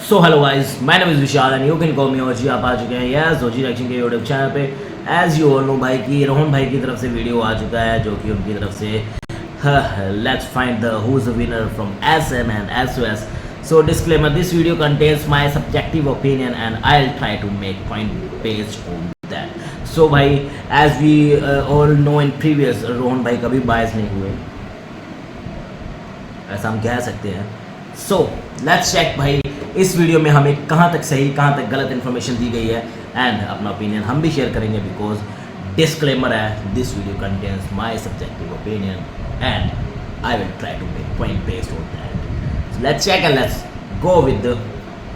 So hello guys, my name is Vishal and you can call me OG. आप आ चुके हैं यस ओजी रिएक्शन के यूट्यूब चैनल पे। एज यू ऑल नो भाई की रोहन भाई की तरफ से वीडियो आ चुका है जो कि उनकी तरफ से let's find the who is the winner from SM and SOS। So disclaimer, this video contains my subjective opinion and I'll try to make point based on that. So भाई as we all know in previous, Rohan भाई कभी बायस नहीं हुए, ऐसा हम कह सकते हैं। So let's check भाई इस वीडियो में हमें कहाँ तक सही कहाँ तक गलत इन्फॉर्मेशन दी गई है एंड अपना ओपिनियन हम भी शेयर करेंगे बिकॉज डिस्क्लेमर है, this video contains my subjective opinion and I will try to make point based on that. Let's check and let's go with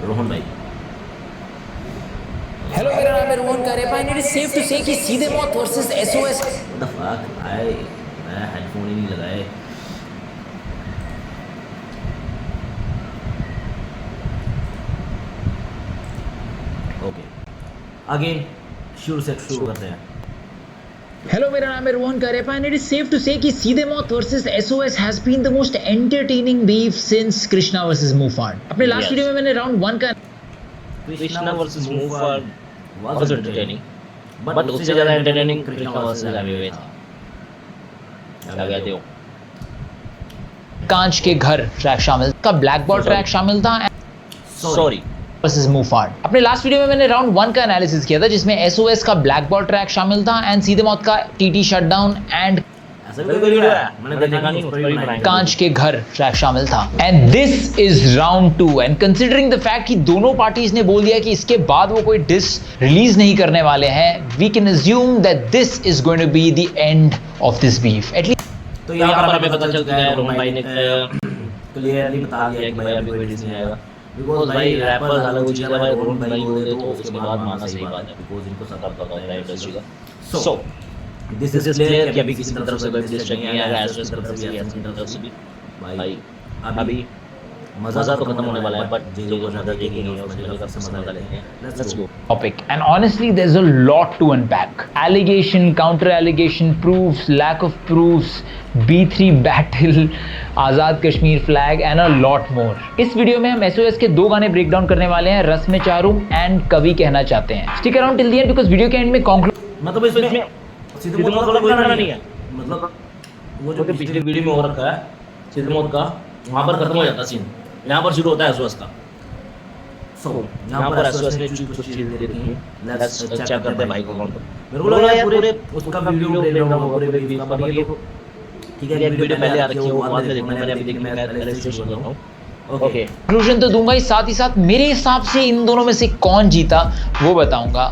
Rohan भाई। हेलो, मेरा नाम है रोहन करे। Find it is safe to say कि सीधे मौत versus SOS। What the fuck, मैं headphone ही नहीं लगाए। ओके अगेन शुरू से शुरू करते हैं। हेलो, मेरा नाम है रोहन करे। Find it is safe to say कि सीधे मौत versus SOS has been the most entertaining beef since Krishna versus Mufaad. अपने लास्ट वीडियो में मैंने राउंड 1 का Krishna versus Mufaad was entertaining, but उससे ज्यादा एंटरटेनिंग कृष्णा वर्सेस एमवे था। क्या कहते हो? कांच के घर ट्रैक शामिल का, ब्लैक बॉल ट्रैक शामिल था सॉरी वर्सेस मूफार्ड। अपने लास्ट वीडियो में मैंने राउंड 1 का एनालिसिस किया था जिसमें SOS का ब्लैक बॉल ट्रैक शामिल था एंड सीधे मौत का TT शटडाउन एंड ऐसा भी कोई वीडियो है मैंने देखा नहीं, स्टोरी बनाई। कांच के घर ट्रैक शामिल था and this is round 2 and considering the fact कि दोनों पार्टीज ने बोल दिया कि इसके बाद वो कोई डिस रिलीज नहीं करने वाले हैं, we can assume that this is going to be the end of this beef. तो यहाँ पर हमें पता चलता है रोहन भाई ने क्लियरली बता दिया कि भाई अभी कोई डिस नहीं आएगा बिकॉज़ भाई रैपर्स अलग हो चीज़ है भाई, रोहन भाई बोलते तो उसके बाद मानना सही बात है बिकॉज़ इनको सब पता होता है इंडस्ट्री का। So this this is clear कि अभी किसी तरफ से कोई डिस्ट्रैक्ट नहीं आएगा, SOS की तरफ से भी SN की तरफ से भी। भाई अभी मजा तो खत्म होने वाला है, बट जो मजा देखेंगे नहीं उसमें कब से मजा लेंगे। Let's go Topic, and honestly there's a lot to unpack. Allegation, counter allegation, proofs, lack of proofs, B3 battle, Azad Kashmir flag and a lot more. इस वीडियो में हम SOS के 2 गाने ब्रेक डाउन करने वाले हैं, रस में चारूम एंड कवि कहना चाहते हैं। Stick around till the end because video के एंड में कंक्लूड मतलब इसमें सीधे मौत वाला कोई गाना नहीं है, मतलब वो जो पिछले वीडियो में हो रखा है सीधे मौत का, वहां पर खत्म हो जाता सीन, यहाँ पर शुरू होता है SOS का। सो यहाँ पर SOS ने कुछ चीजें दे रखी हैं, लेट्स चेक करते हैं भाई को कौन। मेरे को लगा यार पूरे उसका वीडियो ब्रेक डाउन होगा पूरे वीडियो का, पर ये तो ठीक है, वीडियो पहले आ रखी है, वो बाद में देखना, मैंने अभी देखी, मैं एनालिसिस कर रहा हूँ। ओके कंक्लूजन तो दूंगा ही, साथ ही साथ मेरे हिसाब से इन दोनों में से कौन जीता वो बताऊंगा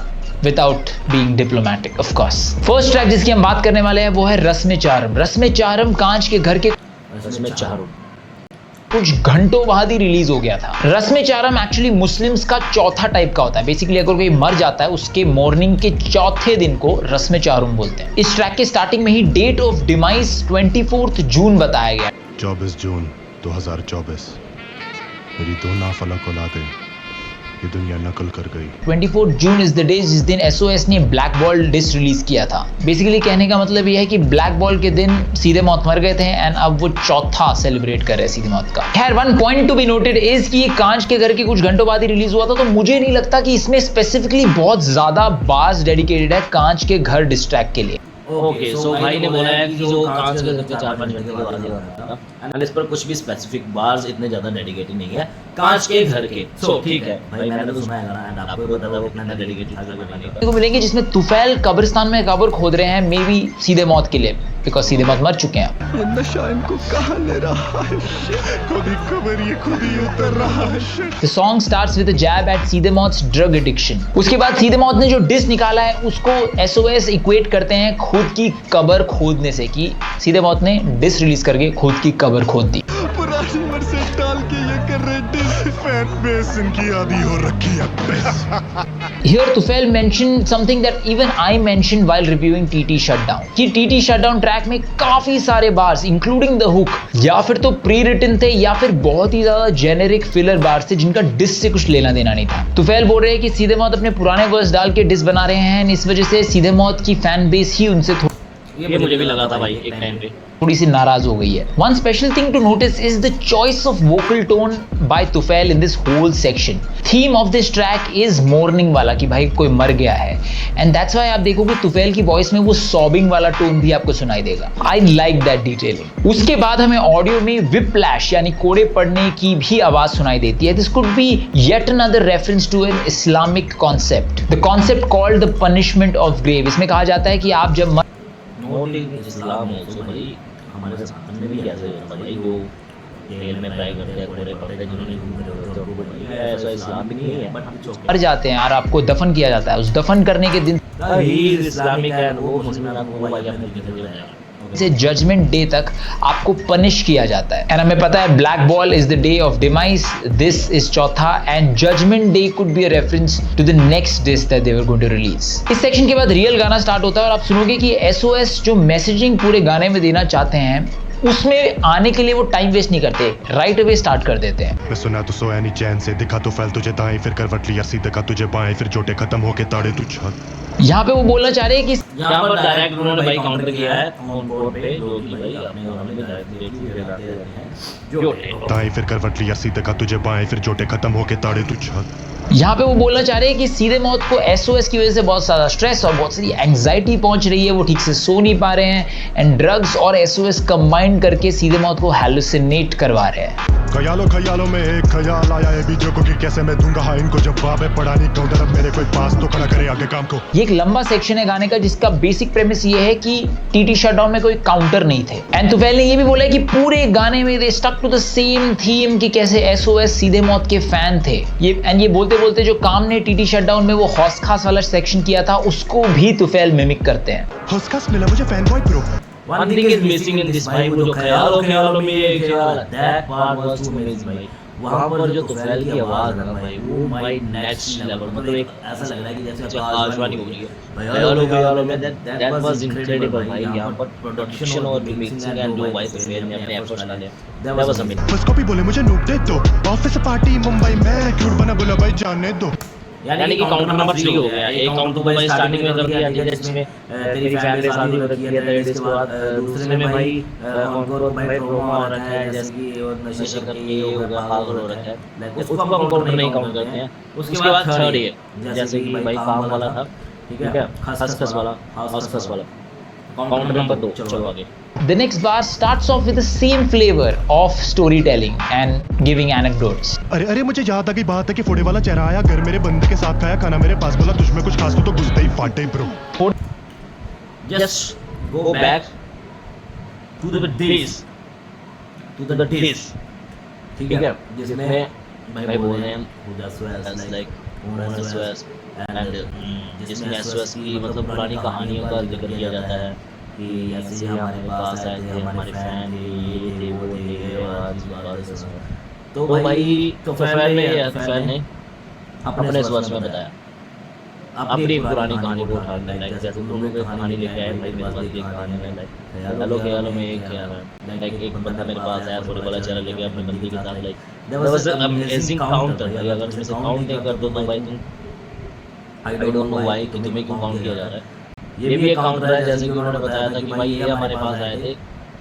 without being diplomatic of course. First track जिसकी हम बात करने वाले हैं वो है रस में चारम। रस में चारम कांच के घर के इसमें चारों कुछ घंटों बाद ही रिलीज हो गया था। रस में चारम एक्चुअली मुस्लिम्स का चौथा टाइप का होता है। बेसिकली अगर कोई मर जाता है उसके मॉर्निंग के चौथे दिन को रस में चारम बोलते हैं। इस ट्रैक के स्टार्टिंग में ही डेट ऑफ डिमाइस 24 जून बताया गया। 24 जून 2024 मेरी 2 नाफलक औलादें ये दुनिया नकल कर गई। 24 जून इज द डे जिस दिन SOS ने ब्लैक बॉल डिस रिलीज किया था। बेसिकली कहने का मतलब यह है कि ब्लैक बॉल के दिन सीधे मौत मर गए थे एंड अब वो चौथा सेलिब्रेट कर रहे हैं सीधे मौत का। खैर one point to be noted is कि ये कांच के घर के कुछ घंटों बाद ही रिलीज हुआ था, तो मुझे नहीं लगता कि इसमें स्पेसिफिकली बहुत ज्यादा बार्स डेडिकेटेड है कांच के घर डिस ट्रैक के लिए। ओके सो भाई ने बोला है कि जो कांच के घर के 4-5 घंटे के बाद था एंड इस पर कुछ भी स्पेसिफिक बार्स इतने ज्यादा डेडिकेटेड नहीं है कांच के घर के। सो ठीक है भाई, मैंने तो सुना है गाना एंड आपको पता है वो कितना डेडिकेटेड था बनाने का। को मिलेंगे जिसमें तुफैल कब्रिस्तान में कब्र खोद रहे हैं, मे बी सीधे मौत के लिए, बिकॉज सीधे मौत मर चुके हैं। ये नशा इनको कहाँ ले रहा है, खुद ही खबर ये खुद ही उतर रहा है। The song starts with a jab at सीधे मौत's drug addiction. उसके बाद सीधे मौत ने जो डिस निकाला है उसको SOS इक्वेट करते हैं खुद की कब्र खोदने से, कि सीधे मौत ने डिस रिलीज करके खुद की कब्र खोद दी। पुरानी मर्सेड डाल के ये कर रहे डिस, फैन बेस इनकी आदि हो रखी है base. Here Tufail mentioned something that even I mentioned while reviewing TT Shutdown, कि TT Shutdown ट्रैक में काफी सारे बार्स इंक्लूडिंग द हुक या फिर तो प्री रिटन थे या फिर बहुत ही ज्यादा जेनेरिक फिलर बार्स थे जिनका डिस से कुछ लेना देना नहीं था। तुफैल बोल रहे हैं कि सीधे मौत अपने पुराने वर्स डाल के डिस बना रहे हैं, इस वजह से सीधे मौत की फैन बेस ही उनसे ये मुझे भी लगा था भाई एक टाइम पे। थोड़ी सी नाराज हो गई है। One special thing to notice is the choice of vocal tone by Tufail in this whole section. Theme of this track is morning वाला, कि भाई कोई मर गया है, एंड दैट्स व्हाई आप देखोगे तुफैल की वॉइस में वो सॉबिंग वाला टोन भी आपको सुनाई देगा। I like that detailing. उसके बाद हमें ऑडियो में विप्लैश यानी कोड़े पड़ने की भी आवाज सुनाई देती है। This could be yet another reference to an Islamic concept, the concept called the punishment of grave. इसमें कहा जाता है कि आप जब नॉट इन इस्लाम है तो भाई हमारे साथ में भी ऐसे होता है भाई, वो जेल में ट्राई करते हैं, कोड़े पड़ते हैं जिन्होंने घूम रहे होते हैं, वो ऐसा इस्लाम भी नहीं है, बट मर जाते हैं और आपको दफन किया जाता है, उस दफन करने के दिन ही इस्लामिक है, वो मुसलमान को भाई अपने तरीके से बनाया से जजमेंट डे तक आपको पनिश किया जाता है। एंड हमें पता है black ball is the day of demise, this is चौथा, and judgement day could be a reference to the next disc that they were going to release. इस सेक्शन के बाद रियल गाना स्टार्ट होता है और आप सुनोगे कि एसओएस जो मैसेजिंग पूरे गाने में देना चाहते हैं उसमें आने के लिए वो टाइम वेस्ट नहीं करते, राइट अवे स्टार्ट कर देते हैं। मैं सुना तो सोया नहीं चैन से, दिखा तो फैल तुझे दाएं, फिर करवट लिया सीधे का तुझे बाएं, फिर जोटे खत्म होके ताड़े तू छत। यहाँ पे वो बोलना चाह रहे हैं कि यहाँ पर डायरेक्ट उन्होंने भाई काउंटर किया है ऑन बोर्ड पे, जो कि भाई अपने गाने में डायरेक्ट लगाते रहते हैं, जो दाएं फिर करवट लिया सीधे का तुझे बाएं, फिर जोटे खत्म होके ताड़े तू छत। यहाँ पे वो बोलना चाह रहे हैं कि सीधे मौत को एसओएस की वजह से बहुत सारा स्ट्रेस और बहुत सारी एंग्जाइटी पहुंच रही है, वो ठीक से सो नहीं पा रहे हैं, एंड ड्रग्स और एसओएस कंबाइन करके सीधे मौत को हैलुसिनेट करवा रहे हैं। ख्यालों में एक ख्याल आया है बीजों को कि कैसे मैं दूंगा हाँ इनको जवाब है, पड़ा नहीं काउंटर अब मेरे कोई पास तो खड़ा करे आगे काम को। ये एक लंबा सेक्शन है गाने का जिसका बेसिक प्रेमिस ये है कि टीटी शटडाउन में कोई काउंटर नहीं थे, एंड तुफैल ने ये भी बोला है कि पूरे गाने में they stuck to the same theme कि कैसे एसओएस सीधे मौत के फैन थे। ये बोलते बोलते जो काम ने टीटी शटडाउन में वो हौस खास वाला सेक्शन किया था उसको भी तुफैल मिमिक करते हैं। हौस खास मिला मुझे fan boy bro. One thing is missing in this भाई, वो जो ख्यालों में ये ख्याल, that part was too amazing भाई। वहाँ पर जो तुफैल की आवाज़ है ना भाई, वो भाई नेक्स्ट लेवल, मतलब एक ऐसा लग रहा है कि जैसे आकाशवाणी हो रही है। ख्यालों में that was incredible भाई। यहाँ पर प्रोडक्शन और मिक्सिंग एंड जो भाई तुफैल ने अपने एफर्ट्स डाले, that was amazing। बस कॉपी बोले मुझे नोट दे दो, ऑफिस पार्टी मुंबई में क्यूट बना बोला भाई जाने दो। यानी कि काउंटर नंबर 3 हो गया। एक काउंटर तो भाई स्टार्टिंग में कर दिया जिसमें तेरी फैन के साथ ही रखी है, इसके बाद दूसरे में भाई encore भाई प्रोमो आ रखा है, जैसे कि वो नशे करके ये होगा पागल हो रखा है, उसको हम काउंटर नहीं काउंट करते हैं। उसके बाद थर्ड है जैसे कि भाई काम वाला था, ठीक है, खसखस वाला, खसखस वाला काउंटर नंबर 2। चलो आगे। The next bar starts off with the same flavor of storytelling and giving anecdotes. अरे मुझे याद आ गई बात है कि फोड़े वाला चेहरा आया घर मेरे बंदे के साथ खाया खाना मेरे पास बोला तुझमें कुछ खास तो घुसते ही फाटे bro. Just go back to the days, ठीक है, जिसमें भाई बोल रहे हैं like SOS and जिसमें SOS की मतलब पुरानी कहानियों का जिक्र किया जाता है कि ऐसे हमारे पास आए थे, हमारे फैन ये थे वो थे, तो भाई तुफैल ने अपने SOS में बताया अपनी पुरानी कहानी को उठा के, लाइक जैसे तुम लोग कहानी लेके आए भाई मेरे पास, ये कहानी है लाइक हेलो ख्यालों में एक ख्याल है, लाइक एक बंदा मेरे पास आया थोड़े वाला चेहरा लेके अपनी बंदी के साथ, like there was an amazing counter. अगर तुम इसे काउंट नहीं कर दो तो भाई तुम आई डोंट नो व्हाई कि तुम्हें क्यों काउंट किया जा रहा है। ये भी एक काउंटर है जैसे कि उन्होंने बताया था कि भाई ये हमारे पास आए थे,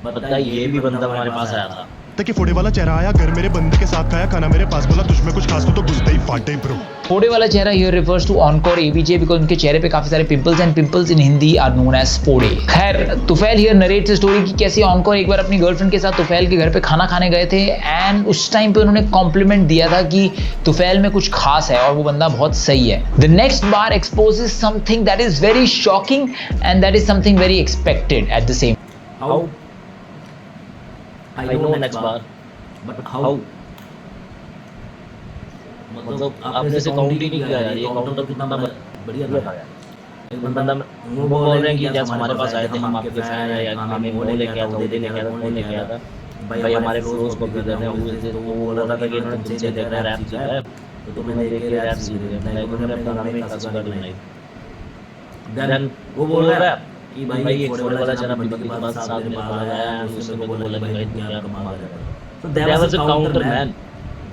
पता ये भी बंदा हमारे पास आया था कि फोड़े वाला चेहरा आया घर मेरे बंदे के साथ खाया खाना मेरे पास बोला तुझमें कुछ खास तो घुसते ही फाटे ब्रो। फोड़े वाला चेहरा here refers to Encore ABJ because उनके चेहरे पे काफी सारे pimples and pimples in Hindi are known as फोड़े। खैर Tufail here narrates the story कि कैसे ऑनकोर एक बार अपनी गर्लफ्रेंड के साथ तुफैल के घर पे खाना खाने गए थे एंड उस टाइम पे उन्होंने कॉम्प्लीमेंट दिया था कि तुफैल में कुछ खास है और वो बंदा बहुत सही है। The next bar exposes something that is very shocking and that is something very expected at the same. How I know next bar but how, मतलब आपने से काउंट ही नहीं किया यार, ये काउंटर तो कितना बढ़िया था यार। एक बंदा वो बोल रहे हैं कि जब हमारे पास आए थे हम आपके फैन हैं या हमें वो लेके आया था, वो लेके आया था, वो लेके आया था भाई हमारे फ्लोज को भी करने हुए थे, तो वो बोल रहा था कि इन्होंने तुमसे देख रहा है रैप सीख रहा है तो तुम्हें देख के रैप सीख रहे हैं, लाइक उन्होंने अपना नाम एक खास गाड़ी बनाई। देन वो बोल रहा है कि भाई ये फोड़े वाला चला बंदी के पास साथ में बाहर आया है, उसने को बोला कि भाई क्या कमाल है। So there was a counter man,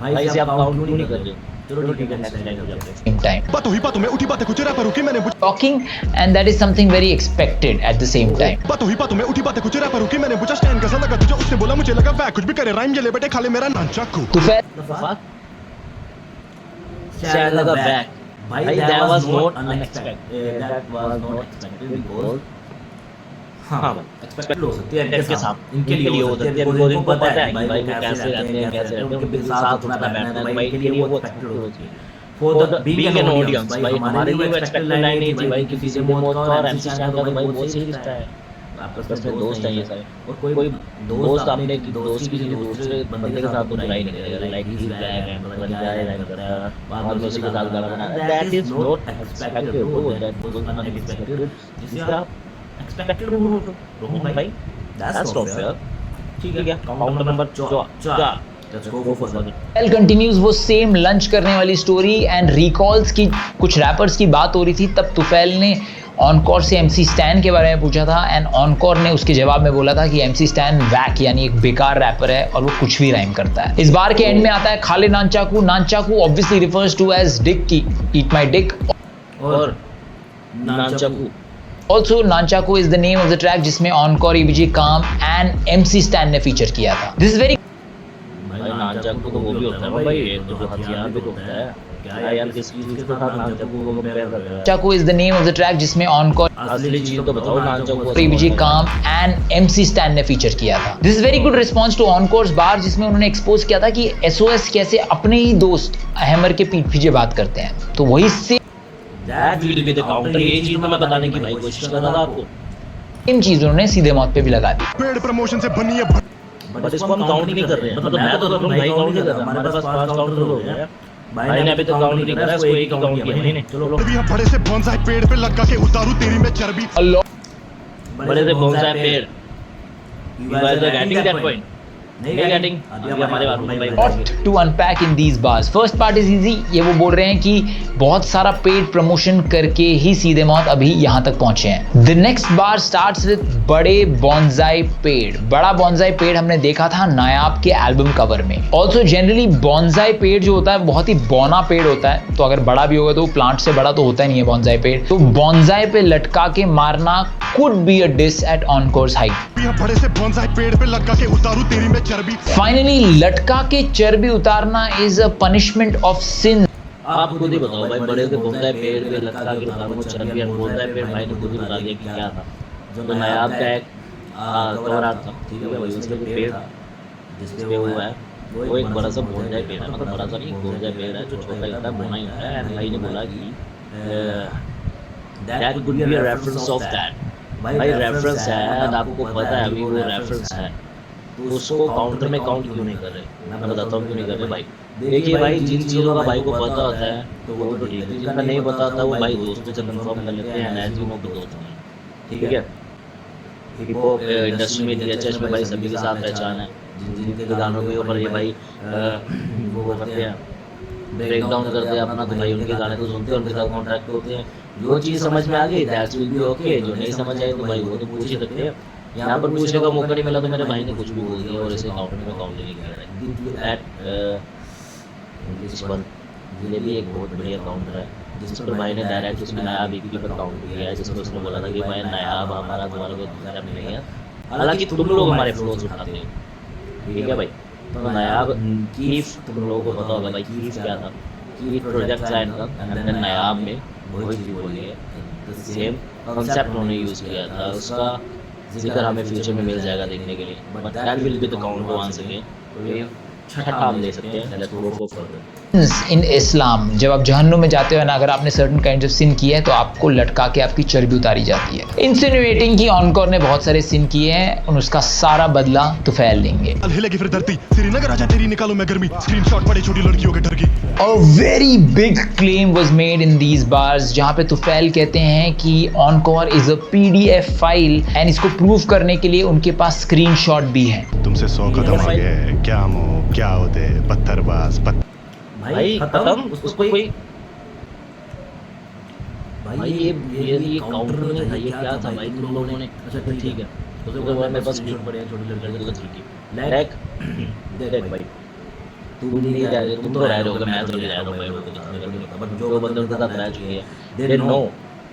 भाई इसे आप काउंट क्यों नहीं कर रहे? चलो ठीक है, नेक्स्ट लाइन हो जाते हैं। same time बातों में उठी बातें कुछ रैपर की मैंने talking, and that is something very expected at the same time. बातों में उठी बातें कुछ रैपर की मैंने पूछा स्टैंड कैसा लगा तुझे, उसने बोला मुझे लगा वह कुछ भी करे राइम जले बेटे खाले मेरा nunchaku. Tufail The fuck? Shall the back. भाई that was not unexpected. That was not expected because हाँ एक्सपेक्टेड हो सकती है इनके साथ इनके लिए हो सकती है, बिकॉज़ इनको पता है कि भाई वो कैसे रहते हैं, कैसे रहते हैं, उनके साथ उठना बैठना है, तो भाई इनके लिए वो एक्सपेक्टेड हो चाहिए। For the being an audience भाई हमारे लिए वो एक्सपेक्टेड लाइन नहीं थी भाई, किसी से मौत का और एमसी स्टैन का तो भाई बहुत सही रिश्ता है, आपस में दोस्त हैं ये सारे, और कोई दोस्त अपने दोस्त की किसी दूसरे बंदे के साथ तो बुराई नहीं करेगा, like he is black and पता नहीं क्या है कर रहा है, बाद में उसी के साथ गाना बना, that is not expected bro, that was unexpected, जिसे आप एक्सपेक्टेड रोहन भाई, दैट्स नॉट फेयर। ठीक है, counter number 4, let's go for the continues वो सेम लंच करने वाली स्टोरी एंड रिकॉल्स की कुछ रैपर्स की बात हो रही थी, तब तुफैल ने ऑनकोर से एमसी स्टैन के बारे में पूछा था एंड ऑनकोर ने उसके जवाब में बोला था कि एमसी स्टैन वैक यानी एक बेकार रैपर है और वो कुछ भी राइम करता है। इस बार के एंड में आता है खाले nunchaku. Nunchaku obviously refers to as dick की ईट माय डिक, और nunchaku Also, Nunchaku is the name of the track जिसमें Encore, EBG, Calm and MC Stan ने फीचर किया था। This is very भाई नानचाकू तो वो भी होता है भाई, ये तो हथियार भी होता है क्या यार, किस चीज के साथ नानचाकू को कंपेयर कर रहे हो? Nunchaku is the name of the track जिसमें Encore, असली चीज तो बताओ nunchaku EBG, Calm and MC Stan ने फीचर किया था। This is very good response to Encore's बार जिसमें उन्होंने एक्सपोज किया था कि SOS कैसे अपने ही दोस्त हैमर के पीठ पीछे बात करते हैं, तो वही say that will be the counter, ये चीज मैं बताने की भाई कोशिश कर रहा था आपको, सेम चीज उन्होंने सीधे मौत पे भी लगा दी। पेड प्रमोशन से बनी है बट इसको हम काउंट नहीं कर रहे हैं, मतलब मैं तो कर रहा हूं भाई, काउंट नहीं कर रहा, हमारे पास 5 काउंटर हो गए हैं भाई ने अभी तक काउंट नहीं करा, इसको एक ही काउंट किया मैंने। चलो भी हम बड़े से बोनसाई पेड़ पे लगा के उतारू तेरी में चर्बी, बड़े से बोनसाई पेड़, you are getting that point, नहीं गेटिंग, अभी हमारे बारे में भाई Lot to unpack in these bars. First part is easy. ये वो बोल रहे हैं कि बहुत सारा पेड प्रमोशन करके ही सीधे मौत अभी यहाँ तक पहुंचे हैं। The next bar starts with बड़े बॉन्जाई पेड़। बड़ा बॉन्जाई पेड़ हमने देखा था नायाब के एल्बम कवर में। Also generally बॉन्जाई पेड़ जो होता है बहुत ही बौना पेड़ होता है, तो अगर बड़ा भी होगा तो प्लांट से बड़ा तो होता ही नहीं है बॉन्जाई पेड़, तो बॉन्जाई पे लटका के मारना could be a diss at Encore's height. भी हम बड़े से बोनसाई पेड़ पे लगा के उतारू तेरी में चर्बी। Finally लटका के चर्बी उतारना is a punishment of sin. आप खुद ही बताओ भाई, बड़े से बोनसाई पेड़ पे लटका के उतारो वो चर्बी, और बोनसाई पेड़ भाई ने खुद ही बता दिया कि क्या था, जो नायाब का एक कवर आर्ट था, ठीक है भाई, उसके पेड़ था जिसपे वो है, वो एक बड़ा सा बोनसाई पेड़ है, मतलब बड़ा सा नहीं, बोनसाई पेड़ है जो छोटा ही होता है, बोना ही होता है, एंड भाई ने बोला कि that could be a reference of that, भाई रेफरेंस है, and आपको पता है अभी वो रेफरेंस है, तो उसको काउंटर में काउंट क्यों नहीं कर रहे? मैं बताता हूँ क्यों नहीं कर रहे भाई। देखिए भाई, जिन चीज़ों का भाई को पता होता है तो वो तो ठीक है, जिनका नहीं पता होता वो भाई दोस्तों से कंफर्म कर लेते हैं, एज यू नो दोस्त हैं, ठीक है। हिप हॉप इंडस्ट्री में DHH में भाई सभी के साथ पहचान है, जिनके गानों के ऊपर ये भाई वो करते हैं, ब्रेक डाउन करते हैं अपना, तो भाई उनके गाने तो सुनते हैं, उनके साथ कॉन्ट्रैक्ट होते हैं, जो चीज़ समझ में आ गई दैट्स विल बी ओके, जो नहीं समझ आई तो भाई वो तो पूछ ही सकते हैं। यहाँ पर पूछने का मौका नहीं मिला तो मेरे भाई ने कुछ भी बोल दिया और इसे काउंटर में काउंट नहीं किया है। इंग्लिश वन ये भी एक बहुत बढ़िया काउंटर है, जिस पर भाई ने डायरेक्ट उसमें नायाब EP पर काउंट किया है, जिसमें उसने बोला था कि भाई नायाब हमारा तुम्हारा कोई दूसरा नहीं है, हालांकि तुम लोग हमारे फ्लोज उठाते हो, ठीक है भाई। तो नायाब कीफ तुम लोगों को पता होगा भाई, कीफ क्या था, कीफ प्रोजेक्ट साइन था, एंड नायाब में वही चीज़ बोली है, सेम कॉन्सेप्ट उन्होंने यूज़ किया था, उसका जिक्र हमें फ्यूचर में मिल जाएगा देखने के लिए, but that will be the counter once again, तो ये छठा हम ले सकते हैं, लेट्स गो फॉर इन इस्लाम जब आप जहन्नुम में जाते हो ना, अगर आपने सर्टन काइंड ऑफ सिन किए हैं तो आपको लटका के आपकी चर्बी उतारी जाती है। इंसिनुएटिंग की ऑनकोर ने बहुत सारे सिन किए हैं और उसका सारा बदला तुफैल लेंगे। हिलेगी फिर धरती, श्रीनगर आजा तेरी निकालूं मैं गर्मी, स्क्रीनशॉट पड़े छोटी लड़कियों के डर की। A very big claim was made in these bars जहाँ पे तुफैल कहते हैं कि Encore is a PDF file and इसको प्रूव करने के लिए उनके पास स्क्रीनशॉट भी है। तुमसे 100 कदम आगे क्या मुंह क्या होते पत्थरबाज भाई खत्म, उसको कोई भाई ये काउंटर नहीं था, ये क्या था भाई तुम लोगों ने, अच्छा ठीक है, उसके बाद मेरे पास स्क्रीन पड़े हैं छोटी लड़की को, ठीक है, लाइक देख भाई तुम नहीं रह रहे, तुम तो रह रहे हो, मैं तो नहीं रह रहा हूँ भाई, वो तो कितने लोग नहीं पता, बट जो बंदे उनके साथ रह चुके हैं दे नो।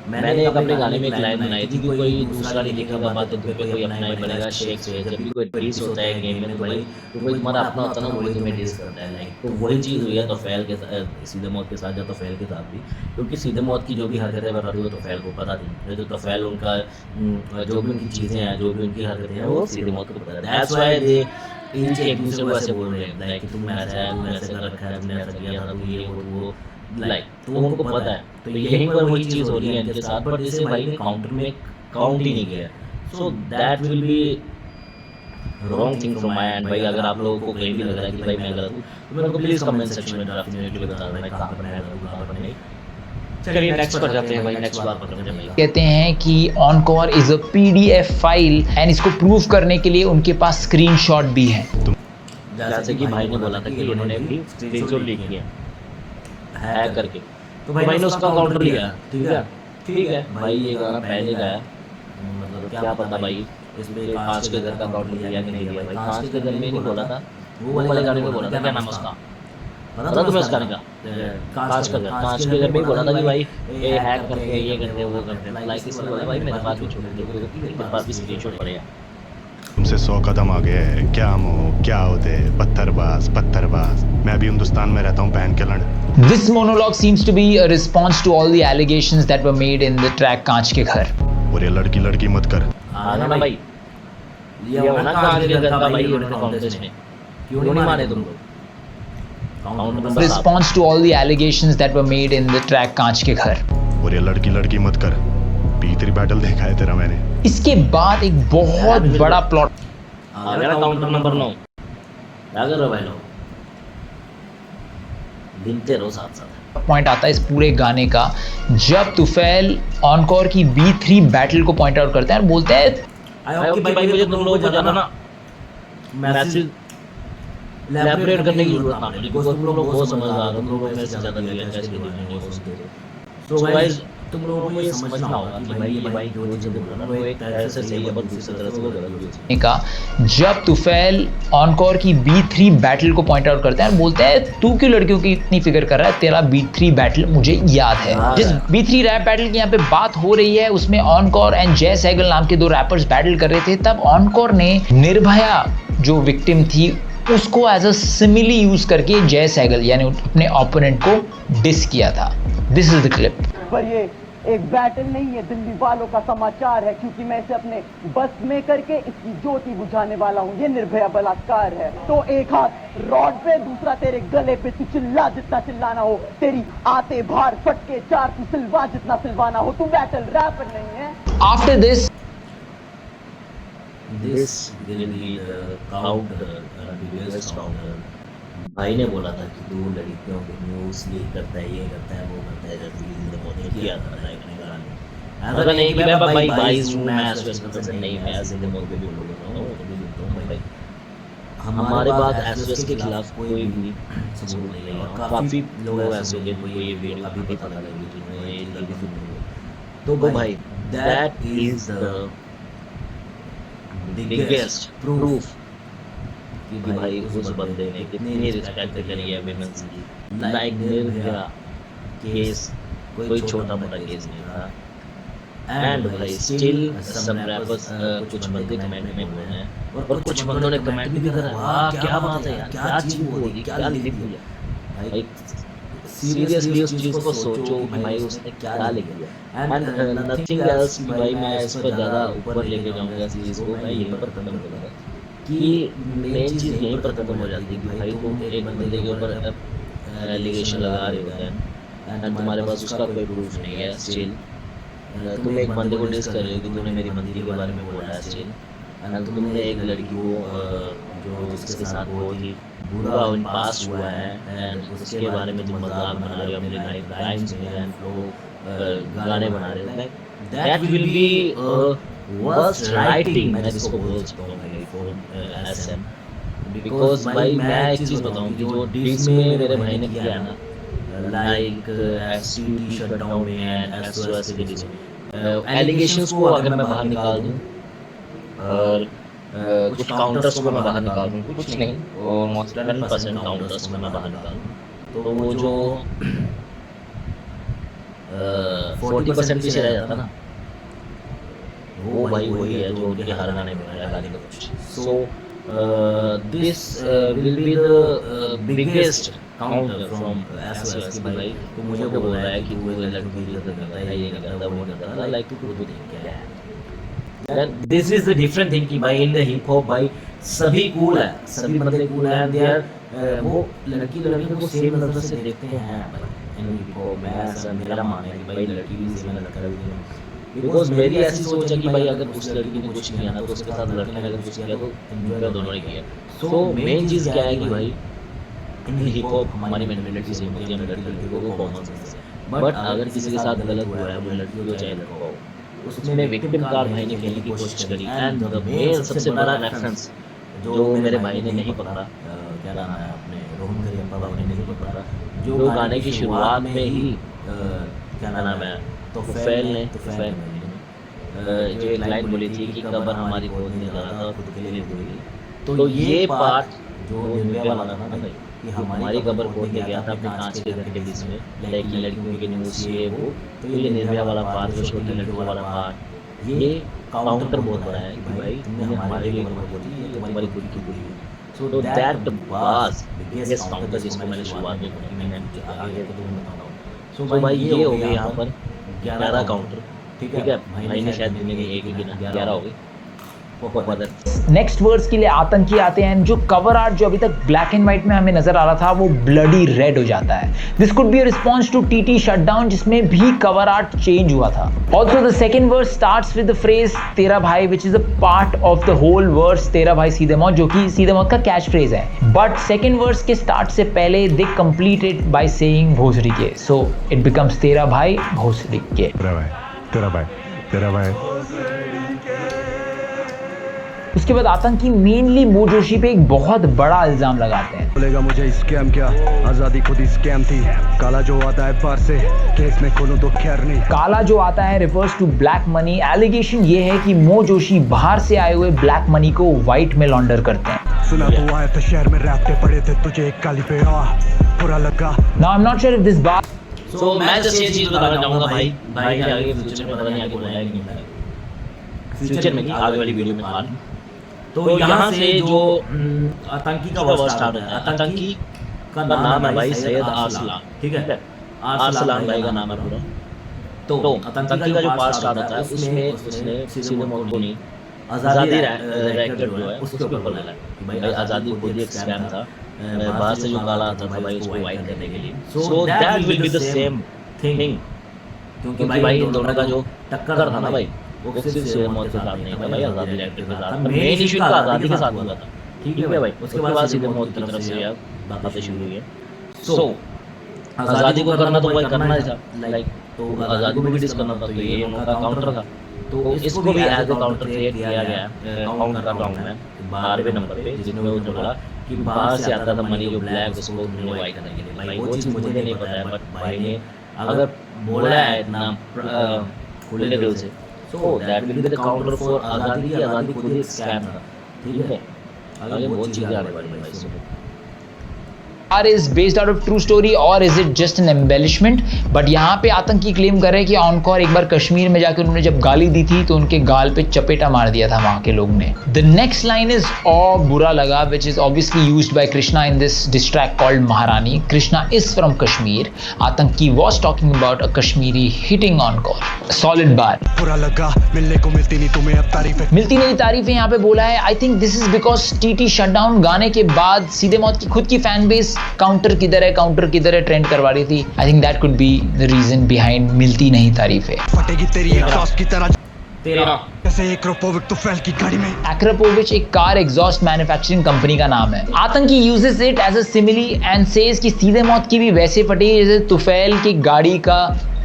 मैंने एक अपने गाने में एक लाइन बनाई थी कि कोई दूसरा लिखेगा बात तुम पे, कोई अपना ही बनेगा शेख से। जब भी कोई डिस होता है गेम में तो भाई तो कोई तुम्हारा अपना होता है ना, वही तुम्हें डिस करता है। लाइक तो वही चीज़ हुई है तोफैल के साथ, सीधे मौत के साथ या तोफैल के साथ भी, क्योंकि सीधे मौत की जो भी हरकतें कर रही हो तोफैल को पता थी। जो तोफैल उनका जो भी उनकी चीज़ें हैं, जो भी उनकी हरकतें हैं, वो सीधे मौत को पता है। दैट्स व्हाई दे एक दूसरे को ऐसे बोल रहे हैं लाइक कि तुम ऐसा है, तुम ऐसे कर रखा है, तुमने ऐसा किया था, तुम ये वो लाइक तो उनको पता है। तो यहीं पर वही चीज़ हो रही है इनके साथ, बट जैसे भाई ने काउंटर में काउंट ही नहीं किया, so that will be wrong thing from my and. भाई अगर आप लोगों को कहीं भी लग रहा है कि भाई मैं गलत हूँ तो मेरे को प्लीज़ कमेंट सेक्शन में डेफिनेटली बता देना मैं कहाँ पर मैं गलत हूँ, कहाँ पर नहीं। चलिए नेक्स्ट पर जाते हैं भाई, नेक्स्ट बात पर जाते हैं। कहते हैं कि encore is a PDF file and इसको प्रूव करने के लिए उनके पास स्क्रीनशॉट भी है। जैसे कि भाई ने बोला था कि उन्होंने भी स्क्रीनशॉट ली है हैक करके, तो भाई ने उसका काउंटर लिया। ठीक है भाई, ये गाना पहले गाया, मतलब क्या पता भाई इसमें कांच के घर का काउंटर लिया कि नहीं लिया। भाई कांच के घर में नहीं बोला था, वो वाले गाने में बोला था, क्या नाम है उसका पता तुम्हें उस गाने का? कांच का घर, कांच के घर में ही बोला था कि भाई ये हैक करते हैं, ये करते हैं, वो करते हैं। लाइक इसलिए बोला भाई मेरे पास भी छोड़ दो, मेरे पास भी स्क्रीनशॉट पड़ेगा। तुमसे 100 कदम आगे है क्या हो क्या होते पत्थरबाज। मैं भी हिंदुस्तान में रहता हूँ पहन के लड़। This monologue seems to be a response to all the allegations that were made in the track कांच के घर। और ये लड़की मत कर। हाँ ना भाई, ये होना कांच के घर का भाई उन्होंने काउंटर में क्यों नहीं माने तुम लोग? Response to all the allegations that were made in the track कांच के घर। और ये लड़की मत कर। P3 बैटल देखा है तेरा मैंने। इसके बाद एक बहुत बड़ा प्लॉट आ गया काउंटर नंबर 9। क्या कर रहे हो भाई लोग? गिनते रहो साथ साथ। पॉइंट आता है इस पूरे गाने का, जब तुफैल ऑनकोर की B3 बैटल को पॉइंट आउट करते हैं और बोलते हैं आई होप कि भाई मुझे तुम लोगों को ज़्यादा ना मैसेज लैबोरेट करने की जरूरत ना पड़े, बिकॉज़ तुम लोग बहुत समझदार हो, तुम लोगों में से ज़्यादा क्लियर कैसे देखने को सोचते हो। सो गाइस तुम लोगों को ये समझना होगा कि भाई ये भाई जो चीज़ बोल रहा है वो एक तरह से सही है, पर दूसरी तरह से वो गलत भी है। का जब तुफैल ऑनकोर की B3 बैटल को पॉइंट आउट करते हैं और बोलते हैं तू क्यों लड़कियों की इतनी फिक्र कर रहा है, तेरा B3 बैटल मुझे याद है। जिस B3 रैप बैटल की यहाँ पे बात हो रही है उसमें ऑनकोर एंड जय सहगल नाम के दो रैपर्स बैटल कर रहे थे। तब ऑनकोर ने निर्भया जो विक्टिम थी उसको एज अ सिमिली यूज करके जय सहगल यानी अपने ओपोनेंट को डिस किया था। This is the clip. पर ये एक बैटल नहीं है, दिल्ली वालों का समाचार है, क्योंकि मैं इसे अपने बस में करके इसकी ज्योति बुझाने वाला हूँ। ये निर्भया बलात्कार है। तो एक हाथ रॉड पे, दूसरा तेरे गले पे। तू चिल्ला जितना चिल्लाना हो, तेरी आते बाहर फटके चार, तू सिलवा जितना सिलवाना हो। तू बैटल रैपर नहीं है। After this will be the counter, biggest counter। भाई ने बोला था कि दो लड़कियों के न्यूज़ लीक करता है, ये करता है, वो करता है, जब ये बहुत किया था लाइक ने गाना। अगर नहीं कि मैं भाई 22 रूम में एसओएस का पसंद नहीं, मैं ऐसे दिन मोड पे भी बोलूंगा भाई हमारे बात एसओएस के खिलाफ कोई भी सबूत नहीं है। और काफी लोग ऐसे होंगे जिनको ये वीडियो अभी पता लगेगी, जिन्होंने ये जल्दी सुन। तो भाई that is the biggest proof कि भाई उस बंदे ने कितनी रिस्पेक्ट करी है विमेंस की। लाइक निर्भया केस कोई छोटा मोटा केस नहीं था। एंड भाई स्टिल सम रैपर्स कुछ बंदे कमेंट में बोले हैं और कुछ बंदों ने कमेंट भी करा, वाह क्या बात है यार, क्या चीज बोली, क्या लिख दिया भाई। सीरियसली उस चीज को सोचो कि भाई उसने क्या लिख दिया। एंड नथिंग एल्स कि भाई मैं इस पर ज़्यादा ऊपर लेके जाऊंगा इस चीज़ को। मैं यहीं पर खत्म करूँगा कि मेन चीज़ यहीं पर खत्म हो जाती है कि भाई तुम एक बंदे के ऊपर एलिगेशन लगा रहे होते हैं एंड तुम्हारे पास उसका कोई प्रूफ नहीं है। स्टिल तुम एक बंदे को डिस कर रहे हो कि तुमने मेरी मंदी के बारे में बोला है। स्टिल एंड तुमने एक लड़की को जो जिसके साथ बहुत ही बुरा पास हुआ है एंड उसके बारे में तुम मजाक बना रहे हो, अपने लाइफ राइम्स में एंड फ्लो गाने बना रहे हो। That will B worst writing, मैं जिसको बोल सकता हूँ फॉर एसएम। बिकॉज भाई मैं एक चीज़ बताऊँ कि जो डिस में मेरे भाई ने किया ना, लाइक एसयूटी शटडाउन में एंड एसओएस के डिस में एलिगेशंस को अगर मैं बाहर निकाल दूँ और कुछ काउंटर्स को मैं बाहर निकालूँ, कुछ नहीं, ऑलमोस्ट 10% काउंटर्स को मैं बाहर निकालूँ, तो वो जो 40% पीछे रह जाता ना, वो भाई वही है जो उनके हर गाने में है गाली का कुछ। So this will be the biggest counter from SOS की भाई तो मुझे बोल रहा है कि वो लड़की करता है, ये नहीं करता, वो नहीं करता, लाइक टू डू क्या है। Then this is the different thing कि भाई in the hip hop भाई सभी cool है, सभी बंदे cool हैं, they are वो लड़की को सेम नजर से देखते हैं भाई in hip hop में। ऐसा मेरा मानना है कि भाई लड़की भी सेम लड़का भी, बिकॉज मेरी ऐसी सोच है कि भाई अगर उस लड़की ने कुछ किया ना तो उसके साथ लड़के ने अगर कुछ किया तो एंजॉय दोनों ने किया। सो मेन चीज़ क्या है कि भाई इन हिप हॉप हमारी मेंटालिटी सेम होती है, लड़की को कॉमन सेंस है, बट अगर किसी के साथ गलत हुआ है, वो लड़की को चाहे लड़का हो, उसमें विक्टिम कार्ड भाई ने खेलने की कोशिश करी। एंड द मेन सबसे बड़ा रेफरेंस जो मेरे भाई ने नहीं पकड़ा, क्या नाम है अपने रोहन करियप्पा भाई ने नहीं पकड़ा, जो गाने की शुरुआत में ही क्या नाम है तुफैल ने जो एक लाइन बोली थी कि कब्र हमारी गोद में लगा था खुद के लिए दूरी, तो ये पार्ट जो निर्भया वाला था ना भाई कि हमारी कब्र खोद के गया था अपने कांच के घर के बीच में, लेकिन लड़कियों की न्यूज़ ये वो, तो ये निर्भया वाला पार्ट, जो छोटी लड़कियों वाला पार्ट, ये काउंटर बहुत बड़ा है कि भाई तुमने हमारे लिए कब्र खोदी, ये तुम्हारी खुद की पूरी हुई। So that was biggest counter जिसको मैंने शुरुआत में बोला, मैंने आगे तो तुम्हें बताऊँ। सो भाई ये हो गए यहाँ पर 11 काउंटर, ठीक है भाई ने शायद गिने एक ही गिना, 11 हो गए। नेक्स्ट वर्ड्स के लिए आतंकी आते हैं। जो कवर आर्ट जो अभी तक ब्लैक एंड व्हाइट में हमें नजर आ रहा था वो ब्लडी रेड हो जाता है। This could be a response to TT shutdown जिसमें भी कवर आर्ट चेंज हुआ था। Also the second verse starts with the phrase तेरा भाई which is a part of the whole verse तेरा भाई सीधे मौत, जो कि सीधे मौत का कैच फ्रेज है। बट सेकंड वर्स के स्टार्ट से पहले दे कंप्लीटेड बाय सेइंग भोसड़ी के, सो इट बिकम्स तेरा भाई भोसड़ी के। तेरा भाई उसके बाद आतंकी मेनली मोजोशी पे एक बहुत बड़ा इल्जाम लगाते हैं। बोलेगा मुझे स्कैम क्या, आजादी खुद ही स्कैम थी, काला जो आता है बाहर से केस में खोलूं तो खैर नहीं। काला जो आता है refers to black money. Allegation ये है कि मोजोशी बाहर से आए हुए ब्लैक मनी को व्हाइट में लॉन्डर करते हैं। सुना तो आए थे शहर में रैपटे पड़े थे, तुझे एक काली पे बुरा लगा। Now I am not sure if this बात सो मैं जस्ट ये चीज बताना चाहूंगा भाई के आगे फ्यूचर में पता नहीं आगे बोला है कि नहीं, फ्यूचर में आगे वाली वीडियो में मान। तो यहाँ से जो आतंकी का वर्ड स्टार्ट होता है, आतंकी का नाम है भाई सैयद आरसलान, ठीक है, आरसलान भाई का नाम है पूरा। तो आतंकी का जो पार्ट स्टार्ट होता है उसमें उसने सीधे मौत को नहीं, आज़ादी रैकेट जो है उसके ऊपर बोला है कि भाई आज़ादी खुद ही एक स्कैम था, बाहर से जो काला आता था भाई उसको वाइट करने के लिए। So that will be the same thing, क्योंकि भाई इन दोनों का जो टक्कर था ना भाई वो सिर्फ सीधे मौत के साथ नहीं था भाई, आज़ादी रैकेट के साथ था। मेन इशू का आज़ादी के साथ हुआ था, ठीक है भाई। उसके बाद सीधे मौत की तरफ से बातें शुरू हुई है। सो आज़ादी को करना तो भाई करना ही था, लाइक तो आज़ादी को भी डिस करना था, तो ये उनका काउंटर था। तो इसको भी एज ए काउंटर क्रिएट किया गया है। काउंटर कर रहा हूँ मैं 12वें नंबर पे, जिसमें उसने बोला कि बाहर से आता था मनी जो ब्लैक उसको उन्होंने वाइट करने के लिए। भाई वो चीज़ मुझे नहीं पता है, बट भाई ने अगर बोला है इतना खुले दिल से, so that will be the counter for आज़ादी की आज़ादी खुद ही स्कैम था, ठीक है। आगे बहुत चीज़ें आने वाली है भाई। is based out of true story or is it just an embellishment? But यहाँ पे आतंकी क्लेम कर रहे हैं कि ऑनकॉर एक बार कश्मीर में जाकर उन्होंने जब गाली दी थी तो उनके गाल पे चपेटा मार दिया था वहाँ के लोग ने। द नेक्स्ट लाइन इज और बुरा लगा which is obviously used by Krishna in this diss track called Maharani. Krishna is from Kashmir. Aatankee was talking about a Kashmiri hitting Encore. Solid bar. बुरा लगा मिलने को मिलती नहीं तुम्हें अब तारीफें, मिलती नहीं तारीफें यहाँ पे बोला है। I think this is because TT shutdown गाने के बाद सीधे मौत की खुद की फैन बेस काउंटर किधर है ट्रेंड करवा रही थी। I think that could be the reason behind मिलती नहीं तारीफें। फटेगी तेरी एग्जॉस्ट की तरह जैसे एक्रोपोविच तुफैल की गाड़ी में। एक्रोपोविच एक कार एग्जॉस्ट मैन्युफैक्चरिंग कंपनी का नाम है। आतंकी uses it as a simile and says कि सीधे मौत की भी वैसे फटी जैसे तुफैल की गाड़ी का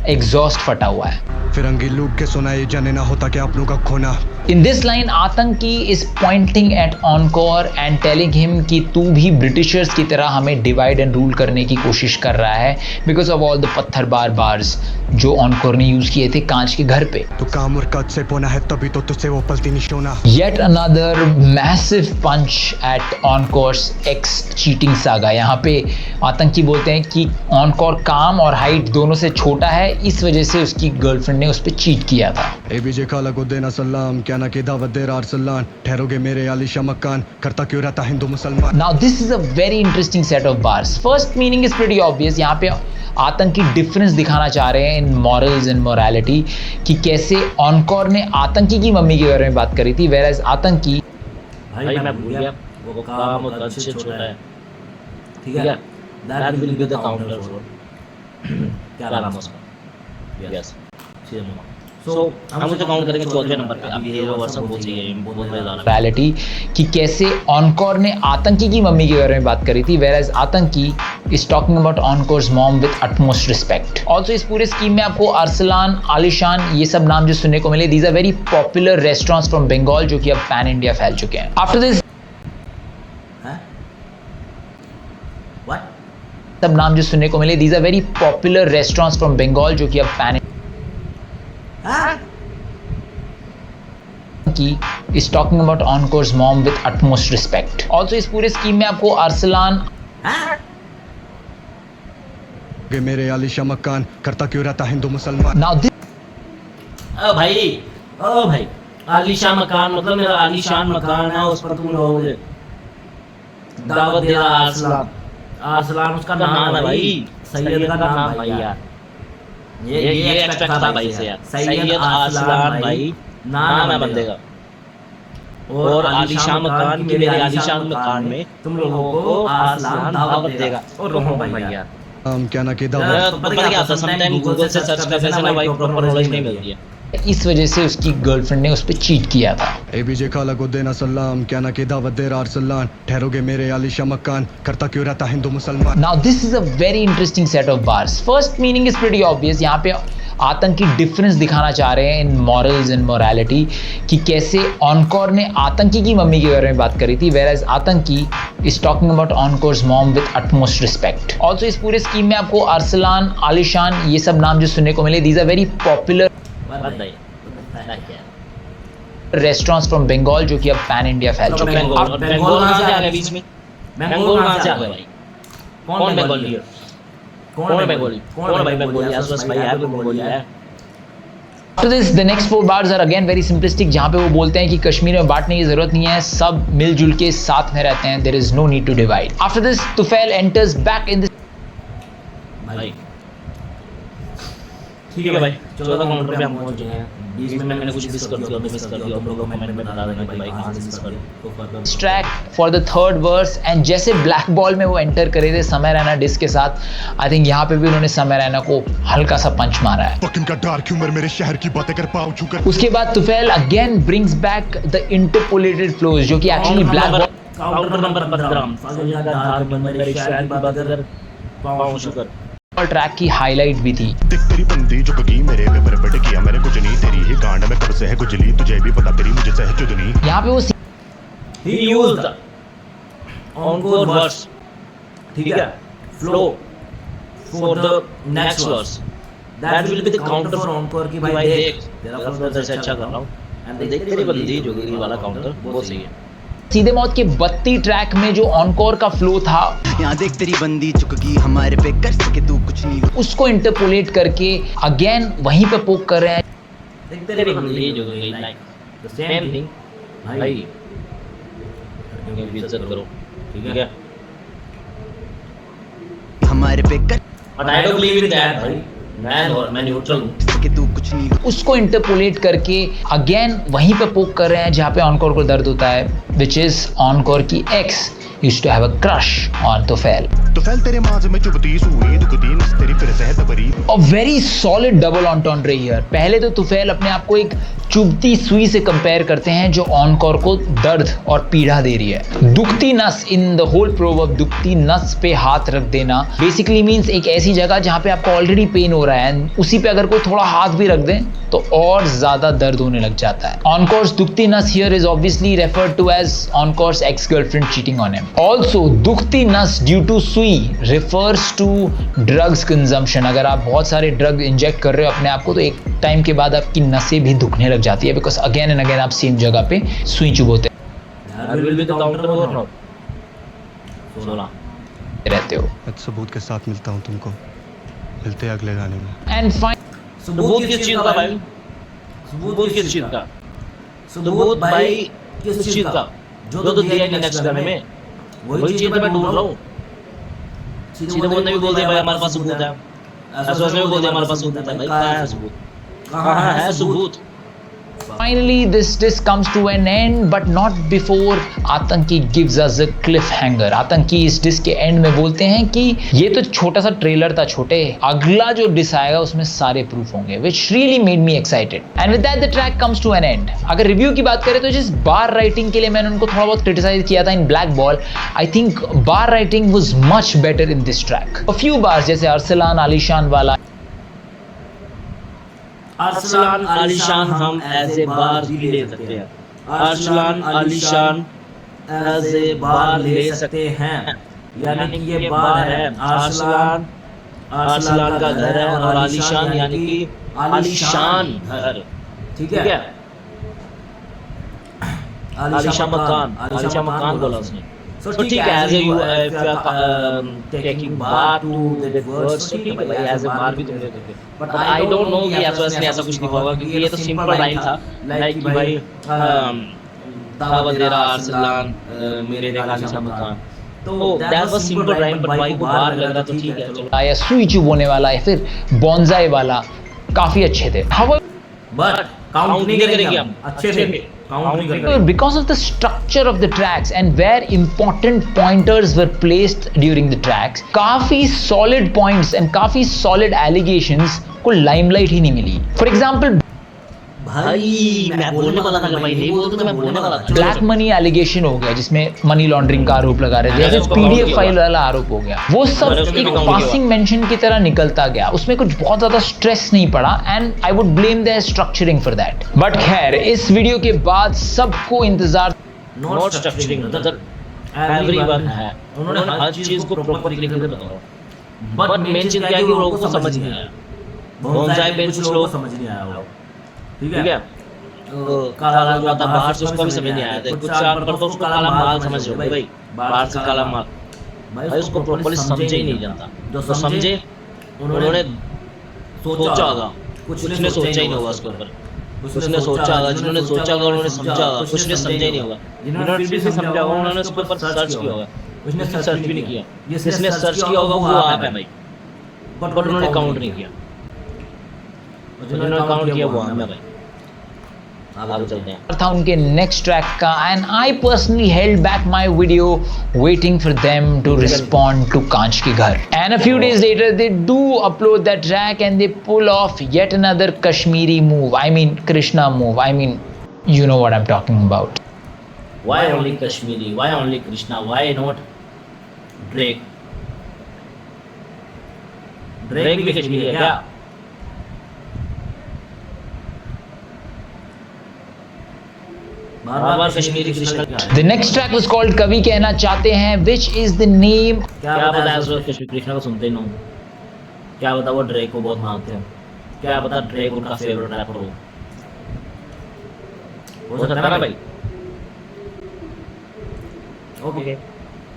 एग्जॉस्ट फटा हुआ है। फिरंगी लूट के सुनाई जाने ना होता क्या अपनों का खोना, In this line, आतंकी is pointing at Encore and telling him कि तू भी ब्रिटिशर्स की तरह हमें डिवाइड एंड रूल करने की कोशिश कर रहा है बिकॉज ऑफ ऑल द पत्थरबार बार्स जो ऑनकोर ने यूज किए थे कांच के घर पे। तू काम और कद से बोना है तभी तो तुझसे वो पलती नहीं Shona. Yet another massive punch at Encore's ex cheating saga। यहाँ पे आतंकी बोलते हैं कि ऑनकोर काम और हाइट दोनों से छोटा है, इस वजह से उसकी गर्लफ्रेंड ने उस पर चीट किया था। एबीजे खाला को देना सलाम, क्या ना की दावत दे रहा अरसलान, ठहरोगे मेरे आलिशा मकान, करता क्यों रहता हिंदू मुसलमान। Now this is a very interesting set of bars. First meaning is pretty obvious। यहाँ पे आतंकी डिफरेंस दिखाना चाह रहे हैं इन मॉरल्स एंड मोरालिटी कि कैसे ऑनकोर ने आतंकी की मम्मी के बारे में बात करी थी, whereas आतंकी भाई मैं भूल गया वो काम और कद से छोटा है, ठीक है, that will be the counter for क्या नाम है उसका, यस सो हम उसे काउंट करेंगे चौथे नंबर पे। अब ये वर्ड बहुत सही है, बहुत ज्यादा मोरालिटी कि कैसे ऑनकोर ने आतंकी की मम्मी के बारे में बात करी थी, whereas आतंकी is talking about Encore's mom with utmost respect. Also इस पूरे स्कीम में आपको अरसलान, आलिशान ये सब नाम जो सुनने को मिले, these are very popular restaurants from Bengal जो कि अब पैन इंडिया फैल चुके हैं। After this What? सब नाम जो सुनने को मिले, these are very popular restaurants from Bengal जो कि अब पैन की is talking about Encore's mom with utmost respect. Also इस पूरे स्कीम में आपको अरसलान मेरे आलिशा मकान, करता क्यों रहता हिंदू मुसलमान। now this ओ भाई आलीशान मकान मतलब मेरा आलीशान मकान है, उस पर तुम रहोगे, दावत दे रहा अरसलान, अरसलान उसका नाम है भाई, सैयद का नाम भाई यार, ये एक्सपेक्ट था भाई से यार, सैयद अरसलान भाई नाम है बंदे का, और आलीशान मकान के मेरे आलीशान मकान में तुम लोगों को अरसलान दावत देगा और रहो भाई यार। क्या ना की दावत, पता क्या होता है समटाइम गूगल से सर्च करने से ना भाई प्रॉपर नॉलेज नहीं मिलती है, इस वजह से उसकी गर्लफ्रेंड ने उस पर चीट किया था। एबीजे खाला को देना सलाम, क्या ना की दावत दे रहा अरसलान, ठहरोगे मेरे आलिशा मकान, करता क्यों रहता हिंदू मुसलमान। Now this is a very interesting set of bars. First meaning is pretty obvious। यहाँ पे आतंकी डिफरेंस दिखाना चाह रहे हैं इन मॉरल्स एंड मोरालिटी कि कैसे ऑनकोर ने आतंकी की मम्मी के बारे में बात करी थी, whereas आतंकी is talking about Encore's mom with utmost respect. Also इस पूरे स्कीम में आपको अरसलान, आलिशान ये सब नाम जो सुनने को मिले, these are very popular restaurants from Bengal जो कि अब पैन इंडिया फैल चुके हैं। बंगाल कहाँ से आ गया बीच में, बंगाल कहाँ से आ गया भाई, कौन बंगाली है, कौन बंगाली, कौन भाई बंगाली, आसपास भाई है बंगाली है। After this, the next four bars are again very simplistic जहाँ पे वो बोलते हैं कि कश्मीर में बांटने की जरूरत नहीं है, सब मिलजुल के साथ में रहते हैं, there is no need to divide. After this, Tufail enters back in this भाई ठीक है भाई, चलो तो काउंटर पे हम पहुंच गए हैं, बीच में मैंने कुछ मिस कर दिया, मिस कर दिया, हम लोग कमेंट में बता देना कि भाई कहां से मिस कर track for the third verse. And जैसे ब्लैक बॉल में वो एंटर करे थे समय रैना डिस्क के साथ, आई थिंक यहाँ पे भी उन्होंने समय रैना को हल्का सा पंच मारा है। इनका डार्क ह्यूमर मेरे शहर की बातें कर पाऊं चुका। उसके बाद Tufail again brings back the interpolated flows जो कि actually black ball counter number 15 फाजिल का धार मेरे शहर की बात कर पाऊं शुक्र ट्रैक की हाईलाइट भी थी। देख तेरी बंदी जो कगी मेरे पेपर बट किया मेरे कुछ नहीं, तेरी ही कांड में कब से है गुजली, तुझे भी पता तेरी मुझे से है चुदनी। यहाँ पे वो he used encore verse, ठीक है, flow for the next verse, that will be the counter for encore की भाई देख तेरा फर्स्ट से अच्छा कर रहा हूँ, एंड देख तेरी बंदी जो कगी वाला काउंटर बहुत सही है। सीधे मौत के 32 ट्रैक में जो ऑनकोर का फ्लो था, यहाँ देख तेरी बंदी चुकगी हमारे पे कर सके तू कुछ नहीं, उसको इंटरपोलेट करके अगेन वहीं पे पोक कर रहे हैं। देख तेरी बंदी जो कगी लाइक द सेम थिंग भाई, इज्जत करो ठीक है, हमारे पे कर, but I don't believe in that भाई, मैं न्यूट्रल हूं कि तू कुछ नहीं। उसको इंटरपोलेट करके अगेन वहीं पे पोक कर रहे हैं जहाँ पे ऑनकोर को दर्द होता है, विच इज ऑनकोर की ex used to have a crush on Tufail. Tufail तेरे मांझ में चुभती सुई दुखती नस तेरी फिर से है तबरी। A very solid double entendre here. पहले तो तुफैल अपने आप को एक चुभती सुई से कंपेयर करते हैं जो ऑनकॉर को दर्द और पीड़ा दे रही है। दुखती नस, इन द होल प्रोवर्ब, दुखती नस पे हाथ रख देना बेसिकली मीन्स एक ऐसी जगह जहां पे आपको ऑलरेडी पेन हो रहा है, उसी पे अगर कोई थोड़ा हाथ भी रख दे तो और ज्यादा दर्द होने लग जाता है। ऑनकॉर्स दुखती नस here is obviously referred to as Encore's ex girlfriend cheating on him. Also दुखती नस ड्यू टू सुई रिफर्स टू ड्रग्स कंजम्पशन। अगर आप बहुत सारे ड्रग इंजेक्ट कर रहे हो अपने आप को तो एक टाइम के बाद आपकी नसें भी दुखने लग जाती है, बिकॉज अगेन एंड अगेन आप सेम जगह पे सुई चुभोते रहते हो। मैं सबूत के साथ मिलता हूँ तुमको, मिलते हैं अगले गाने में। एंड फाइन सबूत किस चीज का भाई? सबूत किस चीज का? सबूत भाई किस चीज का? जो तो दिया नहीं नेक्स्ट गाने में, वही चीज मैं ढूंढ रहा हूँ। सीधे बोलने भी बोलते हैं भाई हमारे पास सबूत है, ऐसे वैसे भी बोलते हैं हमारे पास सबूत है। भाई कहाँ है सबूत? कहाँ है सबूत? Finally, this disc comes to an end, but not before आतंकी gives us a cliffhanger. आतंकी इस डिस्क के एंड में बोलते हैं कि ये तो छोटा सा ट्रेलर था छोटे, अगला जो डिस्क आएगा उसमें सारे प्रूफ होंगे, which really made me excited. And with that the track comes to an end. अगर रिव्यू की बात करें तो जिस बार राइटिंग के लिए मैंने उनको थोड़ा बहुत क्रिटिसाइज किया था in black ball, I think bar writing was much better in this track. A few bars जैसे अरसलान आलीशान वाला, अरसलान आलीशान हम एज ए बार भी ले सकते हैं। अरसलान आलीशान एज ए बार ले सकते हैं, यानी कि ये बार है। अरसलान अरसलान का घर है और आलीशान यानी कि आलीशान घर, ठीक है? आलीशान मकान बोला उसने। So ठीक है, as you if you are taking bar to that word, so ठीक है भाई, as a bar भी तुम ले सकते हो। But I don't know कि एसओएस ने ऐसा कुछ लिखा होगा, क्योंकि ये तो सिंपल लाइन था, लाइक कि भाई दावत दे रहा अरसलान मेरे देखा आलीशान मकान, तो that was simple rhyme, but भाई को बार लग रहा तो ठीक है चलो। या सुई चुभ होने वाला या फिर बॉन्जाई वाला काफी अच्छे थे। बट काउंट नहीं करेंगे हम, अच्छे थे काउंट नहीं करेंगे। Because of the structure of the tracks and where important pointers were placed during the tracks, काफी solid points and काफी solid allegations को limelight ही नहीं मिली। For example, भाई मैं बोलने वाला था, भाई नहीं बोलते तो मैं बोलने वाला था। ब्लैक मनी एलिगेशन हो गया जिसमें मनी लॉन्ड्रिंग का आरोप लगा रहे थे, या फिर पीडीएफ फाइल वाला आरोप हो गया, वो सब एक पासिंग मेंशन की तरह निकलता गया, उसमें कुछ बहुत ज्यादा स्ट्रेस नहीं पड़ा, and I would blame their structuring for that. But खैर, इस वीडियो के बाद सबको इंतजार नॉट स्ट्रक्चरिंग, मतलब एवरीवन है, उन्होंने हर चीज को प्रॉपर तरीके से बताया। बट मेन चीज क्या है कि लोगों को समझ नहीं आया, बॉन्जाई पे कुछ लोग समझ नहीं आया वो, ठीक है? काला जो आता बाहर से उसको भी समझ नहीं आया था, कुछ चार पर तो उसको काला माल समझ लो भाई, बाहर से काला माल, भाई उसको प्रॉपर्ली समझे ही नहीं जानता। जो समझे उन्होंने सोचा होगा, कुछ ने सोचा ही नहीं होगा उसके ऊपर, उसने सोचा होगा, जिन्होंने सोचा होगा उन्होंने समझा होगा, कुछ ने समझा ही नहीं होगा, जिन्होंने फिर से समझा होगा उन्होंने उसके ऊपर सर्च किया होगा, उसने सर्च भी नहीं किया, जिसने सर्च किया होगा वो आप है भाई, बट उन्होंने काउंट नहीं किया, जिन्होंने काउंट किया वो हम है भाई। आगे चलते हैं। था उनके नेक्स्ट ट्रैक का, and I personally held back my video waiting for them to respond to कांच के घर, and a few days later they do upload that track and they pull off yet another Kashmiri move, I mean Krishna move, I mean you know what I'm talking about. Why only Kashmiri? Why only Krishna? Why not Drake? Drake भी कश्मीरी है क्या? बार-बार कश्मीरी कृष्णा क्या है? The next track was called कवि कहना चाहते हैं, which is the name. क्या पता है उसको कश्मीरी कृष्णा को सुनते ही ना हो, क्या पता वो ड्रेक को बहुत मानते हैं, क्या पता ड्रेक उनका फेवरेट रैपर हो सकता है ना भाई। Okay,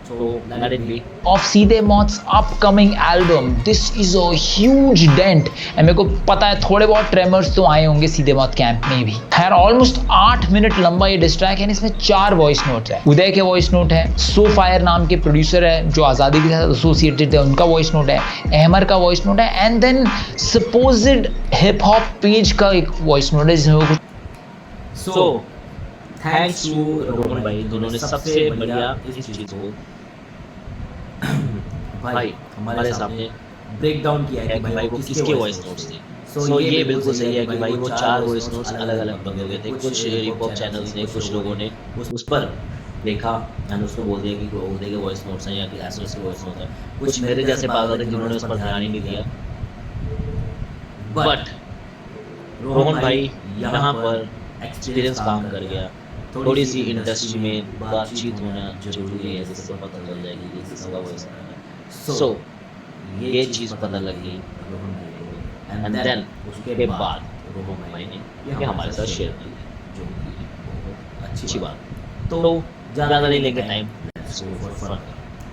so let it be. Of सीधे मौत's upcoming album, this is a huge dent. and मेरे को पता है थोड़े बहुत ट्रेमर्स तो आए होंगे सीधे मौत कैंप में भी। खैर ऑलमोस्ट 8 मिनट लंबा ये डिस ट्रैक है, इसमें 4 वॉइस नोट्स है। उदय के वॉइस नोट है, सो फायर नाम के प्रोड्यूसर है जो आज़ादी के साथ एसोसिएटेड है, उनका वॉइस नोट है, अहमर का वॉइस नोट है, and then supposed hip hop page का एक वॉइस नोट है जिसमें वो कुछ So थैंक्स टू रोहन भाई, दोनों ने सबसे बढ़िया इस चीज को भाई हमारे सामने ब्रेक डाउन किया है कि भाई वो किसके वॉइस नोट्स थे। सो ये बिल्कुल सही है कि भाई वो 4 वॉइस नोट्स अलग अलग बने हुए थे। कुछ हिप हॉप चैनल्स ने, कुछ लोगों ने उस पर देखा एंड उसको बोल दिया कि उदय के वॉइस नोट्स हैं या कि एसओएस के वॉइस नोट्स हैं। कुछ मेरे जैसे पागल थे जिन्होंने उस पर ध्यान ही नहीं दिया। बट रोहन भाई यहाँ पर एक्सपीरियंस काम कर गया। थोड़ी सी इंडस्ट्री में बातचीत होना जरूरी है जिससे पता चल जाएगी कि किसका वॉइस है। सो ये चीज़ पता लग गई रोहन भाई को एंड देन उसके बाद रोहन भाई ने ये हमारे साथ शेयर की, जो कि बहुत अच्छी बात। तो ज़्यादा नहीं लेंगे टाइम,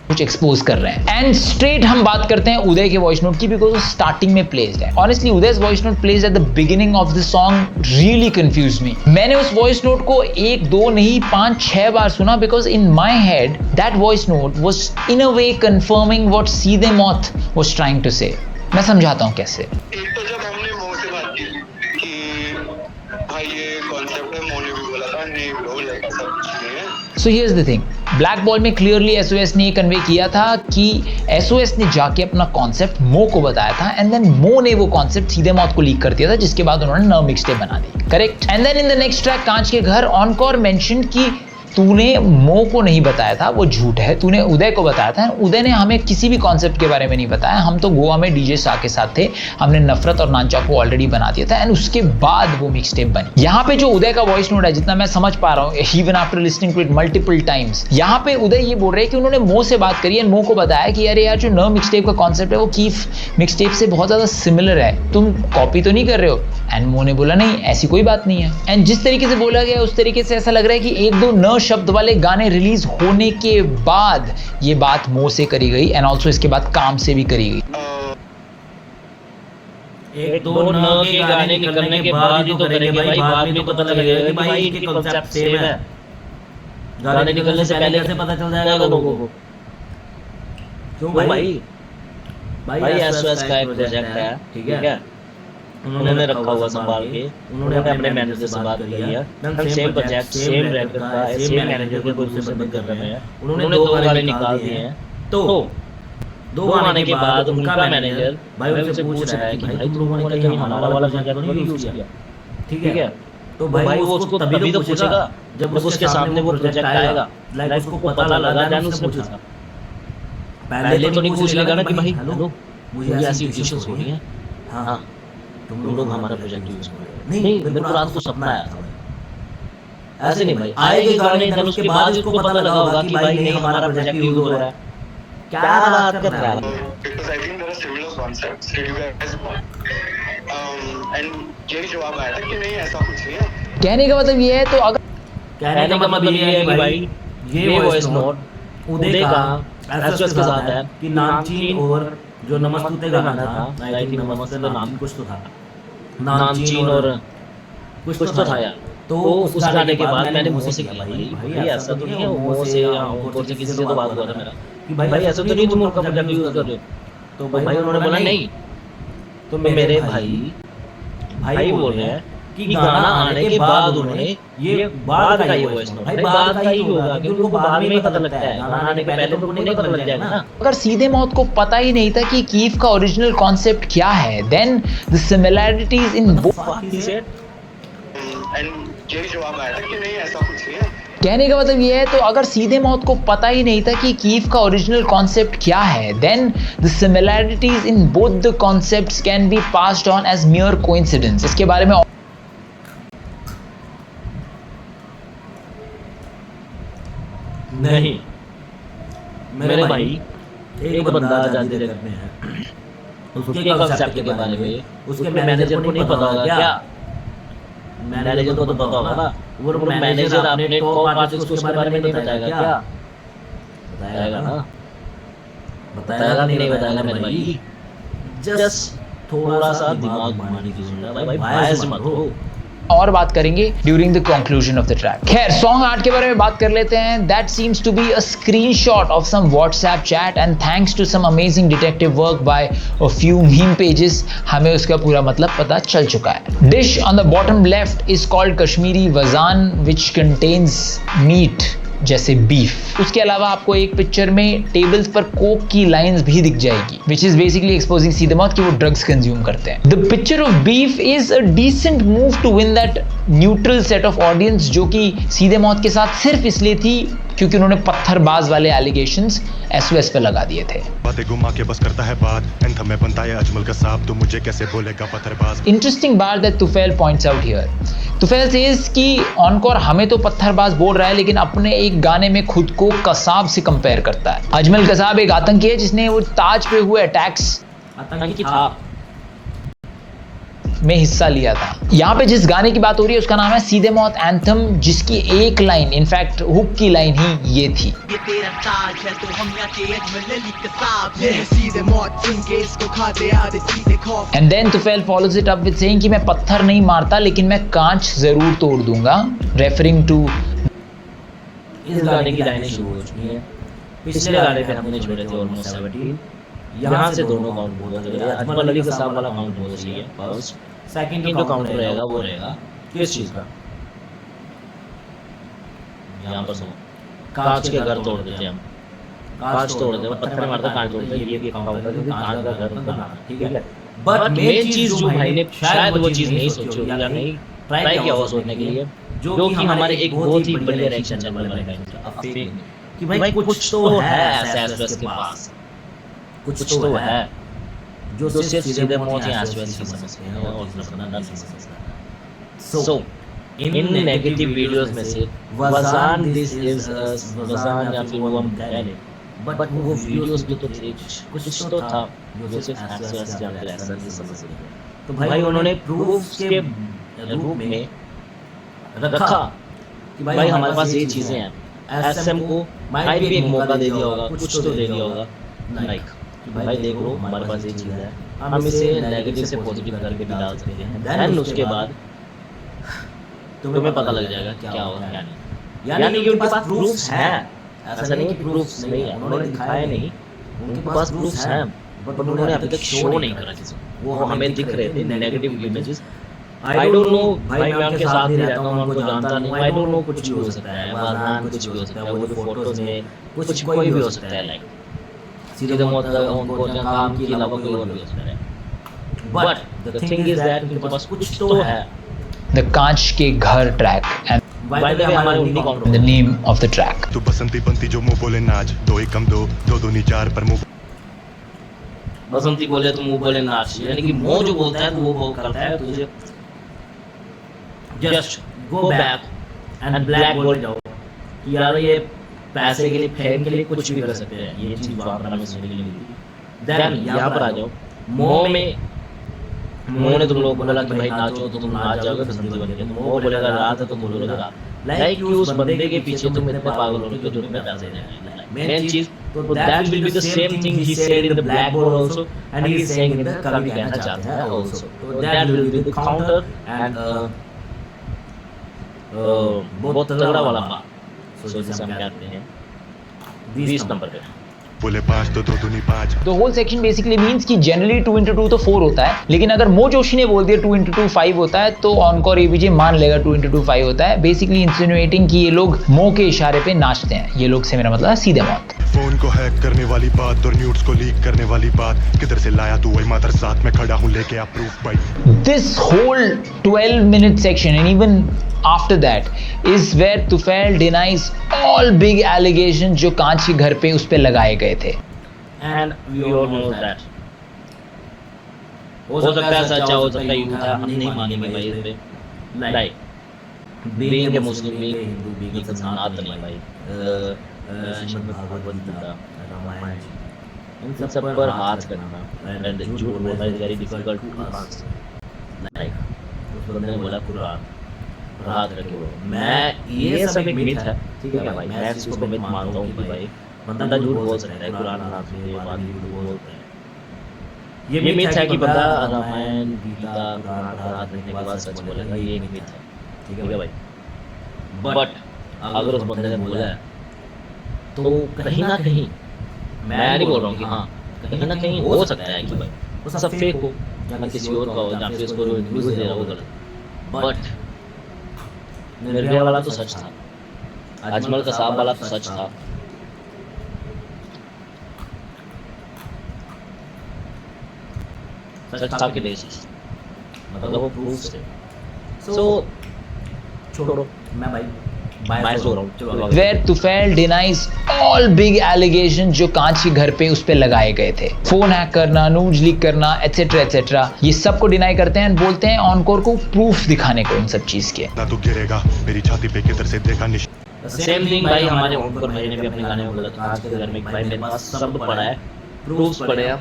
कुछ एक्सपोज कर रहे हैं एंड स्ट्रेट हम बात करते हैं उदय के वॉइस नोट की, बिकॉज स्टार्टिंग में प्लेस्ड है। Honestly Uday's voice note placed at the beginning of the song really confuse me. मैंने उस वॉइस नोट को 1, 2 नहीं 5, 6 बार सुना, because in my head that voice note was in a way confirming what सीधे मौत वॉज ट्राइंग टू से। मैं समझाता हूँ कैसे। एक तो जब हमने मो से बात की कि भाई ये कॉन्सेप्ट है, मो ने भी बोला था नहीं ब्रो लाइक सब कुछ नहीं है। So here's the thing, black ball में क्लियरली एसओएस ने ये कन्वे किया था कि एसओएस ने जाके अपना कॉन्सेप्ट मो को बताया था एंड देन मो ने वो कॉन्सेप्ट सीधे मौत को लीक कर दिया था, जिसके बाद उन्होंने नव मिक्सटेप बना दी। Correct. And then in the next track Kaanch के घर ऑनकोर मेंशन कि तूने मो को नहीं बताया था, वो झूठ है, तूने उदय को बताया था। उदय ने हमें किसी भी कॉन्सेप्ट के बारे में नहीं बताया। हम तो गोवा में डीजे शाह के साथ थे, हमने नफरत और नांचा को ऑलरेडी बना दिया था एंड उसके बाद वो मिक्सटेप बनी। यहाँ पे जो उदय का वॉइस नोट है, जितना मैं समझ पा रहा हूँ, even after listening to it multiple times, यहाँ पे उदय ये बोल रहे हैं कि उन्होंने मो से बात करी है, मो को बताया कि अरे यार जो नव मिक्सटेप का कॉन्सेप्ट है वो कीफ मिक्सटेप से बहुत ज्यादा सिमिलर है, तुम कॉपी तो नहीं कर रहे हो। एंड मो ने बोला नहीं, ऐसी कोई बात नहीं है। एंड जिस तरीके से बोला गया उस तरीके से ऐसा लग रहा है कि 1-2 न शब्द वाले गाने रिलीज होने के बाद ये बात मो से करी गई एंड ऑल्सो इसके बाद काम से भी करी गई। 1-2 न के गाने निकलने के बाद ही तो करेंगे भाई, बाद में तो पता लगेगा कि भाई इनके कॉन्सेप्ट सेम है। गाने निकलने से पहले कैसे पता चल जाएगा लोगों को? क्यों भाई? भाई एसओएस का एक प्रोजेक्ट है, ठीक है, उन्होंने रखा हुआ संभाल के, उन्होंने अपने मैनेजर से बात करी है, हम सेम प्रोजेक्ट सेम रैपर का सेम मैनेजर को कोई दूसरे बंद कर रहे हैं, उन्होंने 2 गाने निकाल दिए हैं। तो 2 गाने के बाद उनका मैनेजर भाई उनसे पूछ रहा है कि भाई तुम लोगों ने कहीं हमारा वाला प्रोजेक्ट नहीं यूज किया, ठीक है? तो भाई वो उसको तभी तो पूछेगा जब उसके सामने वो प्रोजेक्ट आएगा, लाइक उसको पता लगा जाने उसने पूछा। पहले तो नहीं पूछ लेगा ना कि भाई हेलो मुझे ऐसी इश्यूज हो रही हैं, हाँ तुम लोग हमारा प्रोजेक्ट यूज करो। नहीं, मेरे को रात को सपना आया था। ऐसे नहीं भाई, आएगी गाने देन उसके बाद उसको पता लगा होगा कि भाई नहीं हमारा प्रोजेक्ट यूज हो रहा है। क्या बात कर रहा है? Because I think there are similar concepts that you guys and यही जवाब आया था कि नहीं ऐसा कुछ नहीं है। कहने का मतलब ये है, तो अगर कहने का मतलब ये है कि भाई ये वॉइस नोट उदय का एसओएस के साथ है कि नामचीन और जो नमस्तुते गाना था, आई थिंक नमस्ते का नाम कुछ तो था, नामचीन और कुछ तो था यार। तो उस गाने के बाद मैंने मुंह से किया भाई ऐसा तो नहीं है, वो से और से किसी से तो बात हुआ था मेरा कि भाई ऐसा तो नहीं तुम उनका प्रोजेक्ट यूज कर रहे हो। तो भाई उन्होंने बोला नहीं, तो मेरे भाई बोल रहे हैं कि गाना आने के बाद उन्होंने ये बाद का ये वॉइस नोट, भाई बाद का ही होगा क्योंकि उनको बाद में पता लगता है, गाना आने के पहले तो उनको नहीं पता लग जाएगा ना। अगर सीधे मौत को पता ही नहीं था कि कीफ का ओरिजिनल कॉन्सेप्ट क्या है, then the similarities in and यही जवाब आया था कि नहीं ऐसा कुछ नहीं है। कहने का मतलब ये है, तो अगर सीधे मौत को पता ही नहीं था कि कीफ का ओरिजिनल कॉन्सेप्ट क्या है, then the similarities in both the concepts can be passed on as mere coincidence. इसके बारे में नहीं, मेरे भाई एक बंदा आजादी रखते हैं, उसके कॉन्सेप्ट के बारे में उसके मैनेजर को नहीं पता होगा क्या? मैनेजर को तो पता होगा ना, वो मैनेजर अपने टॉप आर्टिस्ट को उसके बारे में नहीं बताएगा क्या? बताएगा ना, बताएगा नहीं बताएगा मेरे भाई। जस्ट थोड़ा सा दिमाग घुमाने की जरूरत है भाई, बायस मत हो। और बात करेंगे during the conclusion of the track. खैर सॉन्ग आर्ट के बारे में बात कर लेते हैं। That seems to be a screenshot of some WhatsApp chat and thanks to some amazing detective work by a few meme pages हमें उसका पूरा मतलब पता चल चुका है। Dish on the bottom left is called Kashmiri wazwan which contains meat जैसे beef. उसके अलावा आपको एक पिक्चर में टेबल्स पर कोक की लाइंस भी दिख जाएगी, विच इज बेसिकली एक्सपोजिंग सीधे मौत कि वो ड्रग्स कंज्यूम करते हैं। The picture of beef is a decent move to win that neutral set of audience, जो कि सीधे मौत के साथ सिर्फ इसलिए थी क्योंकि उन्होंने पत्थरबाज वाले एलिगेशंस एसओएस पे लगा दिए थे। बातें घुमा के बस करता है बात, एंथम में बनता है अजमल का सांप, तो मुझे कैसे बोलेगा पत्थरबाज। इंटरेस्टिंग बात that Tufail points out here. Tufail says कि ऑनकोर हमें तो पत्थरबाज बोल रहा है लेकिन अपने एक गाने में खुद को कसाब से कंपेयर करता है। अजमल कसाब एक आतंकी है जिसने वो ताज पे हुए अटैक्स आतंकी था में हिस्सा लिया था। यहाँ पे जिस गाने की बात हो रही है उसका नाम है सीधे मौत एंथम, जिसकी एक लाइन, इनफैक्ट हुक की लाइन ही ये थी। ये तेरा ताज है तो हम यहाँ के अजमल अली कसाब हैं। सीधे मौत सुन के इसको खाते आधे सीधे खौफ। And then Tufail follows it up with saying कि मैं पत्थर नहीं मारता लेकिन मैं कांच जरूर तोड़ दूंगा, रेफरिंग टू इस गाने की लाइनें शुरू हो चुकी हैं। पिछले गाने पे हमने छोड़े थे ऑलमोस्ट 17, यहाँ से दोनों काउंट बहुत लग रहे हैं। अजमल अली कसाब वाला काउंट बहुत सही है। फर्स्ट सेकंड जो काउंट रहेगा वो रहेगा किस चीज का, यहाँ पर सुनो, कांच के घर तोड़ देते हम, कांच तोड़ देते, पत्थर मारते कांच तोड़ते, ये भी काउंट है, कांच का घर बनाना, ठीक है। बट मेन चीज जो भाई ने शायद वो चीज नहीं सोची होगी या नहीं ट्राई किया हो सोचने के लिए, जो कि हमारे एक बहुत ही बड़े रिएक्शन चैनल वाले कि भाई कुछ तो है ऐसा एसएस के पास, कुछ तो है जो सिर्फ सीधे मौत या एसएस की समस्या है और दूसरा ना समझ। सो इन नेगेटिव वीडियोस में से वजान दिस इज वजान या फिर वो हम कह लें, बट वो वीडियोस भी तो थे, कुछ तो था जो सिर्फ एसएस या फिर एसएस की समस्या है। तो भाई उन्होंने प्रूफ के रूप में रखा कि भाई हमारे पास ये चीजें हैं, एसएम को माइट भी एक मौका दे दिया होगा, कुछ तो दे दिया होगा, लाइक भाई देख लो हमारे पास ये चीज़ है, हम इसे नेगेटिव से पॉजिटिव करके भी डाल सकते हैं। देन उसके बाद तुम्हें पता लग जाएगा क्या होगा क्या नहीं। यानी कि उनके पास प्रूफ्स हैं, ऐसा नहीं कि प्रूफ्स नहीं है, उन्होंने दिखाया नहीं, उनके पास प्रूफ्स हैं, बट उन्होंने अभी तक शो नहीं करा किसी को। वो हमें दिख रहे थे negative images. I don't know भाई, मैं उनके साथ नहीं रहता हूँ, मैं उनको जानता नहीं, आई डोंट नो, कुछ भी हो सकता है, वरदान कुछ भी हो सकता है, वो जो फोटोज में कुछ कोई भी हो सकता है, लाइक सीधे मौत उनको काम के अलावा कोई और भी हो सकता है। But the thing is that उनके पास कुछ तो है। द कांच के घर track and by the way हमारे उन्हीं count the name of the track. तू बसंती बनती जो मुंह बोले नाच, दो ही कम दो, दो दूनी चार पर मुंह बसंती बोले तो मुंह बोले नाच, यानी कि मुंह जो बोलता है तो वो करता है, तुझे just go back and black बोल जाओ कि यार ये पैसे के लिए फेम के लिए कुछ भी कर सकते हैं, ये चीज वहाँ पर हमें सुनने के लिए मिलती। देन यहाँ पर आ जाओ, मोह ने तुम लोगों को बोला कि भाई नाचो तो तुम नाच जाओगे बसंती बन के, मोह बोलेगा रात है तो बोलोगे रात, लाइक कि उस बंदे के पीछे तुम इतने पागल हो कि जो तुम्हें पैसे देने। मेन चीज तो that will be the same thing he said in the black board also and he is saying in the कभी कहना चाहता है आल्सो। तो that will be the counter and बहुत तगड़ा वाला बात। सो जैसे हम कहते हैं 20 नंबर पे बोले 5 तो दो दूनी 5। The whole section basically means कि जनरली 2 into 2 तो 4 होता है, लेकिन अगर मो जोशी ने बोल दिया 2 into 2 5 होता है तो ऑनकोर एबीजे मान लेगा 2 into 2 5 होता है, बेसिकली इंसिनुएटिंग कि ये लोग मो के इशारे पे नाचते हैं। ये लोग से मेरा मतलब है सीधे मौत। फोन को हैक करने वाली बात और न्यूड्स को लीक करने वाली बात, किधर से लाया तू वही मात्र साथ में खड़ा हूं लेके आप प्रूफ भाई। This whole 12-minute section and even after that is where Tufail denies all big allegations जो कांच के घर पे उस पे लगाए गए थे। And we all know that हो सकता है सच्चा, हो सकता है झूठा, हम नहीं मानेंगे भाई इस पे, like being a Muslim, being a Hindu, being a सनातनी भाई, श्रीमद् भागवत गीता, रामायण, इन सब पर हाथ करना एंड झूठ बोलना is very difficult to pass. Like उस बंदे ने बोला कुरान हाथ रखे हो, मैं ये सब एक मिथ है, ठीक है भाई, मैं इसको मिथ मानता हूँ कि भाई बंदा झूठ बोल सकता है, कुरान हाथ में बाद में झूठ बोलता है। ये मिथ है कि बंदा रामायण गीता कुरान पर हाथ रखने के बाद सच बोलेगा, ये एक मिथ है, ठीक है भाई। बट अगर उस बंदे ने बोला है तो कहीं ना कहीं, मैं नहीं बोल रहा हूँ कि हाँ, कहीं ना कहीं हो सकता है कि भाई वो सब फेक हो या किसी और का हो, या फिर उसको जो न्यूज़ दे रहा हो गलत। बट निर्भया वाला तो सच था, अजमल कसाब वाला तो सच था। सच था कि बेसिस मतलब वो प्रूफ थे। सो छोड़ो, मैं भाई बायस हो रहा हूँ। चलो Where Tufail denies all big allegations जो कांच के घर पे उस पे लगाए गए थे, फोन हैक करना, न्यूज लीक करना, एटसेट्रा एटसेट्रा, ये सब को डिनाई करते हैं, बोलते हैं ऑनकोर को प्रूफ दिखाने को इन सब चीज के। ना तू गिरेगा मेरी छाती पे किधर से देखा निशान। सेम थिंग भाई हमारे ओमकर भाई ने भी अपने गाने में बोला था, आज के घर में भाई मेरे पास सब पड़ा है, प्रूफ्स पड़े हैं,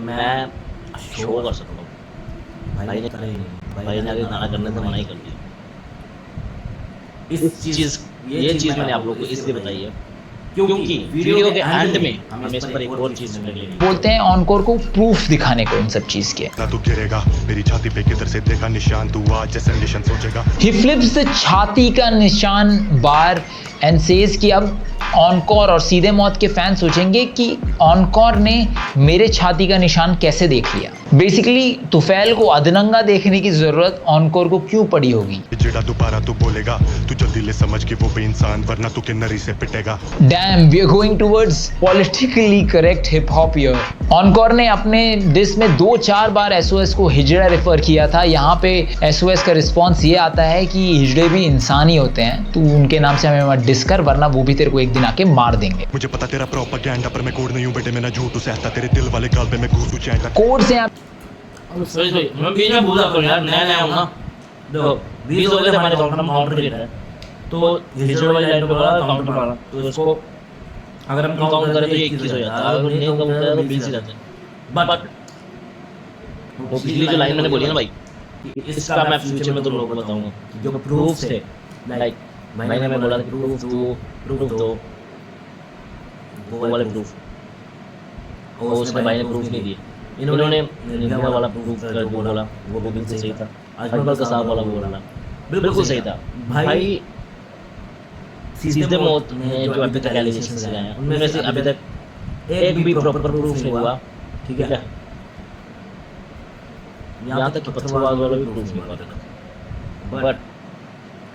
मैं शो कर सकता हूँ। भाई ने कहा ही नहीं, भाई ने आगे गाना करने से मना ही कर दिया। ये चीज़ मैंने आप लोगों को इसलिए बताई है क्योंकि वीडियो के एंड में हमें इस पर एक और चीज़ मिलेगी। बोलते हैं ऑनकोर को प्रूफ दिखाने को इन सब चीज के। ना तू गिरेगा मेरी छाती पे किधर से देखा निशान, तू आज जैसे निशान सोचेगा। He flips the छाती का निशान बार एंड सेज कि अब ऑनकोर और सीधे मौत के फैन सोचेंगे कि ऑनकोर ने मेरे छाती का निशान कैसे देख लिया। बेसिकली तुफैल को अधनंगा देखने की जरूरत ऑनकोर को क्यों पड़ी होगी। जेड़ा दोबारा तू बोलेगा तू जल्दी ले समझ कि वो बेइंसान, वरना तू के नरी से पिटेगा। Damn, we are going towards politically correct hip hop here. Encore ने अपने डिस में 2-4 बार एसओएस को हिजड़ा रेफर किया था। यहाँ पे एसओएस का रिस्पॉन्स ये आता है कि हिजड़े भी इंसान ही होते हैं, तू उनके नाम से हमें मत डिस कर वरना वो भी तेरे को एक दिन आके मार देंगे। मुझे पता तेरा प्रोपेगेंडा पर मैं कोड नहीं हूँ बेटे, मैं ना झूठ सहता तेरे दिल वाले गाल पे मैं घूसू चैंटा। कोड से आप सॉरी मैं बीच में भूला कर यार, नया हूँ ना, देखो 20 हो गए थे हमारे काउंटर गिरा है, तो हिजड़ वाली लाइन पे बोला काउंटर मारा, तो इसको अगर हम काउंट करें तो ये 21 हो जाता है, अगर नहीं काउंट करें तो 20 ही रहते हैं। बट वो पिछली जो लाइन मैंने बोली ना भाई, इसका मैं फ्यूचर में तुम लोगों को बताऊंगा, जो प्रूफ थे, लाइक मैंने बोला था प्रूफ दो वो वाले प्रूफ, वो उसने भाई ने प्रूफ नहीं दिए, इन्होंने निंजा वाला प्रूफ कर बोला, वो बिल्कुल सही था। अजमल कसाब वाला बोला बिल्कुल सही था। भाई सीधे मौत ने जो अभी तक एलिगेशंस लगाए हैं उनमें से अभी तक एक भी प्रॉपर प्रूफ नहीं हुआ, ठीक है। यहाँ तक कि पत्थरबाज वाला भी प्रूफ नहीं हुआ, बट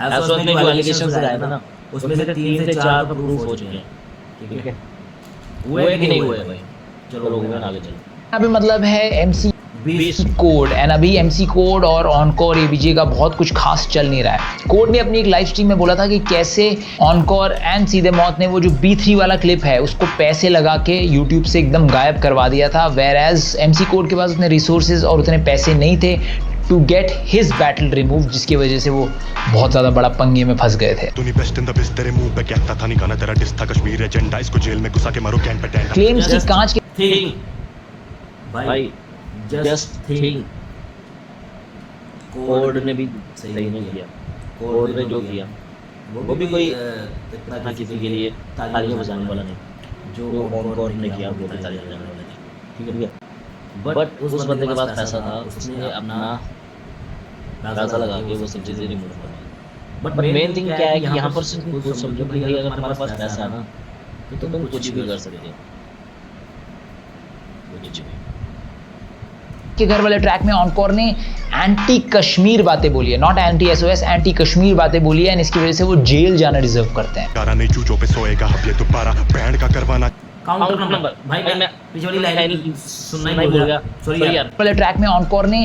एसओएस ने जो एलिगेशंस लगाए थे ना उसमें से 3 से 4 तो प्रूफ हो चुके हैं, ठीक है। हुए कि नहीं हुए भाई, चलो लोग आगे चलो। अभी मतलब है MC कोड एंड अभी MC कोड और ऑनकोर एबीजे का बहुत कुछ खास चल नहीं रहा है। कोड ने अपनी एक लाइव स्ट्रीम में बोला था कि कैसे ऑनकोर एंड सीधे मौत ने वो जो B3 वाला क्लिप है उसको पैसे लगा के यूट्यूब से एकदम गायब करवा दिया था, वेयर एज MC कोड के पास उतने रिसोर्सेज और उतने पैसे नहीं थे to get his battle remove, जिसकी वजह से वो बहुत ज्यादा बड़ा पंगे में फंस गए थे। तूने बेस्ट इन द बेस्ट तेरे मुंह पे कहता था नहीं गाना तेरा डिस था कश्मीर एजेंडा, इसको जेल में घुसा के मारो कैन पे टेंडा। क्लेम्स की कांच के थिंक भाई जस्ट थिंक, कोड ने भी सही नहीं किया, कोड ने जो किया वो भी कोई इतना किसी के लिए तालियां बजाने वाला नहीं, जो ऑनकोर ने किया वो भी तालियां बजाने वाला नहीं, ठीक है। बट उस बंदे के पास पैसा था, उसने अपना पैसा लगा के वो सब चीज़ें रिमूव कर। बट मेन थिंग क्या है कि यहाँ पर सिर्फ कुछ समझो कि भाई अगर तुम्हारे पास पैसा है ना तो तुम कुछ भी कर सकते हो, कुछ भी। के घर वाले ट्रैक में ऑनकोर ने एंटी कश्मीर बातें बोली है, not anti SOS, anti Kashmir बातें बोली है, एंड इसकी वजह से वो जेल जाना डिजर्व करते हैं। गारा नहीं चूचों पे सोएगा अब ये दोबारा बैंड का करवाना। काउंटर नंबर भाई मैं पिछली वाली लाइन सुनना ही भूल गया, सॉरी यार। वाले ट्रैक में ऑनकोर ने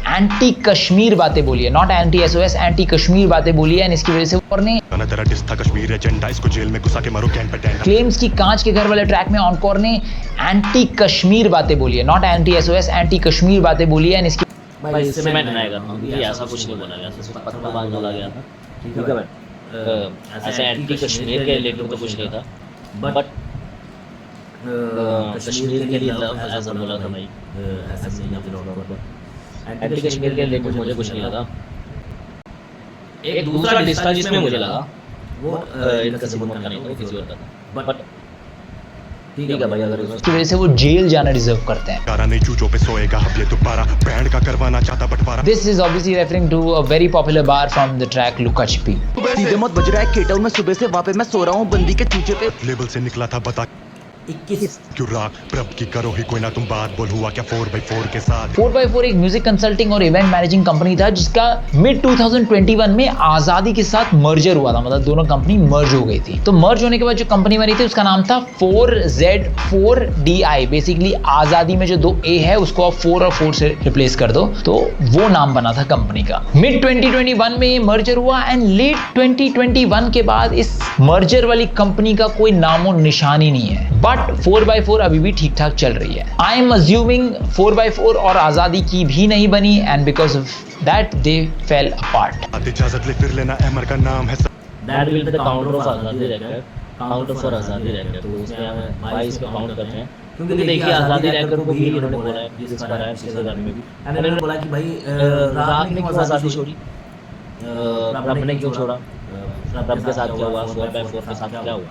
एंटी कश्मीर बातें बोली है, not anti SOS, anti Kashmir बातें बोली है, एंड इसकी वजह से ऑनकोर ने गाना तेरा डिस था कश्मीर एजेंडा, इसको जेल में घुसा के मारो कैन पे टेंडा। क्लेम्स की कांच के घर वाले ट्रैक में ऑनकोर ने एंटी कश्मीर बातें बोली है, not anti SOS, anti Kashmir बातें बोली है, एंड इसकी भाई इससे मैं डिनाई करता हूँ कि ऐसा कुछ नहीं बोला गया, सिर्फ पत्थरबाज बोला गया था, ठीक है भाई। ऐसे एंटी कश्मीर के रिलेटेड तो कुछ नहीं था, बट कश्मीर के लिए ऐसा बोला था भाई, ऐसा नहीं है। एंटी कश्मीर के रिलेटेड मुझे कुछ नहीं लगा। एक दूसरा डिस था जिसमें मुझे लगा वो इनका सबूत का नहीं था, किसी और का था, बट ठीक है भाई अगर इसकी वजह से वो जेल जाना डिजर्व करते हैं। गारा नहीं चूचों पे सोएगा अब ये दोबारा बैंड का करवाना चाहता बंटवारा। This is obviously referring to a very popular bar from the track Luka Chippi. सीधे मौत बज रहा है केटाउन में, सुबह से वहाँ पे मैं सो रहा हूँ बंदी के चूचे पे। लेबल से निकला था बता 21 क्यों राग प्रभ की करो ही कोई ना तुम बात बोल हुआ क्या 4x4 के साथ 4x4 एक म्यूजिक कंसल्टिंग और इवेंट मैनेजिंग कंपनी था जिसका मिड 2021 में आजादी के साथ मर्जर हुआ था, मतलब दोनों कंपनी मर्ज हो गई थी। तो मर्ज होने के बाद जो कंपनी बनी थी उसका नाम था 4Z4DI। बेसिकली आजादी में जो 2 A है उसको आप 4 और 4 से रिप्लेस कर दो, तो वो नाम बना था कंपनी का। मिड 2021 में ये मर्जर हुआ एंड लेट 2021 के बाद इस मर्जर वाली कंपनी का कोई नामो निशान ही नहीं है। बट 4x4 अभी भी ठीक ठाक चल रही है। आई एम अज्यूमिंग 4x4 और आजादी की भी नहीं बनी and because of that they fail apart. इजाजत ले फिर लेना अहमर का नाम है that will be the counter of आजादी रैकर, काउंटर फॉर आजादी रैकर। तो उसमें हम 22 का काउंट करते हैं, क्योंकि देखिए आजादी रैकर को भी इन्होंने बोला है जिस पर है पिछले गाने में भी इन्होंने बोला कि भाई रात ने क्यों आजादी छोड़ी, रब ने क्यों छोड़ा, रब के साथ क्या हुआ, 4x4 के साथ क्या हुआ,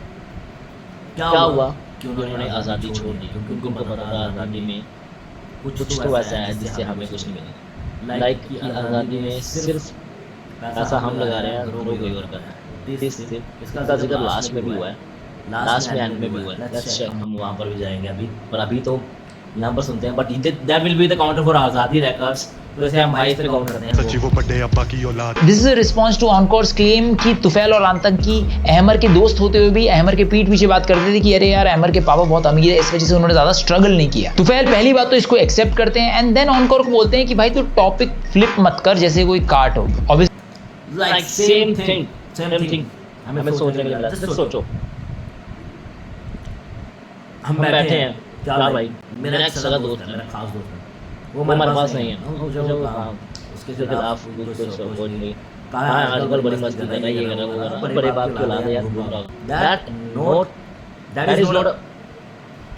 क्या हुआ कि उन्होंने आज़ादी छोड़ दी, क्योंकि उनको पता था आज़ादी में कुछ तो ऐसा है जिससे हमें कुछ नहीं मिलेगा। लाइक कि आज़ादी में सिर्फ पैसा हम लगा रहे हैं, कोई और कर रहा है। इसका जिक्र लास्ट में भी हुआ है, लास्ट में एंड में भी हुआ है। हम वहाँ पर भी जाएंगे अभी, पर अभी तो यहाँ पर सुनते हैं। But that will be the counter for आज़ादी रैकर्स। वैसे हम 22 पे काउंट करते हैं। सच्ची वो बड़े अब्बा की औलाद। This is a response to Encore's claim कि तुफैल और आतंकी अहमर के दोस्त होते हुए भी अहमर के पीठ पीछे बात करते थे कि अरे यार अहमर के पापा बहुत अमीर है, इस वजह से उन्होंने ज्यादा स्ट्रगल नहीं किया। तुफैल पहली बात तो इसको एक्सेप्ट करते हैं एंड देन ऑनकोर को बोलते हैं कि भाई तू टॉपिक फ्लिप मत कर जैसे कोई काट हो। लाइक सेम थिंग हमें सोचने के लिए मिला। जस्ट सोचो, हम बैठे हैं, क्या भाई मेरा एक सगा दोस्त है, मेरा खास दोस्त है, वो हमारे पास नहीं है, उसके खिलाफ कुछ सपोर्ट नहीं। कहाँ है आजकल, बड़ी मस्ती कर रहा है, ये कर रहा है, वो कर रहा है, बड़े बाप की औलाद है यार। दैट इज नॉट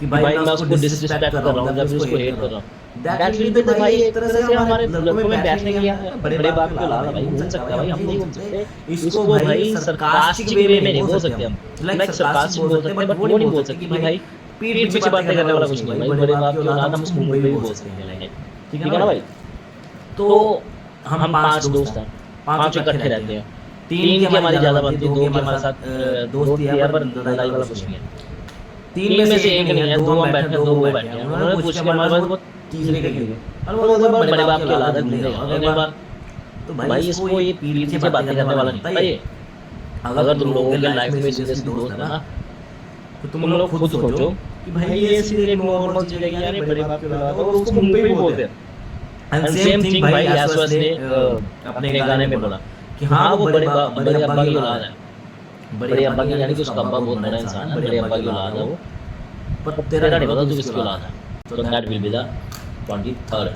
कि भाई मैं उसको डिसरिस्पेक्ट कर रहा हूँ, जब उसको हेट कर रहा हूँ। दैट विल बी भाई एक तरह से हमारे लड़कों में बैठने की बड़े बाप की औलाद है भाई, घूम सकता है भाई, हम नहीं घूम सकते इसको भाई। सरकास्टिक वे में नहीं बोल सकते हम, लाइक सरकास्टिक बोल सकते हैं बट वो नहीं बोल सकते कि भाई पीठ पीछे बातें करने वाला कुछ नहीं भाई। बड़े बाप की औलाद हम उसको मुंबई भी बोल सकते हैं, ठीक है ना भाई। तो हम 5 दोस्त हैं, 5 इकट्ठे रहते हैं, 3 की हमारी ज्यादा बनती है, 2 की हमारे साथ दोस्ती है, पर लड़ाई वाला कुछ नहीं है। 3 में से एक नहीं है, 2 हम बैठे हैं, 2 वो बैठे हैं। उन्होंने पूछ के हमारे पास वो तीसरे के लिए बड़े बाप की औलाद है, घूमेगा अगले बार। तो भाई इसको ये पीठ पीछे बातें करने वाला नहीं था ये। अगर तुम लोगों के लाइफ में सीरियसली दोस्त है ना, तो तुम लोग खुद सोचो कि भाई ये सीधे नॉर्मल चीज है कि यार बड़े बाप की औलाद है, और उसको मुंबई भी बोलते हैं। एंड सेम थिंग भाई एसओएस ने अपने गाने में बोला कि हाँ वो बड़े अब्बा की औलाद है। बड़े अब्बा की यानी कि उसका अब्बा बहुत बड़ा इंसान है, बड़े अब्बा की औलाद है वो, पर तेरा नहीं पता तू किसकी औलाद है। तो that will be the 23rd।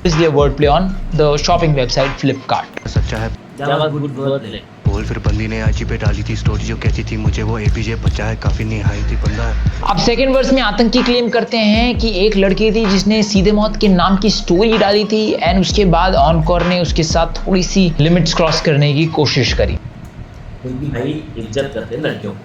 इसलिए word play on the shopping website Flipkart. सच्चा है क्या बात, गुड वर्ड ले बोल। फिर बंदी ने आईजी पे डाली थी स्टोरी जो कहती थी मुझे वो एपीजे बच्चा है, काफी निहायती बंदा है। अब सेकंड वर्स में आतंकी क्लेम करते हैं कि एक लड़की थी जिसने सीधे मौत के नाम की स्टोरी डाली थी एंड उसके बाद ऑनकोर ने उसके साथ थोड़ी सी लिमिट्स क्रॉस करने की कोशिश करी। भाई इज्जत करते हैं लड़कियों की,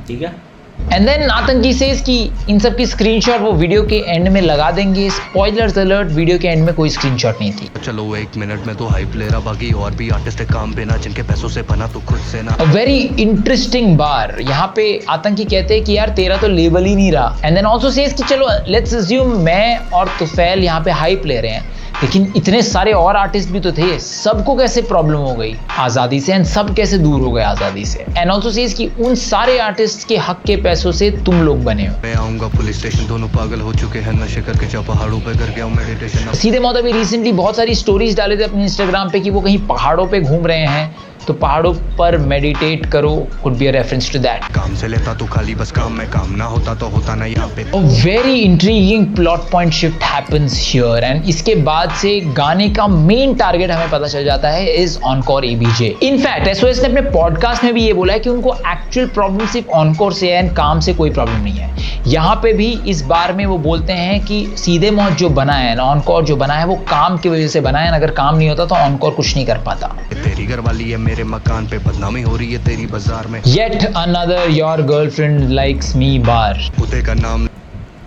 ठीक है। एंड देन आतंकी सेज कि इन सब की स्क्रीनशॉट वो वीडियो के एंड में लगा देंगे। स्पॉयलर्स अलर्ट, वीडियो के एंड में कोई स्क्रीनशॉट नहीं थी। चलो 1 मिनट में तो हाइप ले रहा, बाकी और भी आर्टिस्ट काम पे ना जिनके पैसों से बना तो खुद से ना। वेरी इंटरेस्टिंग बार यहाँ पे आतंकी कहते हैं कि यार तेरा तो लेबल ही नहीं रहा। एंड देन ऑल्सो सेज कि चलो लेट्स अज्यूम मैं और तुफैल यहाँ पे हाइप ले रहे हैं, लेकिन इतने सारे और आर्टिस्ट भी तो थे, सबको कैसे प्रॉब्लम हो गई आज़ादी से एंड सब कैसे दूर हो गए आज़ादी से। एंड ऑल्सो सेज कि उन सारे आर्टिस्ट के हक के पैसों से तुम लोग बने हो। मैं आऊंगा पुलिस स्टेशन, दोनों पागल हो चुके हैं नशे करके, जब पहाड़ों पे कर गया हूं मेडिटेशन। सीधे मौत अभी रिसेंटली बहुत सारी स्टोरीज डाले थे अपने इंस्टाग्राम पे कि वो कहीं पहाड़ों पे घूम रहे हैं, तो पहाड़ों पर मेडिटेट करो could be a reference to that. काम से लेता तो खाली बस काम में, काम ना होता तो होता ना यहाँ पे। A very intriguing plot point shift happens here and इसके बाद से गाने का मेन टारगेट हमें पता चल जाता है is encore ABJ. In fact SOS ने अपने पॉडकास्ट में भी ये बोला है कि उनको एक्चुअल प्रॉब्लम सिर्फ ऑनकोर से है एंड काम से कोई प्रॉब्लम नहीं है। यहाँ पे भी इस बार में वो बोलते हैं कि सीधे मौत जो बना है ना, ऑनकोर जो बना है वो काम की वजह से बना है, अगर काम नहीं होता तो ऑनकोर कुछ नहीं कर पाता। तेरी घर वाली है मेरे मकान पे, बदनामी हो रही है तेरी बाजार में। Yet another your girlfriend likes me bar। खुदे का नाम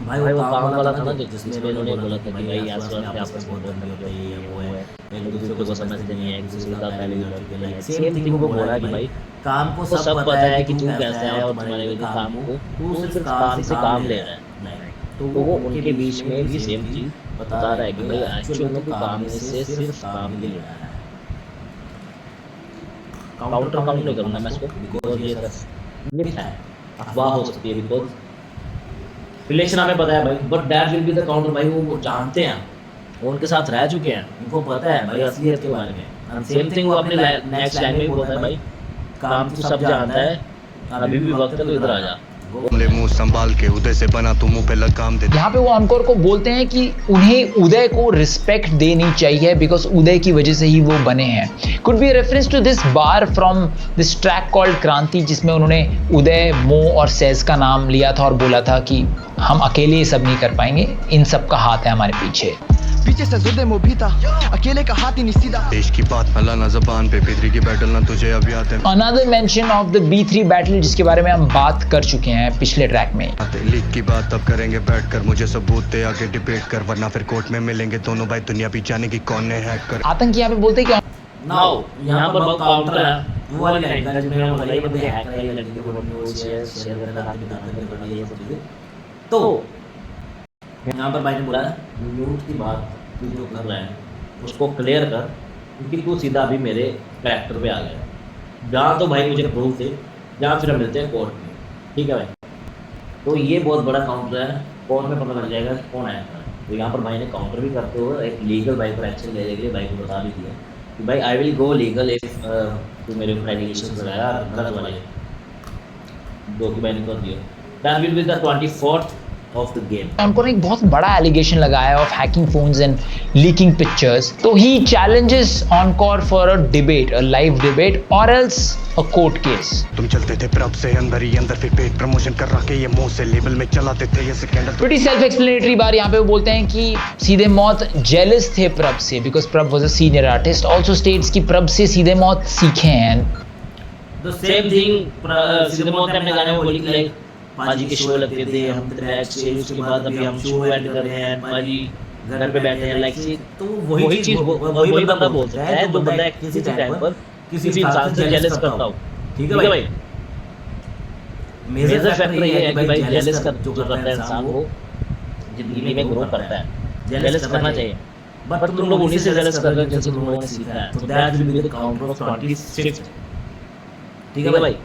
भाई वो काम वाला था ना जिसमें इन्होंने बोला था कि भाई आसपास में आपस में बहुत बंदी होती है, वो है एक दूसरे को समझते नहीं है, किसी के साथ पहले भी लड़ चुके हैं। सेम थिंग वो बोला कि भाई काम को सब पता है कि तू कैसा है और तुम्हारे काम को तू सिर्फ काम से काम ले रहा है। तो वो उनके बीच में भी सेम चीज बता रहा है कि भाई एक्चुअली में तू काम से सिर्फ काम ही ले रहा है। काउंटर काउंट नहीं करूँगा मैं इसको, बिकॉज ये है अफवाह हो सकती है, बिकॉज रिलेशन हमें पता है भाई, but that will be the counter भाई, वो जानते हैं, वो उनके साथ रह चुके हैं, उनको पता है भाई असलियत के बारे में। एंड सेम थिंग वो अपने नेक्स्ट लाइन में भी बोलता है भाई काम तो सब जानता है, अभी भी वक्त है तो इधर आ जा। ले मुंह संभाल के उदय से बना तू मुंह पे लगाम दे। यहाँ पे वो ऑनकोर को बोलते हैं कि उन्हें उदय को रिस्पेक्ट देनी चाहिए बिकॉज उदय की वजह से ही वो बने हैं। Could be reference to this bar from this track called Kranti, जिसमें उन्होंने उदय, मो और सेज का नाम लिया था और बोला था कि हम अकेले ये सब नहीं कर पाएंगे, इन सब का हाथ है हमारे पीछे। पीछे से जुदे मो भी था, अकेले का हाथ ही नहीं सीधा। देश की बात मलाना जबान पे पितरी की बैटल ना तुझे अब याद है। Another mention of the B3 battle, जिसके बारे में हम बात कर चुके हैं पिछले ट्रैक में। लीग की बात अब करेंगे बैठकर, मुझे सबूत दे आगे डिबेट कर, वरना फिर कोर्ट में मिलेंगे दोनों भाई, दुनिया भी जाने की कौन ने हैक कर। आतंक यहाँ पे बोलते हैं कि नाउ यहाँ पर बहुत काउंटर है, वो वाली लाइन का जिसमें हम बताइए बंदे हैक कर ये लड़की को बोलने वो शेयर करना रात में करना ये सब चीजें। तो यहाँ पर भाई ने बोला म्यूट की बात तू जो कर रहा है उसको क्लियर कर, क्योंकि तू सीधा अभी मेरे कैरेक्टर पे आ गया। जहाँ तो भाई मुझे प्रूफ दे, जहाँ फिर हम मिलते हैं कोर्ट में, ठीक है भाई। तो ये बहुत बड़ा काउंटर है, कोर्ट में पता लग जाएगा कि कौन आया था। तो यहाँ पर भाई ने काउंटर भी करते हुए एक लीगल भाई पर एक्शन लेने के लिए भाई को बता भी दिया कि भाई I will go legal if तू मेरे ऊपर एलिगेशन लगाया गलत वाले, जो कि मैंने कर दिया। That will be the 24th of the game. उनको एक बहुत बड़ा एलिगेशन लगाया of hacking phones and leaking pictures. तो he challenges Encore for a debate, a live debate or else a court case. तुम चलते थे प्रभ से अंदर ही अंदर, फिर पेट प्रमोशन कर रखे ये मुंह से लेवल में चलाते थे ये स्कैंडल। प्रीटी सेल्फ एक्सप्लेनेटरी बार यहाँ पे वो बोलते हैं कि सीधे मौत जेलस थे प्रभ से बिकॉज प्रभ was a senior artist. Also states कि प्रभ से सीधे मौत सीखे हैं। The same thing सीधे मौत ने अपने गाने में बोली कि लाइक पाजी के शो लगते थे, हम बैक स्टेज, उसके बाद अभी हम शो एंड कर रहे हैं, पाजी घर पे बैठे हैं, लाइक तो वही चीज वही बंदा बोलता है जो बंदा किसी टाइम पर किसी इंसान से जेलस करता हो, ठीक है भाई। मेजर फैक्टर ये है कि भाई जेलस कर जो करता है इंसान वो जिंदगी में ग्रो करता है, जेलस करना चाहिए। बट तुम लोग उन्हीं से जेलस कर रहे हो जैसे तुम लोगों ने सीखा है। तो that will be the counter of 26th, ठीक है भाई।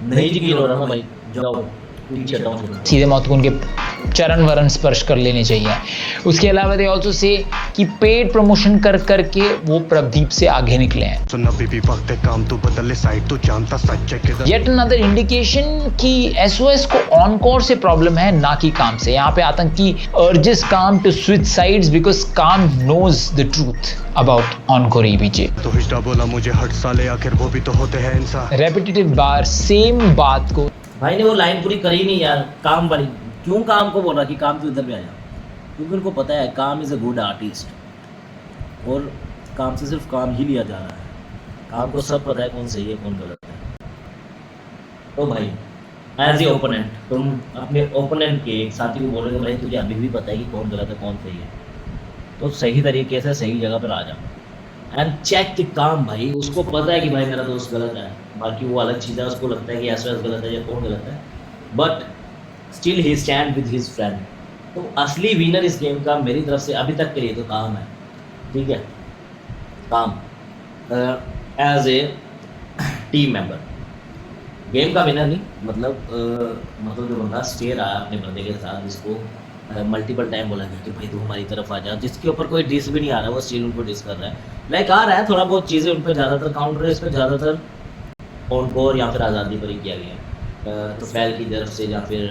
नहीं यकीन हो रहा ना भाई, जाओ पीछे डाउन। सीधे मौत को उनके चरण वरण स्पर्श कर लेने चाहिए। उसके अलावा दे ऑल्सो से कि पेड प्रमोशन कर करके वो प्रदीप से आगे निकले हैं। सुन अभी भी वक्त है काम तू बदले साइड, तू जानता सच है किधर। येट अनदर इंडिकेशन कि एसओएस को ऑनकोर से प्रॉब्लम है ना कि काम से। यहाँ पे Aatankee urges Kaam to switch sides because Kaam knows the truth about Encore ABJ. तो हिस्टा बोला मुझे हट साले, आखिर वो भी तो होते हैं इंसान। रेपिटेटिव बार सेम बात को। भाई ने वो लाइन पूरी करी नहीं यार, काम वाली। क्यों काम को बोल रहा कि काम तो इधर भी आ जा, क्योंकि उनको पता है काम इज़ अ गुड आर्टिस्ट और काम से सिर्फ काम ही लिया जा रहा है। काम को सब पता है कौन सही है कौन गलत है। तो भाई एज ए ओपोनेंट तुम अपने ओपोनेंट के साथी को बोलोगे भाई तुझे अभी भी पता है कि कौन गलत है कौन सही है, तो सही तरीके से सही जगह पर आ जा एंड चेक द काम। भाई उसको पता है कि भाई मेरा दोस्त गलत है, बाकी वो अलग चीज़ है, उसको लगता है कि ऐसा गलत है या कौन गलत है, but still he stand with his friend. तो असली विनर इस गेम का मेरी तरफ से अभी तक के लिए तो काम है, ठीक है। काम as a team member, game का विनर नहीं, मतलब जो बंदा स्टे रहा अपने बंदे के साथ, जिसको मल्टीपल टाइम बोला गया कि भाई तू हमारी तरफ आ जा, जिसके ऊपर कोई डिस भी नहीं आ रहा, वो स्टिल उनको डिस कर रहा है। लाइक आ रहा है थोड़ा बहुत चीज़ें उन पर, ज़्यादातर काउंटर इस पर ज़्यादातर ऑनकोर या फिर आज़ादी पर ही किया गया है। तो फैल की तरफ से या फिर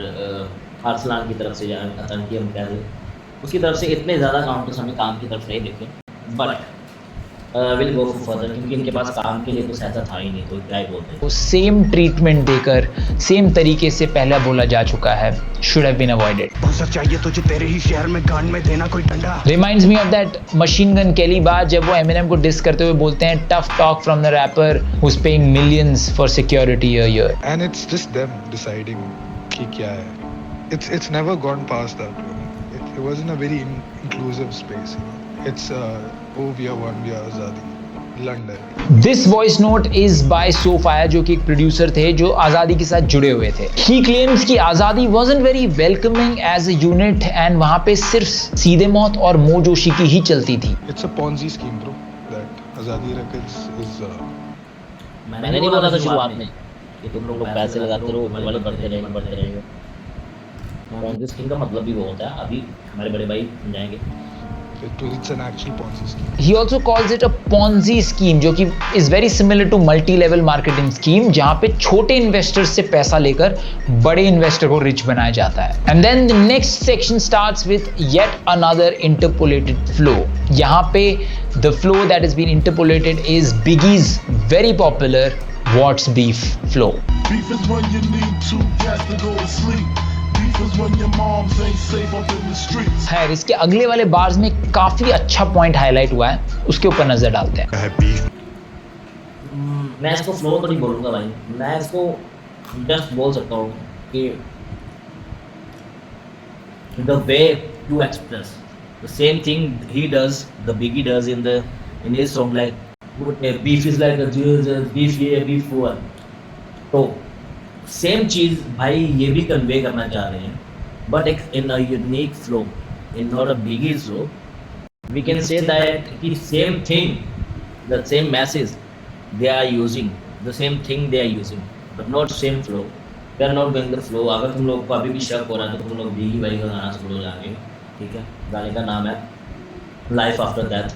अरसलान की तरफ से या आतंकी हम कह रहे उसकी तरफ से इतने ज़्यादा काउंटर्स हमें काम की तरफ नहीं देखे, बट विल गो फर्दर, क्योंकि इनके पास काम के लिए कुछ ऐसा था ही नहीं, तो क्या ही बोलते हैं। वो सेम ट्रीटमेंट देकर सेम तरीके से पहला बोला जा चुका है, शुड हैव बीन अवॉइडेड। बॉसर चाहिए तुझे तेरे ही शहर में गांड में देना कोई डंडा। Reminds me of that machine Gun Kelly बात जब वो एमिनेम को डिस करते हुए बोलते हैं tough talk from the rapper who is paying millions for security a year. And it's just them deciding कि क्या है। It's never gone past that way. It wasn't a very inclusive space. It's oh we are one, we are Azadi, London. This voice note is by Sophia, जो कि एक producer थे जो आज़ादी के साथ जुड़े हुए थे। ही क्लेम्स कि आज़ादी wasn't very welcoming as a unit and वहाँ पे सिर्फ सीधे मौत और मो जोशी की ही चलती थी। It's a Ponzi scheme, bro. That Azadi Records is. मैंने नहीं बोला था शुरुआत में कि तुम लोग पैसे लगाते रहो, वाले बढ़ते रहेंगे। पॉन्जी स्कीम का मतलब भी वो होता है, अभी हमारे बड़े भाई समझाएंगे। It's an actual Ponzi scheme. He also calls it a Ponzi scheme, जो कि is very similar to multi-level marketing scheme, जहाँ पे छोटे इन्वेस्टर्स से पैसा लेकर बड़े इन्वेस्टर को रिच बनाया जाता है। And then the next section starts with yet another interpolated flow. यहाँ पे the flow that has been interpolated is Biggie's very popular What's Beef flow. Beef is when you need two cats to go to sleep. Beef is when your moms ain't safe up in the streets. खैर, इसके अगले वाले bars में काफी अच्छा point highlight हुआ है, उसके ऊपर नजर डालते हैं। मैं इसको फ्लो तो नहीं बोलूँगा भाई, मैं इसको जस्ट बोल सकता हूँ कि the way to express the same thing he does, the Biggie does in his song, like beef is like a beef here, beef हुआ, तो सेम चीज़ भाई ये भी कन्वे करना चाह रहे हैं, बट एक in a unique flow, in not a Biggie flow. We can say that कि same thing, the same message they are using, the same thing they are using, but not same flow. They are not going the flow. अगर तुम लोग को अभी भी शक हो रहा है तो तुम लोग बिगी भाई का गाना सुनो जाके, ठीक है? गाने का नाम है लाइफ आफ्टर डेथ,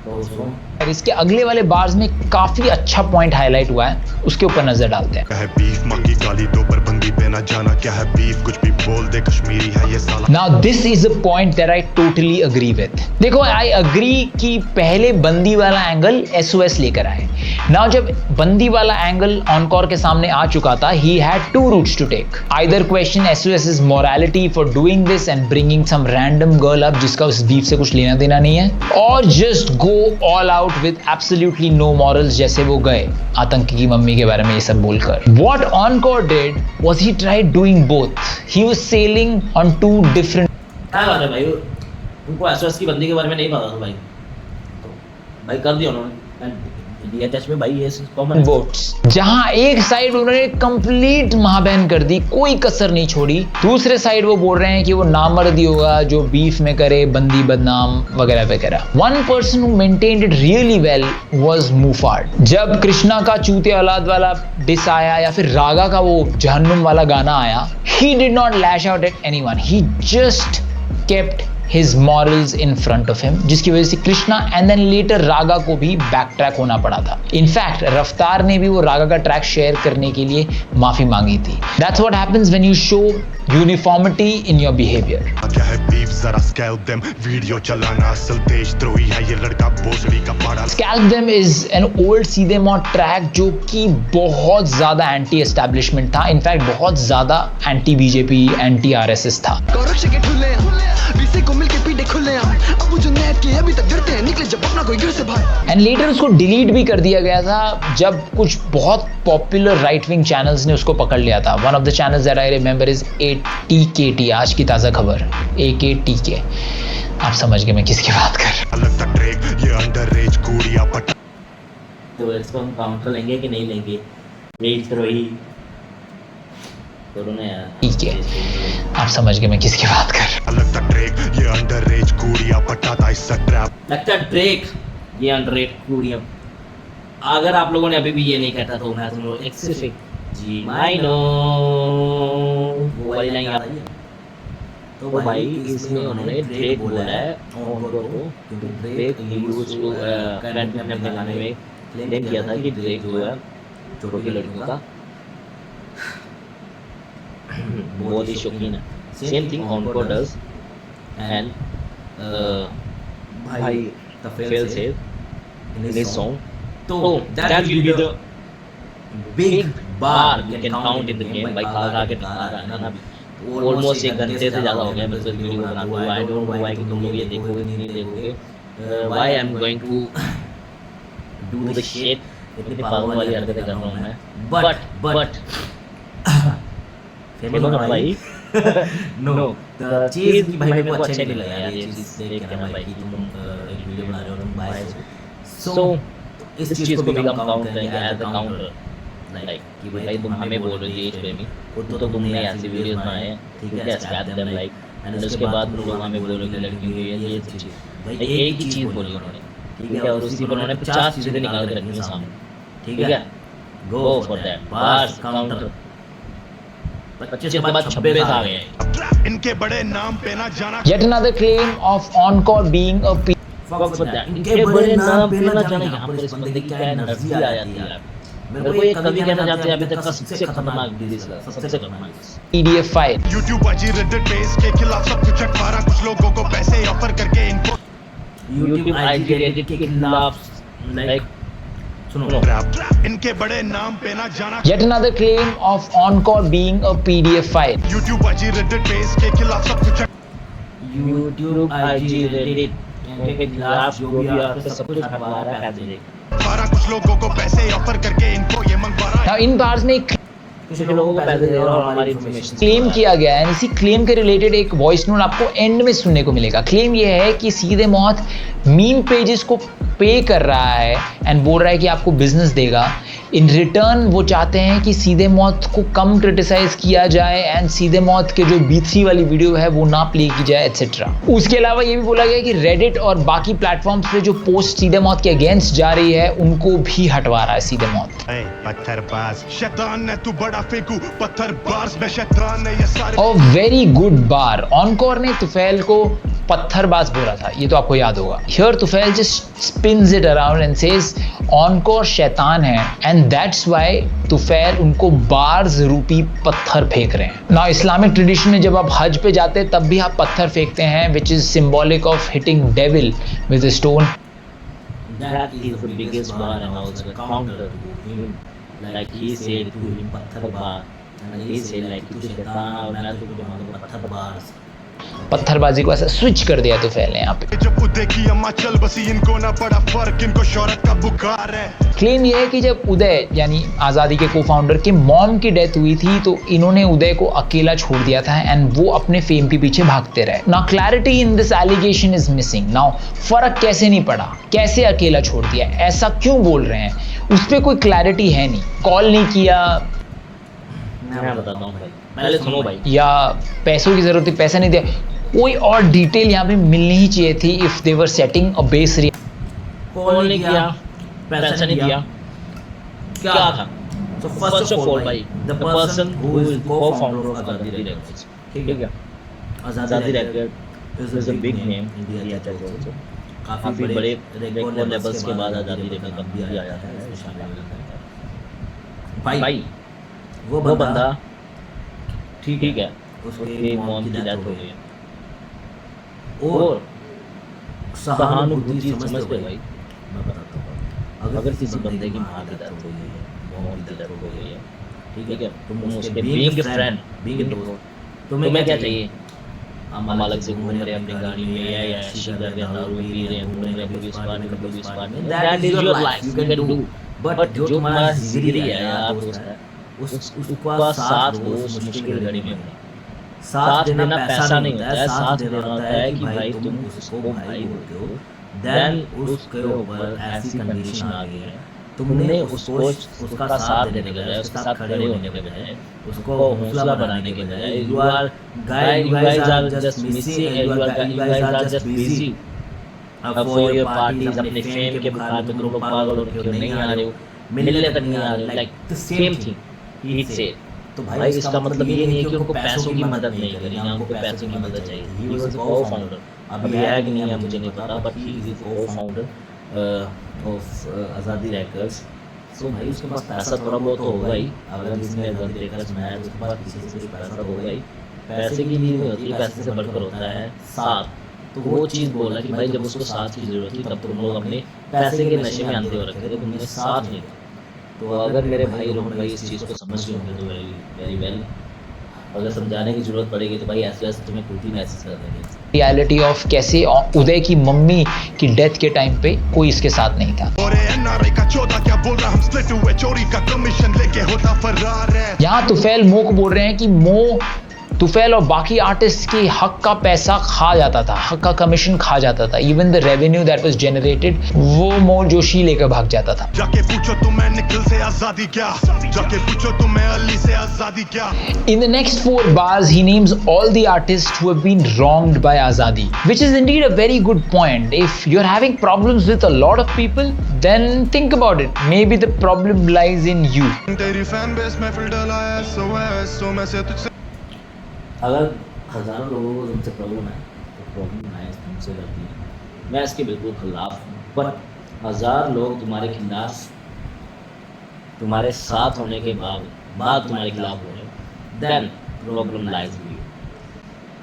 तो उसको और इसके अगले वाले बार्स में काफी अच्छा पॉइंट हाईलाइट हुआ है, उसके ऊपर नजर डालते हैं। क्या है बीफ, मक्की गाली दो पर बंदी पे ना जाना, क्या है बीफ, कुछ भी बोल दे कश्मीरी है ये साला। Now this is a point that I totally agree with. देखो, I agree कि पहले बंदी वाला एंगल SOS लेकर आए। Now जब बंदी वाला एंगल ऑनकोर के सामने आ चुका था, he had two routes to take. Either question SOS's morality for doing this and bringing some random girl up जिसका उस बीफ से कुछ लेना देना नहीं है, or just go all out with absolutely no morals जैसे वो गए आतंकी की मम्मी के बारे में ये सब बोलकर। What Encore did was he tried doing both. He was sailing on two different क्या बात है भाई, उनको एसओएस की बंदी के बारे में नहीं पता था भाई, तो भाई कर दिया उन्होंने डीएचएच में भाई, ये कॉमन बोट्स, जहां एक साइड उन्होंने कंप्लीट महाबैन कर दी, कोई कसर नहीं छोड़ी, दूसरे साइड वो बोल रहे हैं कि वो नामर्दी होगा जो बीफ में करे बंदी बदनाम वगैरह वगैरह। One person who maintained it really well was Mufaad. जब कृष्णा का चूते औलाद वाला डिस आया या फिर रागा का वो जहन्नुम वाला गाना आया, he did not lash out at anyone, he just kept his morals in front of him, जिसकी वजह से कृष्णा एंड देन लेटर रागा को भी बैक ट्रैक होना पड़ा था। इनफैक्ट रफ्तार ने भी वो रागा का ट्रैक शेयर करने के लिए माफी मांगी थी। That's what happens when you show uniformity in your behavior. क्या है बीफ, जरा स्कैल्प देम, वीडियो चलाना असल देशद्रोही है ये लड़का भोसड़ी का पाड़ा। Scalp Them is an old सीधे मौत ट्रैक जो कि बहुत ज्यादा एंटी एस्टैब्लिशमेंट था, इनफैक्ट बहुत ज्यादा एंटी बीजेपी एंटी आरएसएस था। एंड लेटर उसको डिलीट भी कर दिया गया था जब कुछ बहुत पॉपुलर राइट विंग चैनल्स ने उसको पकड़ लिया था। One of the channels that I remember is ATKT, आज की ताज़ा खबर AKTK। आप समझ गए मैं किसकी बात कर रहा हूँ। तो इसको हम काउंटर लेंगे कि नहीं लेंगे, देशद्रोही करो ना यार, ठीक है, आप समझ गए मैं किसकी बात कर रहा हूँ। लगता ड्रेक ये अंडररेट कुड़ियां। अगर आप लोगों ने अभी भी ये नहीं कहता तो मैं तुम लोग सिर्फ जी आई नो वो वाली लाइन याद आई है। तो भाई इसमें उन्होंने ड्रेक बोला है उनको, क्योंकि ड्रेक यूज टू करंट में अपने गाने में क्लेम किया था कि ड्रेक जो है छोटों की लड़कियों का बहुत ही शौकीन है। Same thing Encore does and भाई the fail save in his song, तो that will be the big bar you can count in the game. भाई खा के गाना ऑलमोस्ट 1 घंटे से ज़्यादा हो गया मैं तो वीडियो बना रहा हूँ। आई डोंट नो व्हाई कि तुम लोग ये देखोगे नहीं देखोगे, why I am going to do the shit, इतनी पागल वाली हरकतें कर रहा हूँ मैं, बट फेमस होना भाई नो चीज की भाई मेरे को अच्छा नहीं लगा यार, ये चीज देख के ना भाई कि तुम एक वीडियो बना रहे हो तुम बायस हो, सो इस चीज को भी हम काउंट करेंगे एज अ काउंटर, लाइक कि भाई तुम हमें बोल रहे हो देश प्रेमी, खुद तो तुमने ऐसी वीडियोस बनाए हैं, ठीक है, स्क्रैप देम लाइक, एंड उसके बाद तुम लोग हमें बोल रहे हो कि लड़कियों की ये चीज, भाई एक ही चीज बोली उन्होंने, ठीक है, और उसी पर उन्होंने 50 चीजें निकाल के रखी सामने, ठीक है, go for that bars counter. 25 के बाद 26 आ गए। इनके बड़े नाम पे ना जाना। Yet another claim of Encore being a fuck for that, इनके बड़े नाम पे ना जाने, यहाँ पर इस बंदे की क्या एनर्जी आ जाती है यार। मेरे को एक कवि कहना चाहते हैं अभी तक का सबसे खतरनाक डिजीज है, सबसे खतरनाक PDF file. YouTube अजी रेडिट पेज के खिलाफ सब कुछ अखबारा, कुछ लोगों को पैसे ऑफर करके इनको YouTube IG रेडिट के खिलाफ, लाइक सुनो इनके बड़े नाम पे ना जाना। Yet another claim of Encore being a PDF file. YouTube अजी रेडिट पेज के खिलाफ सब कुछ YouTube IG रेडिट के खिलाफ जो भी आपसे सब कुछ अखबार है पैसे दे, कुछ लोगों को पैसे ऑफर करके इनको ये मंगवा रहा है। Now इन बार्स में कुछ लोगों को पैसे दे रहा और हमारी इन्फॉर्मेशन क्लेम किया गया है, इसी क्लेम के रिलेटेड एक वॉइस नोट आपको एंड में सुनने को मिलेगा। क्लेम ये है कि सीधे मौत मीम पेजेस को पे कर रहा है एंड बोल रहा है कि आपको बिजनेस देगा। इन रिटर्न वो चाहते हैं कि सीधे मौत को कम क्रिटिसाइज किया जाए एंड सीधे मौत के जो B3 वाली वीडियो है वो ना प्ले की जाए एटसेट्रा। उसके अलावा ये भी बोला गया कि रेडिट और बाकी प्लेटफॉर्म्स पे जो पोस्ट सीधे मौत के अगेंस्ट जा रही है उनको भी हटवा रहा है सीधे मौत। पत्थरबाज शैतान ने तू बड़ा फेंकू पत्थरबाज में शैतान ने ये सारे। A very good bar. Encore ने तुफैल को पत्थरबाज बोला था, ये तो आपको याद होगा। Here Tufail just spins it around and says Encore शैतान है एंड दैट्स व्हाई तुफैल उनको बार्स रूपी पत्थर फेंक रहे हैं। नाउ इस्लामिक ट्रेडिशन में जब आप हज पे जाते हैं तब भी आप पत्थर फेंकते हैं which is symbolic of hitting devil with a stone. That is the biggest bar and also the counter to him. Like he said to him पत्थर बार and he said like तू शैतान और मैं तुझे मानूं पत्थर बार। पत्थरबाजी को ऐसा स्विच कर दिया तुफैल ने यहाँ पे। जब उदय की अम्मा चल बसी इनको ना पड़ा फर्क, इनको शोहरत का बुखार है। क्लेम ये है कि जब उदय यानी आज़ादी के को फाउंडर के मॉम की डेथ हुई थी तो इन्होंने उदय को अकेला छोड़ दिया था एंड वो अपने फेम के पीछे भागते रहे। Now clarity in this allegation is missing. Now फर्क कैसे नहीं पड़ा, कैसे अकेला छोड़ दिया, ऐसा क्यों बोल रहे हैं, उस पर कोई क्लैरिटी है नहीं। कॉल नहीं किया, मैं बताता हूँ भाई, पहले सुनो भाई, या पैसों की जरूरत थी पैसा नहीं दिया, कोई और डिटेल यहाँ पे मिलनी ही चाहिए थी if they were setting a base. Call नहीं किया, पैसा नहीं दिया, क्या था? So first of all भाई, the person who is co-founder of Azadi Records, ठीक है, Azadi Records is a big name in India tech also, काफी बड़े record labels के बाद Azadi Records कंपनी भी आया है, इसमें शामिल है भाई। वो बंदा ठीक है, उसके मॉम की डेथ हो गई और सहानुभूति समझते भाई, मैं बताता हूँ, अगर किसी बंदे की माँ की डेथ हो गई है, मॉम की डेथ हो गई है, ठीक है, तुम उसके being a friend, being a दोस्त, तुम्हें क्या चाहिए? हम अलग से घूम रहे हैं अपनी गाड़ी में या ऐसी कर रहे हैं, दारू पी रहे हैं, घूम रहे हैं, कभी इस बार में, that is your life, you can do. But जो तुम्हारा जिगरी है यार, दोस्त है, उसका साथ हो उस मुश्किल घड़ी में। साथ देना पैसा नहीं होता है, साथ देना होता है कि भाई तुम उसको भाई होते हो, देन उसके ऊपर ऐसी कंडीशन आ गई है, तुमने उसको उसका साथ देने के बजाय, उसके साथ खड़े होने के बजाय, उसको हौसला बनाने के बजाय, you guys are just missing, you guys are just busy for your parties, अपने फेम के बुखार में तुम लोग पागल हो रहे हो, नहीं आ रहे हो, मिलने तक नहीं आ रहे, like the same thing he said. तो भाई इसका मतलब ये नहीं है कि उनको पैसों की मदद नहीं करी, ना उनको पैसों की मदद चाहिए। ही वाज को-फाउंडर, अभी है कि नहीं है मुझे नहीं पता, but he is co-founder of Azadi Records. So भाई उसके पास पैसा थोड़ा बहुत होगा ही, अगर इसमें आज़ादी रेकर्ड्स में है तो उसके पास किसी से कुछ पैसा होगा ही। पैसे की नीड नहीं होती है, पैसे से बढ़कर होता है साथ। तो वो चीज़ बोला कि भाई जब उसको साथ की ज़रूरत थी तब तुम लोग अपने पैसे के नशे में अंधे हो रखे थे, तुमने साथ नहीं। तो अगर मेरे भाई रोहन भाई इस चीज़ को समझ गए होंगे तो वेरी वेल, अगर समझाने की जरूरत पड़ेगी तो भाई ऐसे ऐसे तुम्हें खुद ही मैसेज कर देंगे। रियलिटी ऑफ कैसे उदय की मम्मी की डेथ के टाइम पे कोई इसके साथ नहीं था। यहाँ तुफैल मो को बोल रहे हैं कि मो तुफैल और बाकी आर्टिस्ट की हक का पैसा खा जाता था, हक का कमीशन खा जाता था। Even the revenue that was generated वो मो जोशी लेकर भाग जाता था। जाके पूछो तुम्हें निखिल से आजादी क्या, जाके पूछो तुम्हें अली से आजादी क्या। In the next 4 bars, he names all the artists who have been wronged by Azadi, which is indeed a very good point. If you're having problems with a lot of people, then think about it. Maybe the problem lies in you. तेरी fan base में filter आया सो मैं से तुझसे। अगर हज़ारों लोगों को तुमसे प्रॉब्लम है तो प्रॉब्लम है तुमसे करती है। मैं इसके बिल्कुल खिलाफ हूँ, पर 1000 लोग तुम्हारे खिलाफ, तुम्हारे साथ होने के बाद तुम्हारे खिलाफ हो रहे हो, देन प्रॉब्लम लाइज हुई।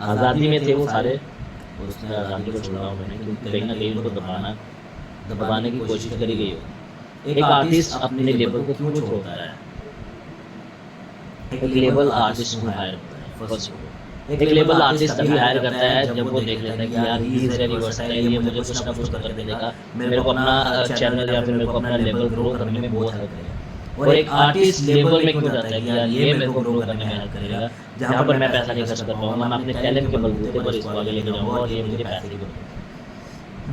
आज़ादी में थे वो सारे, उसने आज़ादी को छोड़ा उन्होंने, क्योंकि कहीं ना कहीं उनको दबाने की कोशिश करी गई हो। एक आर्टिस्ट अपने लेबल को क्यों छोड़ता है? एक लेबल आर्टिस्ट को हायर करता है। फर्स्ट एक लेबल आर्टिस्ट तभी हायर करता है जब वो देख लेता है कि यार ही इज वेरी वर्सटाइल, ये मुझे कुछ ना कुछ करके देगा, मेरे को अपना चैनल या फिर मेरे को अपना लेवल ग्रो करने में बहुत हेल्प करेगा। और एक आर्टिस्ट लेवल में क्यों जाता है कि यार ये मेरे को ग्रो करने में हेल्प करेगा, जहाँ पर मैं पैसा नहीं खर्च कर पाऊंगा, मैं अपने टैलेंट के बलबूते पर इसको आगे लेके जाऊंगा और ये मुझे पैसे की जरूरत।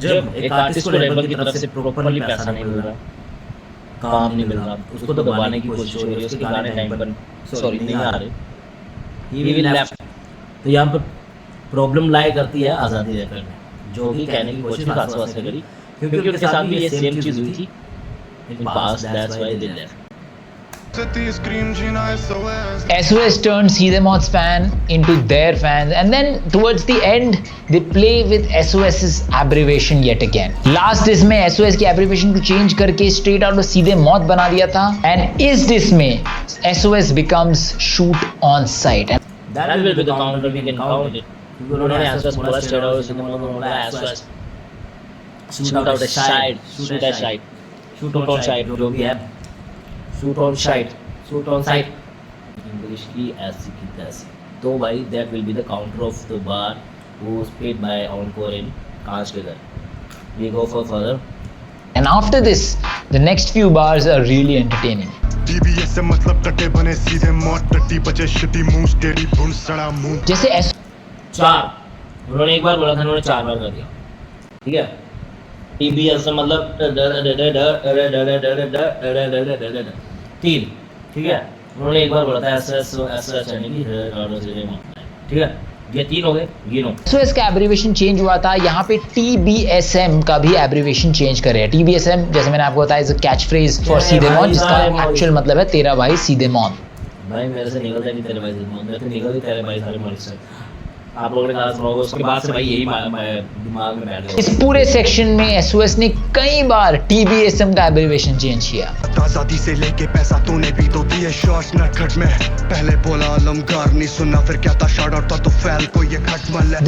जब एक आर्टिस्ट को लेबल की तरफ से प्रॉपर्ली पैसा नहीं मिल रहा, काम नहीं मिल रहा, उसको तो दबाने की कोशिश हो रही है, उसके गाने टाइम पर नहीं आ रहे, ही विल लेफ्ट। तो यहाँ पर प्रॉब्लम लाई करती है आज़ादी रैपर में, जो भी कहने की कोशिश खासा से करी, क्योंकि उनके साथ भी ये सेम चीज़ हुई थी in past, that's why they left. SOS turned Seedhe Moth's fan into their fans, and then towards the end they play with SOS's abbreviation yet again. Last disc में SOS की abbreviation को change करके straight out of Seedhe Moth बना दिया था, and इस disc में SOS becomes shoot on sight. That will be the counter, we can count it. उन्होंने SOS बोला straight out, उन्होंने बोला SOS shoot out a side, shoot a side, shoot on side, जो भी है shoot on sight इंग्लिश की ऐसी की तैसी। तो भाई that will be the counter of the bar who played by Encore in कांच के घर। We go for further. And after this, the next few bars are really entertaining. TBS से मतलब टट्टे बने सीधे मौत, टट्टी बचे शिटी मुंह, टेढ़ी भून सड़ा मुंह। जैसे 4 उन्होंने एक बार बोला था, उन्होंने 4 बार कर दिया, ठीक है। TBS से मतलब 3, ठीक है। उन्होंने एक बार बोला था SOS ठीक है, ये 3 हो गए, गिनो। SOS का एब्रीविएशन चेंज हुआ था, यहाँ पे TBSM का भी एब्रीविएशन चेंज करे। TBSM जैसे मैंने आपको बताया is a catch phrase for सीधे मौत, जिसका एक्चुअल मतलब है तेरा भाई सीधे मौत। भाई मेरे से निकलता नहीं तेरे भाई सीधे मौत, मेरे से निकलती तेरे भाई सारे मौत से। आप लोगों ने कहा सुना होगा, उसके बाद से भाई यही दिमाग में बैठ गया। इस पूरे सेक्शन में SOS ने कई बार TBSM का एब्रीविएशन चेंज किया। आजादी से लेके पैसा तूने भी तो दिए शॉर्ट्स नटखट में, पहले बोला आलमगार नहीं सुनना, फिर क्या था शार्ट आउट था तो फैल को ये खटमल है।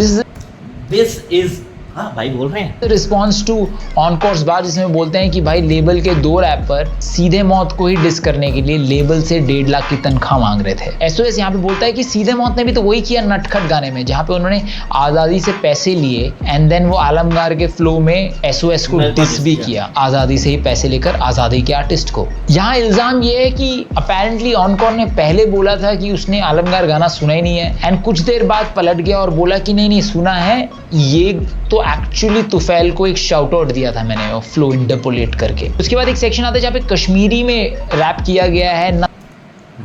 दिस इज हाँ भाई बोल रहे हैं रिस्पॉन्स टू ऑनकोर्स बार, जिसमें बोलते हैं कि भाई लेबल के 2 रैपर सीधे मौत को ही डिस करने के लिए लेबल से 1.5 लाख की तनख्वाह मांग रहे थे। SOS यहाँ पे बोलता है कि सीधे मौत ने भी तो वही किया नटखट गाने में, जहाँ पे उन्होंने आज़ादी से पैसे लिए एंड देन वो आलमगार के फ्लो में SOS को डिस भी किया, आज़ादी से ही पैसे लेकर आज़ादी के आर्टिस्ट को। यहाँ इल्ज़ाम ये है कि अपेरेंटली ऑनकोर ने पहले बोला था कि उसने आलमगार गाना सुना ही नहीं है, एंड कुछ देर बाद पलट गया और बोला कि नहीं सुना है, ये तो एक्चुअली तुफैल को एक शाउट आउट दिया था मैंने वो फ्लो इंटरपोलेट करके। उसके बाद एक सेक्शन आता है जहाँ पे कश्मीरी में रैप किया गया है ना।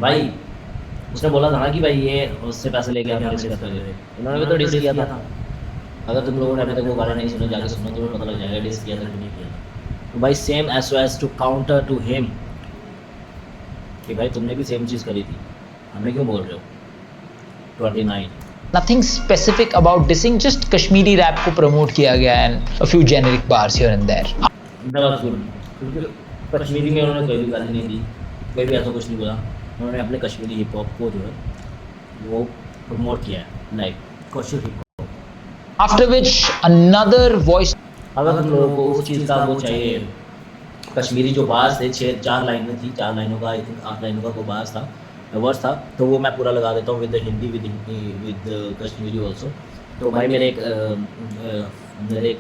भाई उसने बोला था ना कि भाई ये उससे पैसे लेके आप डिस कर रहे थे, उन्होंने भी तो डिस किया था। अगर तुम लोगों ने अभी तक वो गाना नहीं सुना, जाके सुनो तो पता लग जाएगा डिस किया था कि नहीं किया। तो भाई same SOS to counter to him कि भाई तुमने भी सेम चीज़ करी थी, हमें क्यों बोल रहे हो। 29 Nothing specific about dissing, just Kashmiri rap को promote किया गया and a few generic bars here and there. Kashmiri में उन्होंने कोई भी गाली नहीं दी, कोई भी ऐसा कुछ नहीं बोला, उन्होंने अपने कश्मीरी हिप हॉप को जो है वो प्रमोट किया है, like Kashmiri hip hop. After which another voice. अगर तुम लोगों को उस चीज़ का वो चाहिए, कश्मीरी जो बार्स थे 4 लाइन में थी, 4 लाइनों का, आई थिंक 8 लाइनों का वो बार्स था, वर्ड्स था, तो वो मैं पूरा लगा देता हूँ with Hindi with Kashmiri also. तो भाई मेरे एक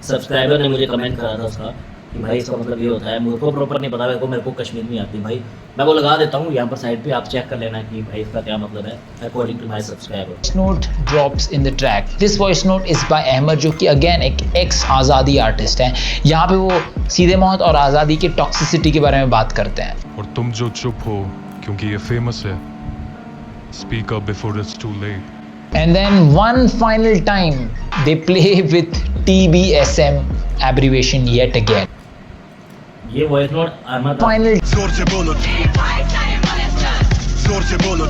सब्सक्राइबर ने मुझे कमेंट करा था उसका कि भाई इसका मतलब ये होता है, मुझे को प्रॉपर नहीं पता, मेरे को कश्मीर नहीं आती भाई, मैं वो लगा देता हूँ यहाँ पर साइड पे, आप चेक कर लेना कि भाई इसका क्या मतलब है according to my subscriber. Note drops in the track. This voice note is by Ahmad, जो कि अगेन एक एक्स आज़ादी आर्टिस्ट हैं। यहाँ पे वो सीधे मौत और आज़ादी की टॉक्सिसिटी के बारे में बात करते हैं। और तुम जो चुप हो क्योंकि ये फेमस है, speak up before it's too late. And then one final time they play with TBSM abbreviation yet again. ये वॉइस नोट अहमद Final जोर से बोलो, जोर से बोलो।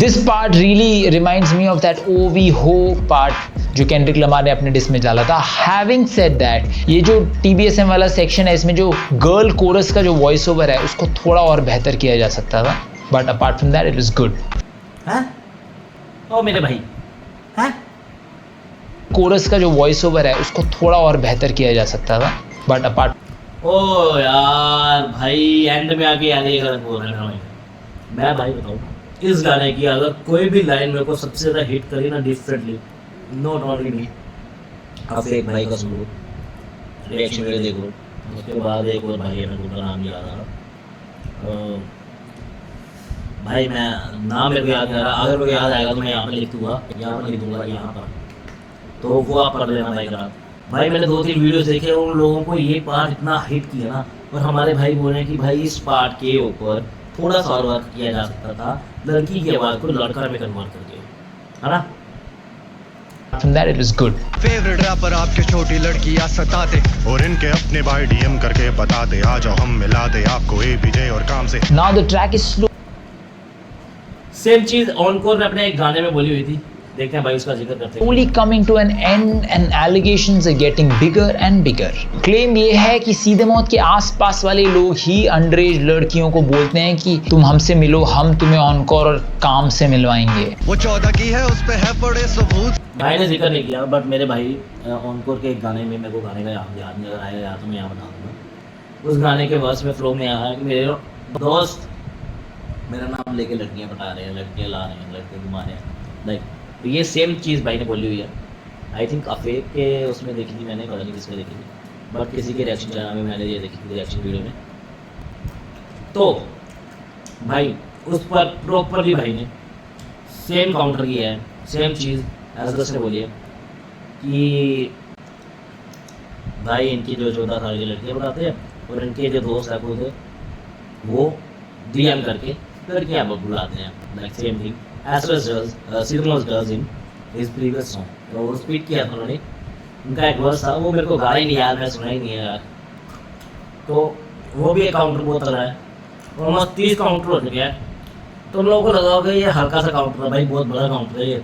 This part really reminds me of that OV Ho part जो Kendrick Lamar ने अपने डिस में डाला था। Having said that, ये जो TBSM वाला सेक्शन है, इसमें जो गर्ल कोरस का जो वॉइस ओवर है उसको थोड़ा और बेहतर किया जा सकता था, but apart from that it was good. ओ मेरे भाई कोरस का जो वॉइस ओवर है उसको थोड़ा और बेहतर किया जा सकता था, बट अपार्ट ओ यार भाई एंड में आके यार ये गलत बोल रहे हैं भाई। मैं भाई बताऊँ, इस गाने की अगर कोई भी लाइन मेरे को सबसे ज़्यादा हिट करी ना डिफरेंटली, नॉट ओनली मी, आप एक भाई का सुनो, रिएक्शन वीडियो देखो, उसके बाद एक और भाई है, मेरे को नाम याद आ रहा भाई, मैं नाम मेरे को याद आ रहा, अगर मेरे को याद आएगा तो मैं यहाँ पर लिख दूँगा, यहाँ पर लिख दूँगा, यहाँ पर, तो वो आप पढ़ लेना भाई का। भाई मैंने 2-3 वीडियोस देखे, उन लोगों को ये पार्ट इतना हिट किया ना, और हमारे भाई बोल रहे हैं कि भाई इस पार्ट के ऊपर थोड़ा सा और वर्क किया जा सकता था, लड़की की आवाज़ को लड़का में कन्वर्ट करके, है ना। From that it was good. Favourite rapper आपके छोटी लड़कियां सताते, और इनके अपने भाई डीएम करके बताते, आ जाओ हम मिला दे आपको APJ और काम से। Now the track is slow. Same cheese encore ने अपने एक गाने में बोली हुई थी, देखते हैं भाई उसका जिक्र करते हैं। Slowly coming to an end and allegations are getting bigger and bigger. Claim ये है कि सीधे मौत के आसपास वाले लोग ही अंडरएज लड़कियों को बोलते हैं कि तुम हमसे मिलो, हम तुम्हें ऑनकोर और काम से मिलवाएंगे। वो 14 की है, उस पे है पड़े सबूत। भाई ने जिक्र नहीं किया, बट मेरे भाई ऑनकोर के एक गाने में, मेरे को गाने का याद नहीं आएगा, या तो मैं यहाँ बता दूँगा, उस गाने के वर्स में फ्लो में आया कि मेरे दोस्त मेरा नाम लेके लड़कियाँ पटा रहे हैं, लड़कियाँ ला रहे हैं, लड़के घुमा रहे हैं, लाइक तो ये सेम चीज़ भाई ने बोली हुई है। आई थिंक अफेक के उसमें देखी थी मैंने, पता नहीं किसमें देखी थी, बट किसी के रिएक्शन चैनल में मैंने ये देखी थी, रिएक्शन वीडियो में। तो भाई उस पर प्रॉपरली भाई ने सेम काउंटर किया है, सेम चीज़ एसदस ने बोली है कि भाई इनकी जो 14 साल की लड़कियाँ बताते हैं, और इनके जो दोस्त है खुद वो DM करके लड़कियाँ बुलाते हैं, like same thing Sidmos does in his previous song। तो वो रिपीट किया था उन्होंने, उनका एक वर्स था, वो मेरे को गाना ही नहीं याद, मैं सुना ही नहीं है यार। तो वो भी एक काउंटर बहुत तगड़ा है, ऑलमोस्ट 30 काउंटर हो चुके हैं। तो लोगों को लगा होगा ये हल्का सा काउंटर है, भाई बहुत बड़ा काउंटर है ये,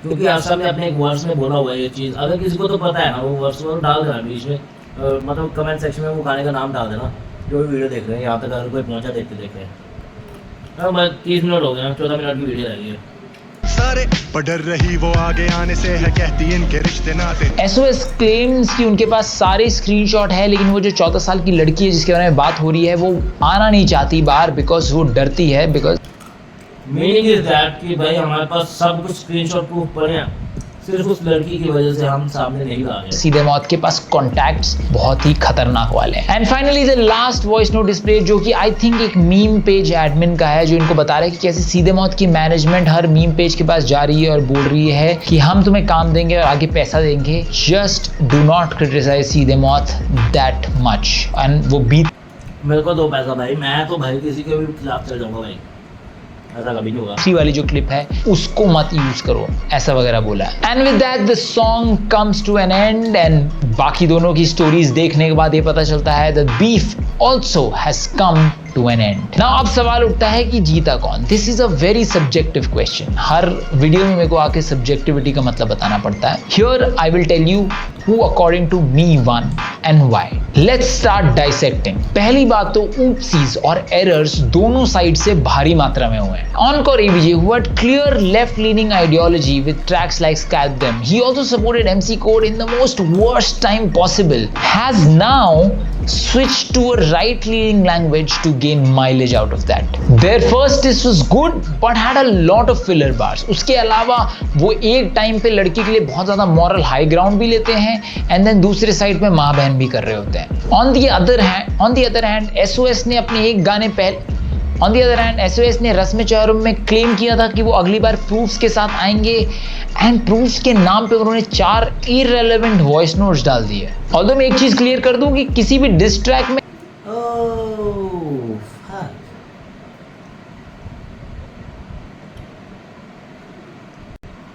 क्योंकि आशा ने अपने एक वर्स में बोला हुआ है ये चीज़। अगर किसी को तो पता है ना, वो वर्स वो डाल देना बीच में, मतलब कमेंट सेक्शन में वो गाने का नाम डाल देना, जो भी वीडियो देख रहे हैं यहाँ तक अगर कोई पहुँचा देख रहे हैं। मैं 30 मिनट हो गए, 14 मिनट की वीडियो रह गई है सारे पर डर रही वो आगे आने से है, कहती इनके रिश्ते नाते। SOS claims कि उनके पास सारे स्क्रीनशॉट है, लेकिन वो जो 14 साल की लड़की है जिसके बारे में बात हो रही है, वो आना नहीं चाहती बाहर बिकॉज वो डरती है। बिकॉज मीनिंग इज दैट कि भाई हमारे पास सब कुछ स्क्रीनशॉट प्रूफ पड़े हैं, सिर्फ उस लड़की की वजह से हम सामने नहीं आ रहे। सीधे मौत के पास कॉन्टैक्ट्स बहुत ही खतरनाक वाले हैं। And finally the last voice note display, जो कि आई थिंक एक मीम पेज एडमिन का है, जो इनको बता रहा है कि कैसे सीधे मौत की मैनेजमेंट हर मीम पेज के पास जा रही है और बोल रही है कि हम तुम्हें काम देंगे और आगे पैसा देंगे, जस्ट डू नॉट क्रिटिसाइज सीधे मौत दैट मच। एंड वो बीत मेरे को दो पैसा भाई, मैं तो भाई किसी के भी खिलाफ चल जाऊंगा भाई, ऐसा कभी नहीं होगा। वाली जो क्लिप है उसको मत यूज करो, ऐसा वगैरह बोला है। And with that the song comes to an end, and बाकी दोनों की स्टोरीज देखने के बाद ये पता चलता है that beef also has come to an end. Now अब सवाल उठता है कि जीता कौन। This is a very subjective question. हर वीडियो में मेरे को आके सब्जेक्टिविटी का मतलब बताना पड़ता है। Here I will tell you who according to me won and why. Let's start dissecting. पहली बात तो oopsies और errors दोनों साइड से भारी मात्रा में हुए हैं। Encore ABJ, who had clear left-leaning ideology with tracks like Scalp Them, he also supported MC Code in the most worst time possible, has now switch to a right-leaning language to gain mileage out of that. Their first diss was good but had a lot of filler bars. उसके अलावा वो एक time पे लड़की के लिए बहुत ज़्यादा moral high ground भी लेते हैं and then दूसरे साइड पे माँ बहन भी कर रहे होते हैं. On the other hand, SOS ने अपने एक गाने SOS ने रस्म चारों में क्लेम किया था कि वो अगली बार प्रूफ्स के साथ आएंगे एंड प्रूफ्स के नाम पे उन्होंने 4 इररिलेवेंट वॉइस नोट्स डाल दिए. ऑल्दो मैं एक चीज क्लियर कर दूं कि किसी भी डिस ट्रैक में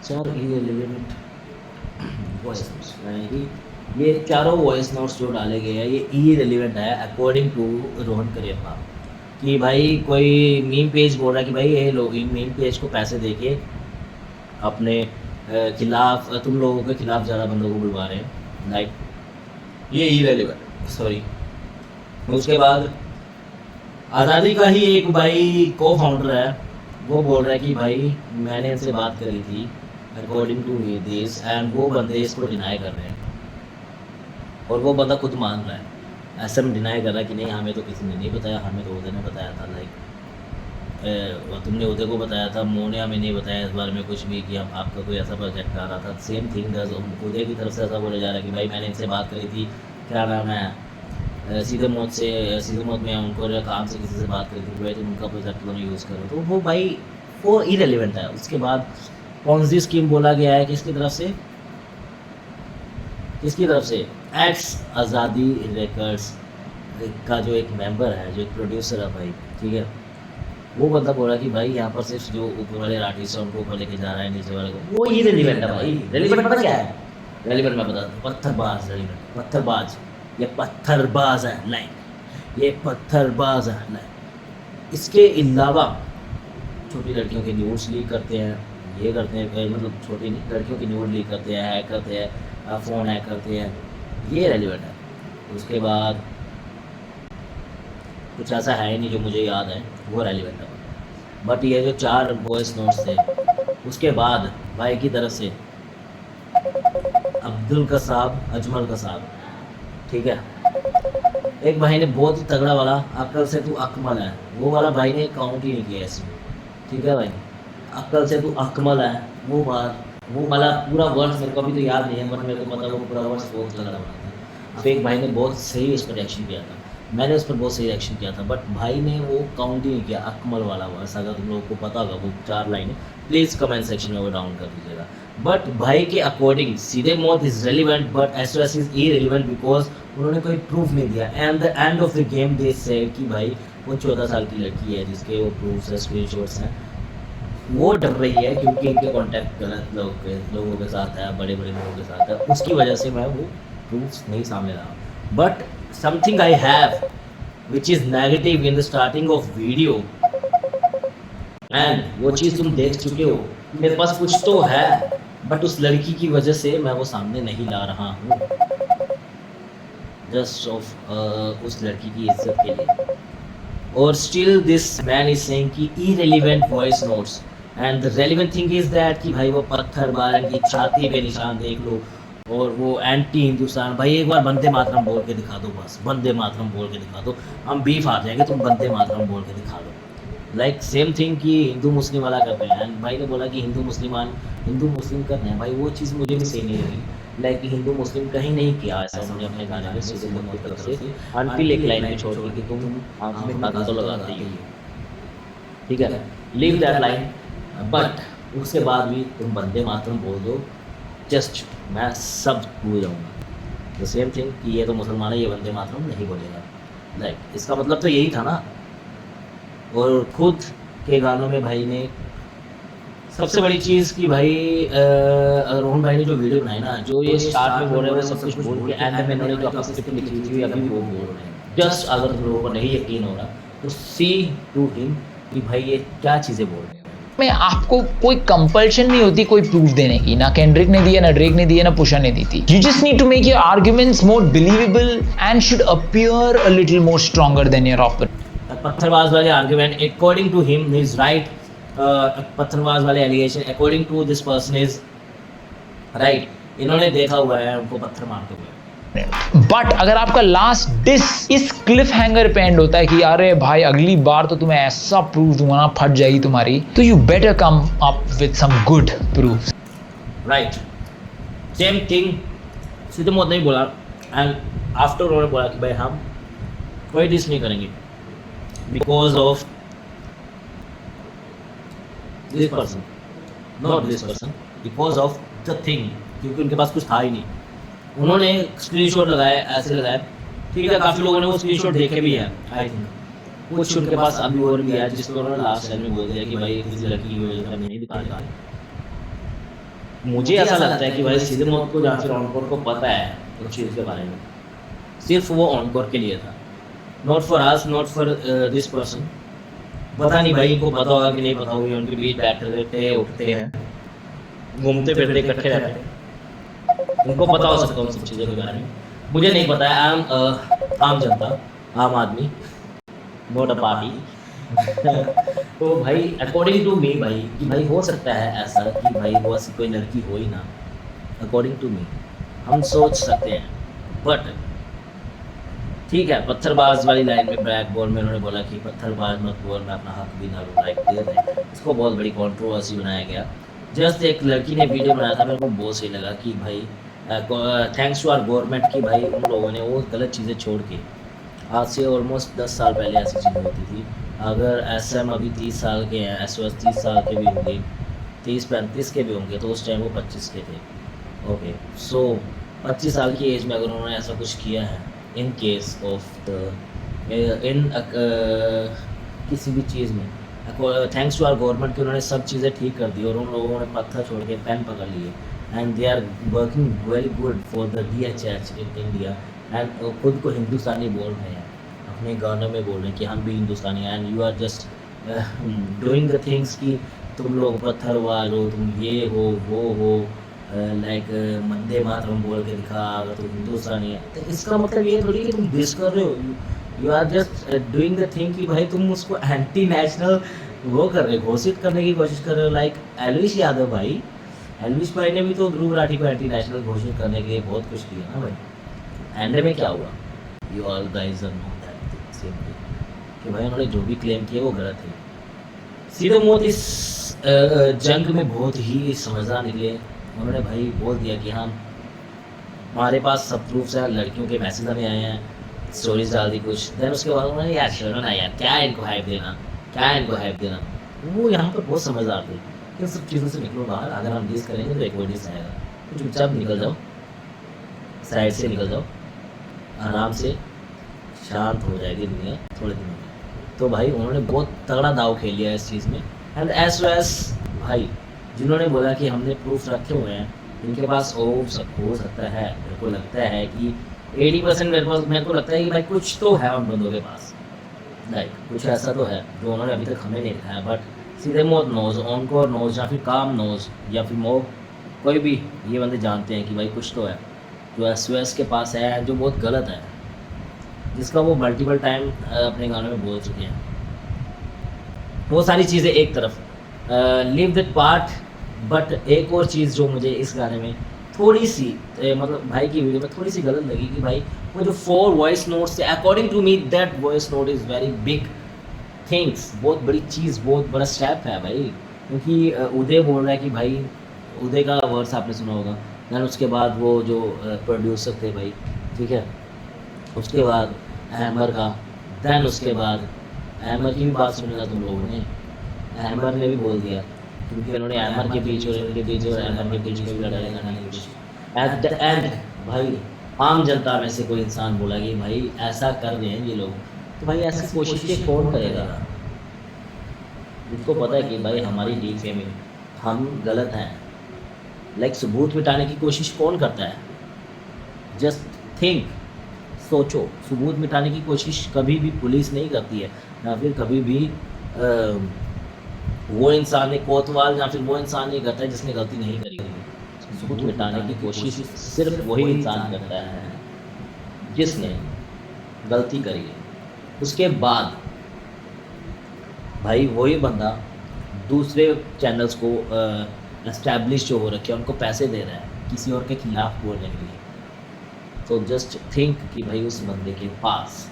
चार इररिलेवेंट वॉइस नोट्स, यानी कि ये चारों वॉइस नोट्स जो डाले गए हैं ये इररिलेवेंट है अकॉर्डिंग टू रोहन करियप्पा. कि भाई कोई मीम पेज बोल रहा है कि भाई ये लोग इन मीम पेज को पैसे देके अपने खिलाफ, तुम लोगों के खिलाफ ज़्यादा बंदों को बुलवा रहे हैं. लाइक ये इररिलेवेंट, सॉरी. उसके बाद आज़ादी का ही एक भाई को फाउंडर है, वो बोल रहा है कि भाई मैंने इनसे बात करी थी अकॉर्डिंग टू दिस, एंड वो बंदे इसको डिनाई कर रहे हैं और वो बंदा खुद मान रहा है. ऐसा में डिनाई कर रहा है कि नहीं हमें तो किसी ने नहीं बताया, हमें तो उदय ने बताया था. लाइक तुमने उदय को बताया था, मोने हमें नहीं बताया इस बारे में कुछ भी कि हम आपका कोई ऐसा प्रोजेक्ट आ रहा था. सेम थिंग डज उदय की तरफ से ऐसा बोला जा रहा है कि भाई मैंने इनसे बात करी थी, क्या नाम है, सीधे मौत में उनको काम से किसी से बात करी थी भाई तुम उनका प्रोजेक्ट दोनों यूज़ करो. तो वो भाई वो इररिलेवेंट है. उसके बाद पॉन्जी स्कीम बोला गया है किसकी तरफ से एक्स आज़ादी रिकॉर्ड्स का जो एक मेंबर है, जो एक प्रोड्यूसर है भाई, ठीक है, वो बंदा बोला कि भाई यहाँ पर सिर्फ जो ऊपर वाले आर्टिस्ट हैं उनको ऊपर लेके जा रहा है, नीचे वाले को. वो ही रेलिवेंट है भाई. रेलिवेंट पता क्या है? रेलिवेंट मैं बता दूँ, पत्थरबाज. रेलिवेंट पत्थरबाज, ये पत्थरबाज है. नहीं, ये पत्थरबाज है. नहीं, इसके अलावा छोटी लड़कियों के न्यूड्स लीक करते हैं, ये करते हैं, मतलब छोटी लड़कियों की न्यूड लीक करते हैं, हैक करते हैं, फ़ोन हैक करते हैं, ये रेलिवेंट है. उसके बाद कुछ ऐसा है नहीं जो मुझे याद है, वो रेलिवेंट है. बट ये जो 4 वॉइस नोट्स थे, उसके बाद भाई की तरफ से अब्दुल कसाब, अजमल कसाब, ठीक है, एक भाई ने बहुत ही तगड़ा वाला अक्ल से तू अकमल है, वो वाला भाई ने काउंट ही नहीं किया इसमें. ठीक है भाई, अक्ल से तू अकमल है, वो वाला पूरा वर्ड्स मेरे को अभी तो याद नहीं है, बट मेरे को पता है वो पूरा वर्ड्स बहुत तगड़ा बना था. अब एक भाई ने बहुत सही उस पर रिएक्शन किया था, मैंने उस पर बहुत सही रिएक्शन किया था, बट भाई ने वो काउंट ही नहीं किया अकमल वाला वर्ड्स. अगर तुम लोगों को पता होगा वो 4 लाइनें, प्लीज़ कमेंट सेक्शन में वो डाउन कर दीजिएगा. बट भाई के अकॉर्डिंग सीधे मौत is relevant but SOS is irrelevant because उन्होंने कोई प्रूफ नहीं दिया. And the end of the game they said कि भाई वो 14 साल की लड़की है जिसके वो प्रूफ्स है, स्क्रीनशॉट्स हैं, वो डर रही है क्योंकि इनके कॉन्टैक्ट गलत लोगों के साथ है, बड़े लोगों के साथ है, उसकी वजह से मैं वो प्रूफ्स नहीं सामने ला. But something I have which is negative in the starting of video, and वो चीज़ तुम देख चुके हो. मेरे पास कुछ तो है, बट उस लड़की की वजह से मैं वो सामने नहीं ला रहा हूँ, जस्ट ऑफ उस लड़की की इज्जत के लिए. और still this man is saying कि irrelevant voice notes, and the relevant thing is that कि भाई वो पत्थर बार की छाती पे निशान देख लो, और वो एंटी हिंदुस्तान. भाई एक बार वंदे मातरम बोल के दिखा दो, बस वंदे मातरम बोल के दिखा दो, हम बीफ आ जाएंगे, तुम वंदे मातरम बोल के दिखा दो. लाइक सेम थिंग कि हिंदू मुस्लिम वाला कर रहे हैं. एंड भाई ने बोला कि हिंदू मुस्लिम कर रहे हैं. भाई वो चीज़ मुझे भी सही नहीं लगी. लाइक हिंदू मुस्लिम कहीं नहीं किया ऐसा उन्होंने अपने गाने में सीधे मौत की तरफ से अनटिल एक लाइन में छोड़ दी कि तुम हमें ताकत तो लगाते ही हो, ठीक है, लीव दैट लाइन. बट उसके बाद भी तुम वंदे मातरम बोल दो, जस्ट मैं सब भूल जाऊँगा. द सेम थिंग कि ये तो मुसलमान है, ये वंदे मातरम नहीं बोलेगा. लाइक इसका मतलब तो यही था ना. और खुद के गानों में भाई ने सबसे बड़ी चीज़ कि भाई रोहन भाई ने जो वीडियो बनाई ना, जो ये स्टार्ट में बोल रहे हैं वो सब कुछ बोल के एंड में इन्होंने जो अपनी स्क्रिप्ट लिखी थी अभी वो बोल रहे हैं. जस्ट अगर तुम लोगों को नहीं यकीन हो रहा तो सी टू हिम कि भाई ये क्या चीज़ें बोल रहे हैं. में आपको कोई कंपल्शन नहीं होती कोई प्रूफ देने की, ना केंड्रिक ने दिया, ना ड्रेक ने दिया, ना पुशा ने दी थी. You just need to make your arguments more believable and should appear a little more stronger than your opponent. पत्थरबाज वाले argument according to him is right. पत्थरबाज वाले allegation according to this person is right. इन्होंने देखा हुआ है उनको पत्थर मारते हुए, बट अगर आपका लास्ट डिस इस क्लिफ हैंगर पे एंड होता है कि अरे भाई अगली बार तो तुम्हें ऐसा प्रूफ दूंगा ना, फट जाएगी तुम्हारी, तो you better come up with some good proof. Right, same thing सीधे मौत नहीं बोला, एंड आफ्टर उन्होंने बोला कि भाई हम कोई डिस नहीं करेंगे because of this person, not this person, because of the thing, क्योंकि उनके पास कुछ था ही नहीं। उन्होंने स्क्रीनशॉट लगाया, ऐसे लगाया, ठीक है, काफ़ी लोगों ने वो स्क्रीनशॉट देखे भी हैं आई थिंक, कुछ उनके पास अभी और भी है जिसको उन्होंने लास्ट टाइम में बोल दिया कि भाई किसी लड़की की वजह से नहीं दिखा रहा। मुझे ऐसा लगता है कि भाई सीधे मौत को जहाँ से ऑनकोर को पता है उस चीज़ के बारे में, सिर्फ वो ऑनकोर के लिए था, not for us, not for this person. पता नहीं भाई इनको पता होगा कि नहीं पता होगा, उनके बीच बैठते रहते, उठते हैं, घूमते फिरते इकट्ठे रहते हैं, उनको पता हो सकता है उन सब चीज़ों के बारे में, मुझे नहीं पता है। आई एम आम जनता, आम आदमी, नॉट अ पार्टी। तो भाई अकॉर्डिंग टू मी भाई कि भाई हो सकता है ऐसा कि भाई वो ऐसी कोई लड़की हो ही ना, अकॉर्डिंग टू मी हम सोच सकते हैं। बट ठीक है, पत्थरबाज वाली लाइन में ब्लैक बॉल में उन्होंने बोला कि पत्थरबाज मत बोल, मैं अपना हक भी ना लूँ, लाइक दे दें, इसको बहुत बड़ी कंट्रोवर्सी बनाया गया। जस्ट एक लड़की ने वीडियो बनाया था, मेरे को बहुत सही लगा कि भाई थैंक्स टू आवर गवर्नमेंट कि भाई उन लोगों ने वो गलत चीज़ें छोड़ के, आज से ऑलमोस्ट 10 साल पहले ऐसी चीज़ें होती थी। अगर SM अभी 30 साल के हैं, SOS 30 साल के भी होंगे, 30-35 के भी होंगे, तो उस टाइम वो 25 के थे। ओके, सो 25 साल की एज में अगर उन्होंने ऐसा कुछ किया है, इन केस ऑफ द किसी भी चीज़ में, थैंक्स टू आवर गवर्नमेंट कि उन्होंने सब चीज़ें ठीक कर दी और उन लोगों ने पत्थर छोड़ के पेन पकड़ लिए, and they are working very good for the DHH in India, and खुद को हिंदुस्तानी बोल रहे हैं, अपने गानों में बोल रहे हैं कि हम भी हिंदुस्तानी हैं, and you are just doing the things कि तुम लोग पत्थरबाज हो, तुम ये हो वो हो, लाइक वंदे मातरम बोल के दिखा अगर तुम हिंदुस्तानी है, तो इसका मतलब ये थोड़ी कि तुम डिस कर रहे हो, you are just doing the thing कि भाई तुम उसको एंटी नेशनल वो कर रहे, घोषित करने की कोशिश कर रहे हो। लाइक एलविश यादव भाई, एलविश भाई ने भी तो ध्रुव राठी को एंटी नेशनल घोषित करने के लिए बहुत कुछ किया ना भाई। एंड में क्या हुआ, you all guys are know that same thing कि भाई उन्होंने जो भी क्लेम किया वो गलत है। सीधे मौत इस जंग में बहुत ही समझदार निकले, उन्होंने भाई बोल दिया कि हम हमारे पास सब प्रूफ्स हैं, लड़कियों के मैसेज हमें आए हैं, स्टोरीज डाल दी कुछ, देन उसके बाद उन्होंने यार छोड़ो ना यार, क्या इनको हाइप देना, क्या इनको हाइप देना। वो यहाँ पर बहुत समझदार थे, इन सब चीज़ों से निकलो बाहर, अगर हम डिस करेंगे तो एक वो डिस आएगा, तो चुपचाप निकल जाओ, साइड से निकल जाओ, आराम से शांत हो जाएगी दुनिया थोड़े दिनों में। तो भाई उन्होंने बहुत तगड़ा दाव खेल लिया इस चीज़ में, एंड SOS भाई जिन्होंने बोला कि हमने प्रूफ रखे हुए हैं, इनके पास हो सकता है, मेरे को लगता है कि 80% मेरे को लगता है कि भाई कुछ तो है उन बंदों के पास, लाइक कुछ ऐसा तो है जो उन्होंने अभी तक हमें नहीं दिखाया। बट सीधे मौत नोज, ऑनकोर नोज, या फिर काम नोज, या फिर मो कोई भी ये बंदे जानते हैं कि भाई कुछ तो है जो SOS के पास है, जो बहुत गलत है, जिसका वो मल्टीपल टाइम अपने गानों में बोल चुके हैं। वो सारी चीज़ें एक तरफ, लीव दैट पार्ट। बट एक और चीज़ जो मुझे इस गाने में थोड़ी सी मतलब भाई की वीडियो में थोड़ी सी गलत लगी कि भाई वो जो 4 वॉइस नोट्स थे, according to me that voice note is very big things, बहुत बड़ी चीज़, बहुत बड़ा स्टेप है भाई, क्योंकि उदय बोल रहा है कि भाई उदय का वर्ड्स आपने सुना होगा, दैन उसके बाद वो जो प्रोड्यूसर थे भाई, ठीक है, उसके बाद हैमर का, दैन उसके बाद हैमर की भी बात सुनेगा तुम लोगों ने, हैमर ने भी बोल दिया क्योंकि उन्होंने हैमर के बीच और इनके बीच और हैमर के बीच में भी लड़ाई करने की कोशिश। एट द एंड भाई आम जनता में से कोई इंसान बोला कि भाई ऐसा कर रहे हैं ये लोग, तो भाई ऐसी कोशिशें कौन करेगा, जिसको पता है कि भाई हमारी डी फेमिंग, हम गलत हैं, लाइक सबूत मिटाने की कोशिश कौन करता है। जस्ट थिंक, सोचो, सबूत मिटाने की कोशिश कभी भी पुलिस नहीं करती है, या फिर कभी भी वो इंसान कोतवाल या फिर वो इंसान नहीं करता है जिसने गलती नहीं करी। सबूत मिटाने की कोशिश सिर्फ वही इंसान करता है जिसने गलती करी है। उसके बाद भाई वही बंदा दूसरे चैनल्स को एस्टैब्लिश जो हो रखे हैं उनको पैसे दे रहा है किसी और के खिलाफ बोलने के लिए। तो जस्ट थिंक कि भाई उस बंदे के पास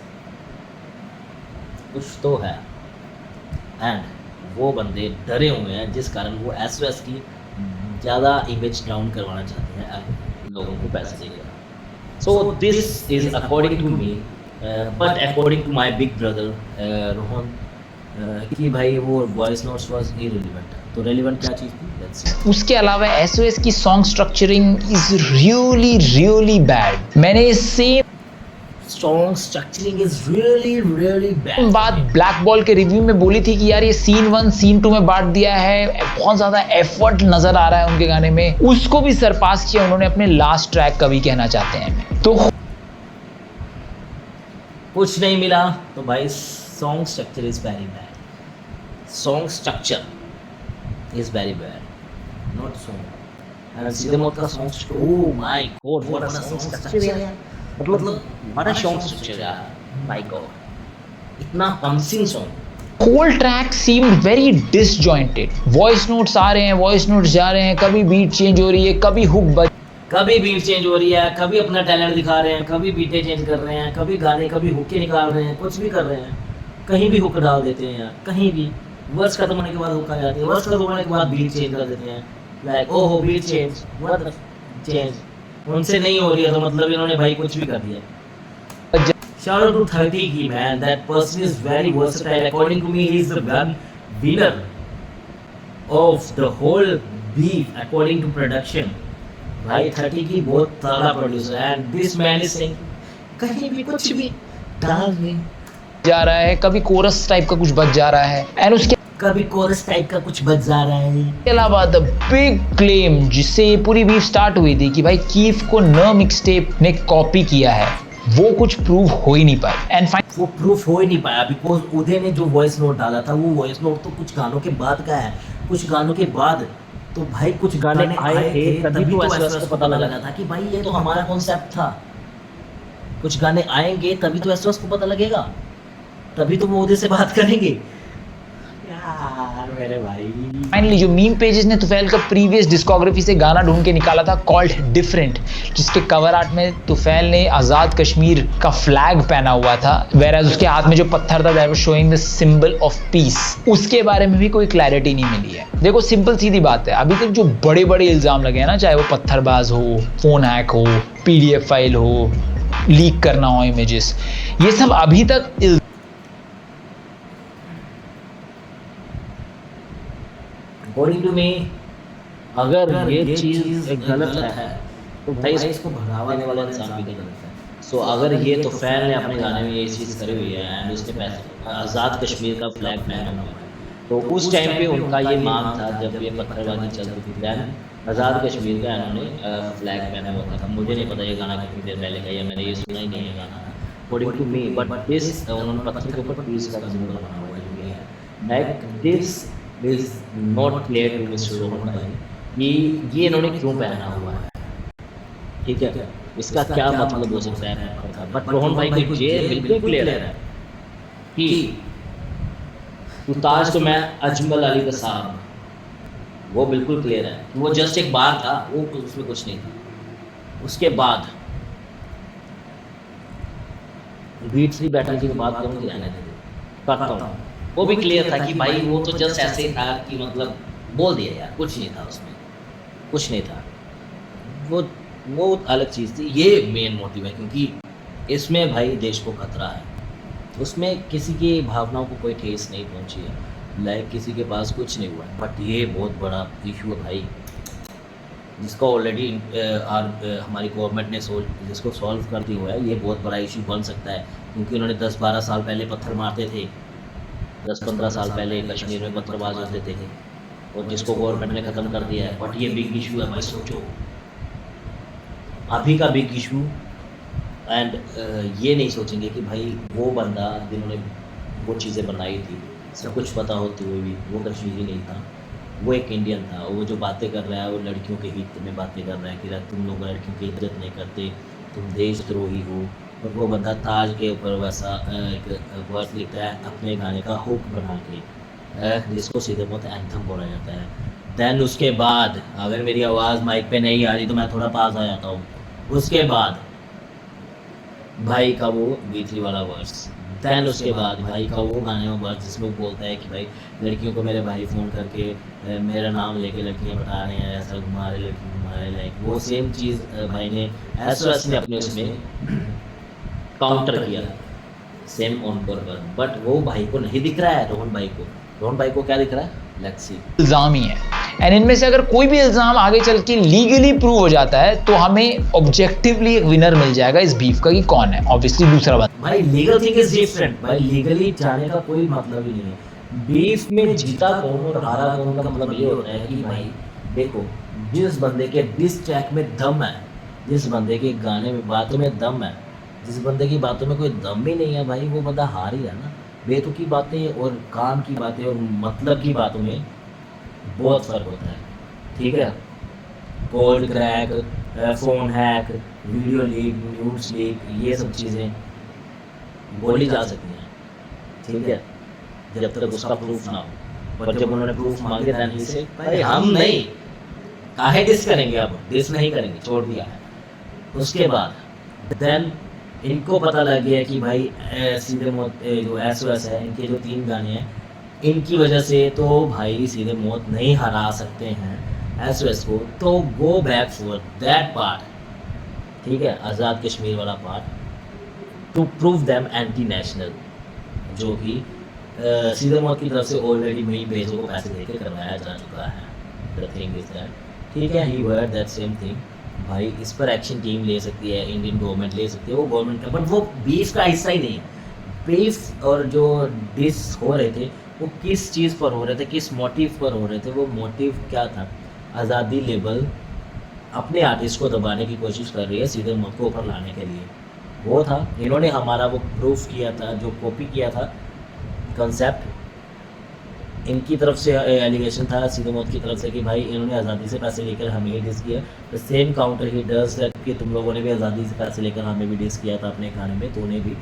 कुछ तो है, एंड वो बंदे डरे हुए हैं जिस कारण वो SOS की ज़्यादा इमेज डाउन करवाना चाहते हैं लोगों को पैसे देकर। So this is according to me, but according to my big brother Rohan, कि भाई वो वॉइस नोट्स वाज इररिलेवेंट। तो रेलिवेंट क्या चीज़ थी? Let's see. उसके अलावा SOS की song structuring is really bad. मैंने same Song structuring is really bad. बात ब्लैक बॉल के रिव्यू में बोली थी कि यार ये सीन 1 सीन 2 में बांट दिया है, बहुत ज़्यादा एफर्ट नज़र आ रहा है उनके गाने में, उसको भी सरपास किया उन्होंने अपने लास्ट ट्रैक का भी कहना चाहते हैं। तो कुछ नहीं मिला तो भाई song structure is very bad. Song structure is very bad, not song. And Seedhe मौत का song, oh my god what a song structure है, मतलब बड़ा सॉन्ग स्ट्रक्चर है माय गॉड, इतना पंसिंग song. Whole track seemed very disjointed. Voice notes आ रहे हैं, वॉइस नोट्स जा रहे हैं, कभी बीट चेंज हो रही है, कभी हुक बज, कभी बीट चेंज हो रही है, कभी अपना टैलेंट दिखा रहे हैं, कभी बीटें चेंज कर रहे हैं, कभी गाने, कभी हुकें निकाल रहे हैं, कुछ भी कर रहे हैं, कहीं भी हुक डाल देते हैं यार, कहीं भी वर्ड्स खत्म होने के बाद हुक आ जाती है, वर्ड्स खत्म होने के बाद बीट चेंज कर देते हैं, लाइक ओहो बीट चेंज, व्हाट चेंज, उनसे नहीं हो रही है तो मतलब इन्होंने भाई कुछ भी कर दिया। Shout out to 30 की man, that person is very versatile. According to me, he is the winner of the whole beef according to production. भाई 30 की बहुत तगड़ा प्रोड्यूसर है, and this man is saying कहीं भी कुछ भी डाल दे जा रहा है, कभी कोरस टाइप का कुछ बज जा रहा है, एंड उसके कभी कोरस टाइप का कुछ बज जा रहा है। इसके अलावा द बिग क्लेम जिससे ये पूरी बीफ स्टार्ट हुई थी कि भाई कीफ को न मिक्सटेप ने कॉपी किया है, वो कुछ प्रूव हो ही नहीं पाया। एंड वो प्रूफ हो ही नहीं पाया बिकॉज उदय ने जो वॉइस नोट डाला था वो वॉइस नोट तो कुछ गानों के बाद का है, कुछ गानों के बाद तो भाई कुछ गाने आए थे तभी तो SOS को पता लगा था कि भाई ये तो हमारा कॉन्सेप्ट था। कुछ गाने आएंगे तभी तो SOS को पता लगेगा, तभी तो वो उदय से बात करेंगे यार मेरे भाई। फाइनली जो मीम पेजेस ने तुफैल का प्रीवियस डिस्कोग्राफी से गाना ढूंढ के निकाला था कॉल्ड डिफरेंट, जिसके कवर आर्ट में तुफैल ने आज़ाद कश्मीर का फ्लैग पहना हुआ था, वेराज उसके हाथ में जो पत्थर था that was showing the symbol of peace, उसके बारे में भी कोई क्लैरिटी नहीं मिली है। देखो सिंपल सीधी बात है, अभी तक जो बड़े बड़े इल्ज़ाम लगे हैं ना, चाहे वो पत्थरबाज हो, फ़ोन हैक हो, PDF फाइल हो, लीक करना हो इमेजेस, ये सब अभी तक अकॉर्डिंग टू मी अगर ये चीज़ एक गलत है तो भाई इसको बढ़ावा देने वाला इंसान भी गलत है। सो अगर ये तो फैन ने अपने गाने में ये चीज़ करी हुई है एंड उसके पैसे आज़ाद कश्मीर का फ्लैग पहना हुआ है, तो उस टाइम पे उनका ये मांग था जब ये पत्थरबाजी चलती थी, दैन आज़ाद कश्मीर का इन्होंने फ्लैग पहना हुआ था। मुझे नहीं पता ये गाना कितनी देर पहले का, या मैंने ये सुना ही नहीं है गाना according to me, but this उन्होंने पत्थर के ऊपर पीस का सिंबल बना हुआ है जो ये है, like this is not clear to mister Rohan भाई कि ये इन्होंने क्यों पहना हुआ है, ठीक है, इसका क्या मतलब हो सकता है, बट रोहन भाई को ये बिल्कुल क्लियर है कि उताज तो मैं अजमल अली का साहब, वो बिल्कुल क्लियर है, वो जस्ट एक बार था, वो उसमें कुछ नहीं था। उसके बाद बीट 3 बैटल की बात करूँ तो रहने करता हूँ, वो भी क्लियर था कि भाई वो तो जस्ट ऐसे ही था कि मतलब बोल दिया यार, कुछ नहीं था उसमें, कुछ नहीं था, वो अलग चीज़ थी। ये मेन मोटिव है क्योंकि इसमें भाई देश को खतरा है, उसमें किसी की भावनाओं को कोई ठेस नहीं पहुंची है, लाइक किसी के पास कुछ नहीं हुआ है, बट ये बहुत बड़ा इशू है भाई जिसका ऑलरेडी हमारी गवर्नमेंट ने जिसको सॉल्व कर दिया हुआ है। ये बहुत बड़ा इशू बन सकता है क्योंकि उन्होंने 10-12 साल पहले पत्थर मारते थे, 10-15 साल पहले कश्मीर में पत्थरबाज होते थे और जिसको गवर्नमेंट ने ख़त्म कर दिया है, बट ये बिग इशू है भाई, सोचो अभी का बिग इशू। एंड ये नहीं सोचेंगे कि भाई वो बंदा जिन्होंने वो चीज़ें बनाई थी सब कुछ पता होते हुए भी वो कश्मीरी नहीं था, वो एक इंडियन था। वो जो बातें कर रहा है वो लड़कियों के हित में बातें कर रहा है कि तुम लोग लड़कियों की इज्जत नहीं करते, तुम देशद्रोही हो, और वो बंदा ताज के ऊपर वैसा एक वर्ड लिखता है अपने गाने का हुक बना के, जिसको सीधे मौत एंथम बोला जाता है। दैन उसके बाद अगर मेरी आवाज़ माइक पे नहीं आ रही तो मैं थोड़ा पास आ जाता हूँ। उसके बाद भाई का वो B3 वाला वर्स, दैन उसके बाद भाई का वो गाने में वर्स जिसमें वो बोलता है कि भाई लड़कियों को मेरे भाई फ़ोन करके मेरा नाम लेके लड़कियां बता रहे हैं, ऐसा घुमा रहे, लड़की घुमा रहे, लाइक वो सेम चीज़ भाई ने SOS ने अपने उसमें काउंटर किया सेम ऑनकोर पर, बट वो भाई को नहीं दिख रहा है, रोहन भाई को क्या दिख रहा है, लेट्स सी। इल्जाम ही है, एंड इनमें से अगर कोई भी इल्जाम आगे चल के लीगली प्रूव हो जाता है तो हमें ऑब्जेक्टिवली एक विनर मिल जाएगा इस बीफ का कि कौन है। ऑब्वियसली दूसरा बंदा। भाई लीगल थिंग इज डिफरेंट, भाई लीगली जाने का कोई मतलब ही नहीं है। बीफ में जीता कौन और हारा कौन का मतलब ये होता है कि भाई देखो, जिस बंदे के डिस ट्रैक में दम है, जिस बंदे के गाने में बातों में दम है, जिस बंदे की बातों में कोई दम ही नहीं है भाई, वो बंदा हार ही है ना। बेतुकी बातें और काम की बातें और मतलब की बातों में बहुत फर्क होता है, ठीक है। Cold crack, phone hack, video leak, news leak, ये सब चीज़ें बोली जा सकती हैं, ठीक है, जब तक उसका प्रूफ ना हो। पर जब उन्होंने प्रूफ मांगे था से, भाई हम नहीं, काहे डिस करेंगे, अब डिस नहीं करेंगे, छोड़ दिया है। उसके बाद देन इनको पता लग गया कि भाई सीधे मौत जो SOS है, इनके जो 3 गाने हैं, इनकी वजह से तो भाई सीधे मौत नहीं हरा सकते हैं SOS को, तो go back for that part, ठीक है, आज़ाद कश्मीर वाला part, to prove them anti national, जो कि सीधे मौत की तरफ से ऑलरेडी मई बेजों को पैसे देकर करवाया जा चुका है। द थिंग इज दैट, ठीक है, ही वर्ड दैट सेम थिंग। भाई इस पर एक्शन टीम ले सकती है, इंडियन गवर्नमेंट ले सकती है, वो गवर्नमेंट का, बट वो बीफ का हिस्सा ही नहीं है। बीफ और जो डिस हो रहे थे वो किस चीज़ पर हो रहे थे, किस मोटिव पर हो रहे थे, वो मोटिव क्या था? आज़ादी लेबल अपने आर्टिस्ट को दबाने की कोशिश कर रही है सीधे मौत को ऊपर लाने के लिए, वो था। इन्होंने हमारा वो प्रूफ किया था, जो कॉपी किया था कंसेप्ट, इनकी तरफ से एलिगेशन था सीधे मौत की तरफ से कि भाई इन्होंने आज़ादी से पैसे लेकर हमें ही डिस किया। The same counter he does that कि तुम लोगों ने भी आज़ादी से पैसे लेकर हमें भी डिस किया था अपने गाने में, तो उन्हें भी।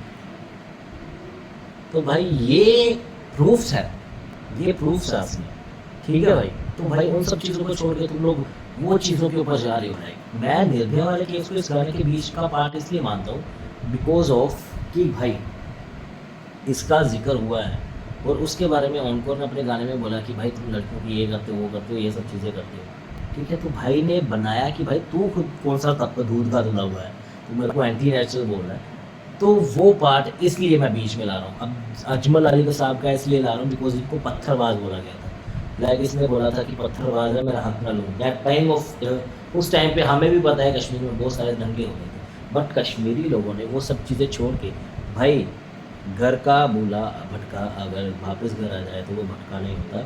तो भाई ये प्रूफ्स है, ये प्रूफ्स है असली, ठीक है भाई। तो भाई उन सब चीज़ों को छोड़ के तुम लोग वो चीज़ों के ऊपर जा रहे हो। भाई मैं निर्भया वाले केस को इस गाने के बीच का पार्ट इसलिए मानता हूँ बिकॉज ऑफ कि भाई इसका जिक्र हुआ है और उसके बारे में ऑनकोर ने अपने गाने में बोला कि भाई तुम लड़कियों की ये करते हो, वो करते हो, ये सब चीज़ें करते हो, ठीक है। तो भाई ने बनाया कि भाई तू खुद कौन सा तत्व दूध का धुला हुआ है, तू मेरे को एंटी नेचुरल बोल रहा है। तो वो पार्ट इसलिए मैं बीच में ला रहा हूँ। अब अजमल अली साहब का इसलिए ला रहा हूँ बिकॉज इनको पत्थरबाज बोला गया था। लाइक इसने बोला था कि पत्थरबाज है, मेरा हक ना लूँ। दैट टाइम ऑफ उस टाइम पे हमें भी पता है कश्मीर में बहुत सारे दंगे हो गए थे, बट कश्मीरी लोगों ने वो सब चीज़ें छोड़ के भाई घर का बूला भटका अगर वापस घर आ जाए तो वो भटका नहीं होता।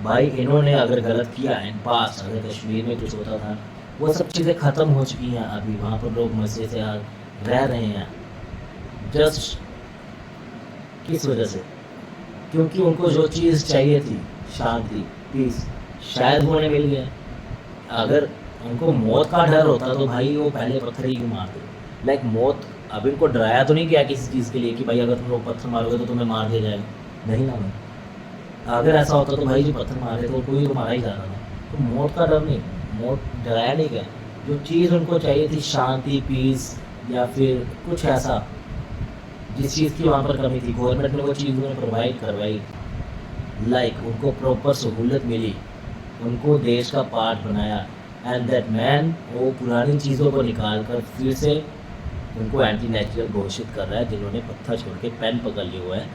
भाई इन्होंने अगर गलत किया इन पास, अगर कश्मीर में कुछ होता था, वो सब चीज़ें ख़त्म हो चुकी हैं। अभी वहाँ पर लोग मज़े से रह रहे हैं। जस्ट किस वजह से? क्योंकि उनको जो चीज़ चाहिए थी, शांति, पीस, शायद वो उन्हें मिल गया। अगर उनको मौत का डर होता तो भाई वो पहले पत्थर ही क्यों मारते। लाइक मौत अब इनको डराया तो नहीं गया किसी चीज़ के लिए कि भाई अगर तुम लोग पत्थर मारोगे तो तुम्हें मार दिया जाएगा, नहीं ना भाई। अगर ऐसा होता तो भाई जो पत्थर मारे थे वो कोई तो मारा ही जा रहा था। तो मौत का डर नहीं, मौत डराया नहीं गया। जो चीज़ उनको चाहिए थी, शांति, पीस या फिर कुछ ऐसा, जिस चीज़ की वहाँ पर कमी थी, गवर्नमेंट ने वो चीज़ उन्हें प्रोवाइड करवाई। लाइक उनको प्रॉपर सहूलत मिली, उनको देश का पार्ट बनाया। एंड दैट मैन वो पुरानी चीज़ों को निकाल कर फिर से उनको एंटी नेचुरल घोषित कर रहा है, जिन्होंने पत्थर छोड़ के पेन पकड़ लिए हुआ है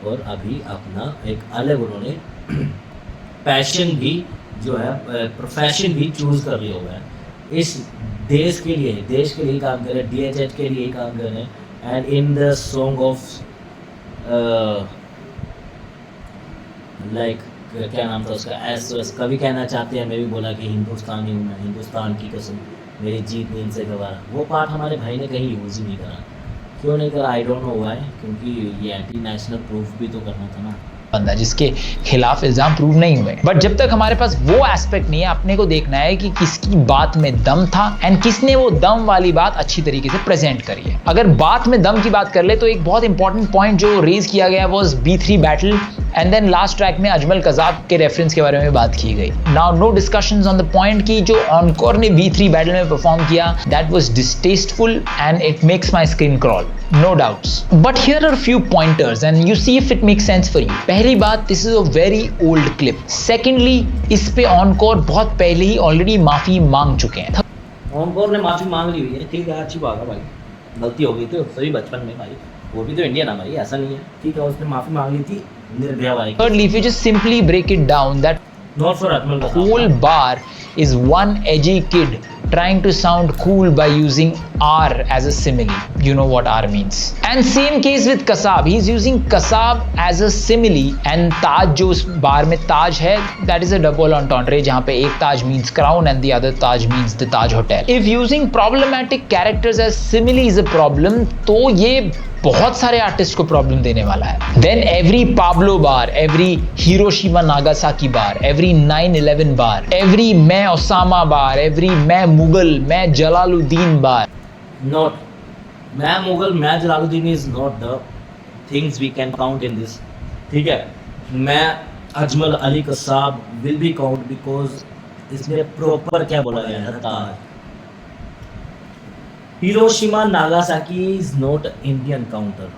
और अभी अपना एक अलग उन्होंने पैशन भी जो है, प्रोफेशन भी चूज़ कर लिया हुआ है। इस देश के लिए काम कर रहे हैं, DHH के लिए काम कर रहे हैं। And in the song of like क्या नाम था उसका, SOS, कभी कहना चाहते हैं, मैं भी बोला कि हिंदुस्तानी हूँ मैं, हिंदुस्तान की कसम, मेरी जीत नींद से गवारा। वो पार्ट हमारे भाई ने कहीं यूज़ ही नहीं करा। क्यों नहीं करा? आई डोंट नो व्हाई, क्योंकि ये एंटी नेशनल प्रूफ भी तो करना था ना। बंदा जिसके खिलाफ इल्जाम प्रूव नहीं हुए। बट जब तक हमारे पास वो एस्पेक्ट नहीं है, अपने को देखना है कि किसकी बात में दम था एंड किसने वो दम वाली बात अच्छी तरीके से प्रेजेंट करी है। अगर बात में दम की बात कर ले तो एक बहुत इंपॉर्टेंट पॉइंट जो रेज किया गया वो B3 battle and then last track में अजमल कज़ाब के रेफरेंस के बारे में बात की गई. Now no discussions on the point कि जो ऑनकोर ने V3 बैटल में परफॉर्म किया, that was distasteful and it makes my skin crawl, no doubts. But here are few pointers and you see if it makes sense for you. पहली बात, this is a very old clip. Secondly, इस पे encore बहुत पहले ही already माफी मांग चुके हैं. ऑनकोर ने माफी मांग ली हुई है, ठीक है, अच्छी बात है भाई, गलती हो गई थी उससे भी बचपन में भाई, वो भी तो इंडियन है भाई, ऐसा नहीं है, ठीक है, उसने माफी मांग ली थी निर्भया भाई. Thirdly, if you just simply break it down, that not for Ajmal Kasab. whole bar is one edgy kid trying to sound cool by using R as a simile. You know what R means. And same case with Kasab. He's using Kasab as a simile. And Taj, जो उस बार में ताज है, that is a double entendre, जहाँ पे एक ताज means crown and the other Taj means the Taj Hotel. If using problematic characters as simile is a problem, तो ये बहुत सारे आर्टिस्ट को प्रॉब्लम देने वाला है. Then every Pablo bar, every Hiroshima Nagasaki bar, every 9/11 bar, every मैं Osama bar, every मैं मुगल, मैं जलालुद्दीन बार. नॉट मैं मुगल, मैं Jalaluddin is not the things we can count in this, ठीक है. मैं Ajmal Ali Kasab will be count because इसमें प्रॉपर क्या बोला गया है, Taj. Hiroshima Nagasaki is not Indian counter,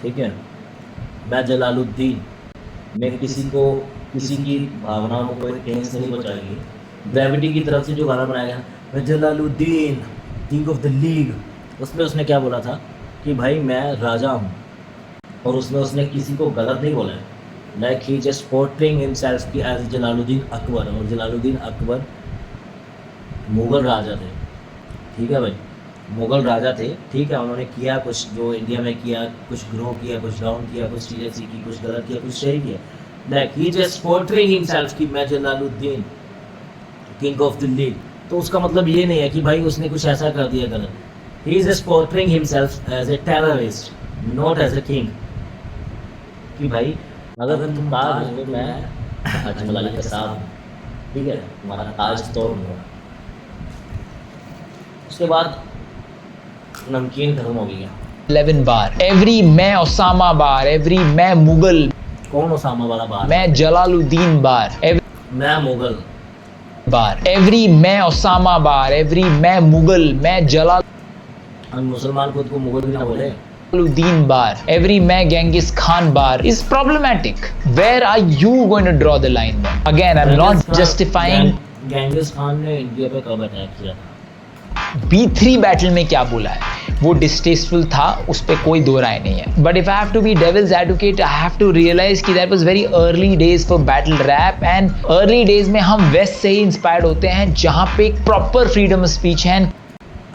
ठीक है. मैं जलालुद्दीन, मैं किसी की भावनाओं को कोई ठेस नहीं पहुंचाएगी. ग्रेविटी की तरफ से जो गाना बनाया गया, मैं Jalaluddin king of the league, उसमें उसने क्या बोला था कि भाई मैं राजा हूँ, और उसमें उसने किसी को गलत नहीं बोला है. Like he just portraying himself की एज जलालुद्दीन अकबर, और जलालुद्दीन अकबर मुगल राजा थे, ठीक है भाई, मुगल राजा थे, ठीक है. उन्होंने किया कुछ जो इंडिया में किया, कुछ ग्रो किया, कुछ डाउन किया, कुछ चीज़ें सीखी, कुछ गलत किया, कुछ सही किया. Like he just portraying himself कि मैं Jalaluddin king of the league, तो उसका मतलब ये नहीं है कि भाई उसने कुछ ऐसा कर दिया गलत. He is just portraying himself as a terrorist, not as a king. कि भाई अगर तुम ताज हो, मैं अजमल अली कसाब हूँ, ठीक है, तुम्हारा ताज तोड़ दूँगा. उसके बाद नमकीन खत्म हो गया. 11 बार, एवरी मैं ओसामा बार, एवरी मैं मुगल, कौन ओसामा वाला बार? मैं जलालुद्दीन बार, मैं मुगल बार, एवरी मैं ओसामा बार, एवरी मैं मुगल, मैं मुसलमान खुद को मुगल भी ना बोले. जलालुद्दीन बार, एवरी मैं Genghis Khan bar is problematic. Where are you going to draw the line then? Again, I'm not justifying. Genghis Khan ने इंडिया पे कब अटैक किया था? B3 बैटल में क्या बोला है वो डिस्टेस्टफुल था, उस पर कोई दो राय नहीं है. But if I have to be devil's advocate, I have to realise कि that was very early days for battle rap. And early days में हम वेस्ट से ही इंस्पायर्ड होते हैं, जहाँ पे एक प्रॉपर फ्रीडम ऑफ स्पीच है.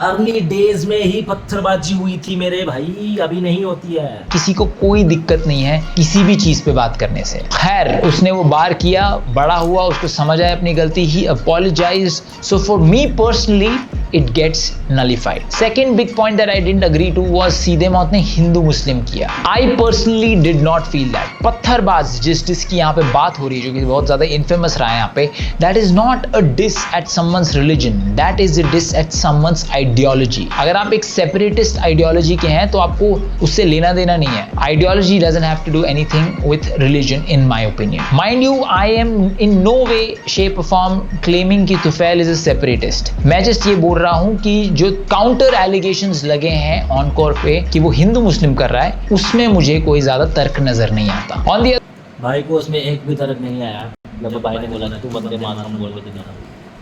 अर्ली डेज में ही पत्थरबाजी हुई थी मेरे भाई, अभी नहीं होती है. किसी को कोई दिक्कत नहीं है किसी भी चीज पे बात करने से. खैर, उसने वो बार किया, बड़ा हुआ, उसको समझ आया अपनी गलती, he apologised. So for me personally it gets nullified. Second big point that I didn't agree to was सीधे मौत ने हिंदू मुस्लिम किया. I personally did not feel that. पत्थरबाज जिसकी यहाँ पे बात हो रही है, जो कि बहुत ज़्यादा infamous रहा है यहाँ पे, that is not a diss at someone's religion. That is a diss at someone's ideology. अगर आप एक separatist ideology के हैं तो आपको उससे लेना देना नहीं है. Ideology doesn't have to do anything with religion in my opinion. Mind you, I am in no way, shape or form claiming कि तुफैल is a separatist. मैं just ये बोल रहा हूं कि जो काउंटर एलिगेशंस लगे हैं ऑनकोर पे कि वो हिंदू मुस्लिम कर रहा है, उसमें मुझे कोई ज्यादा तर्क नजर नहीं आता. ऑन दी भाई को उसमें एक भी तर्क नहीं आया जब भाई ने बोला कि तू वंदे मातरम बोल के दिखा.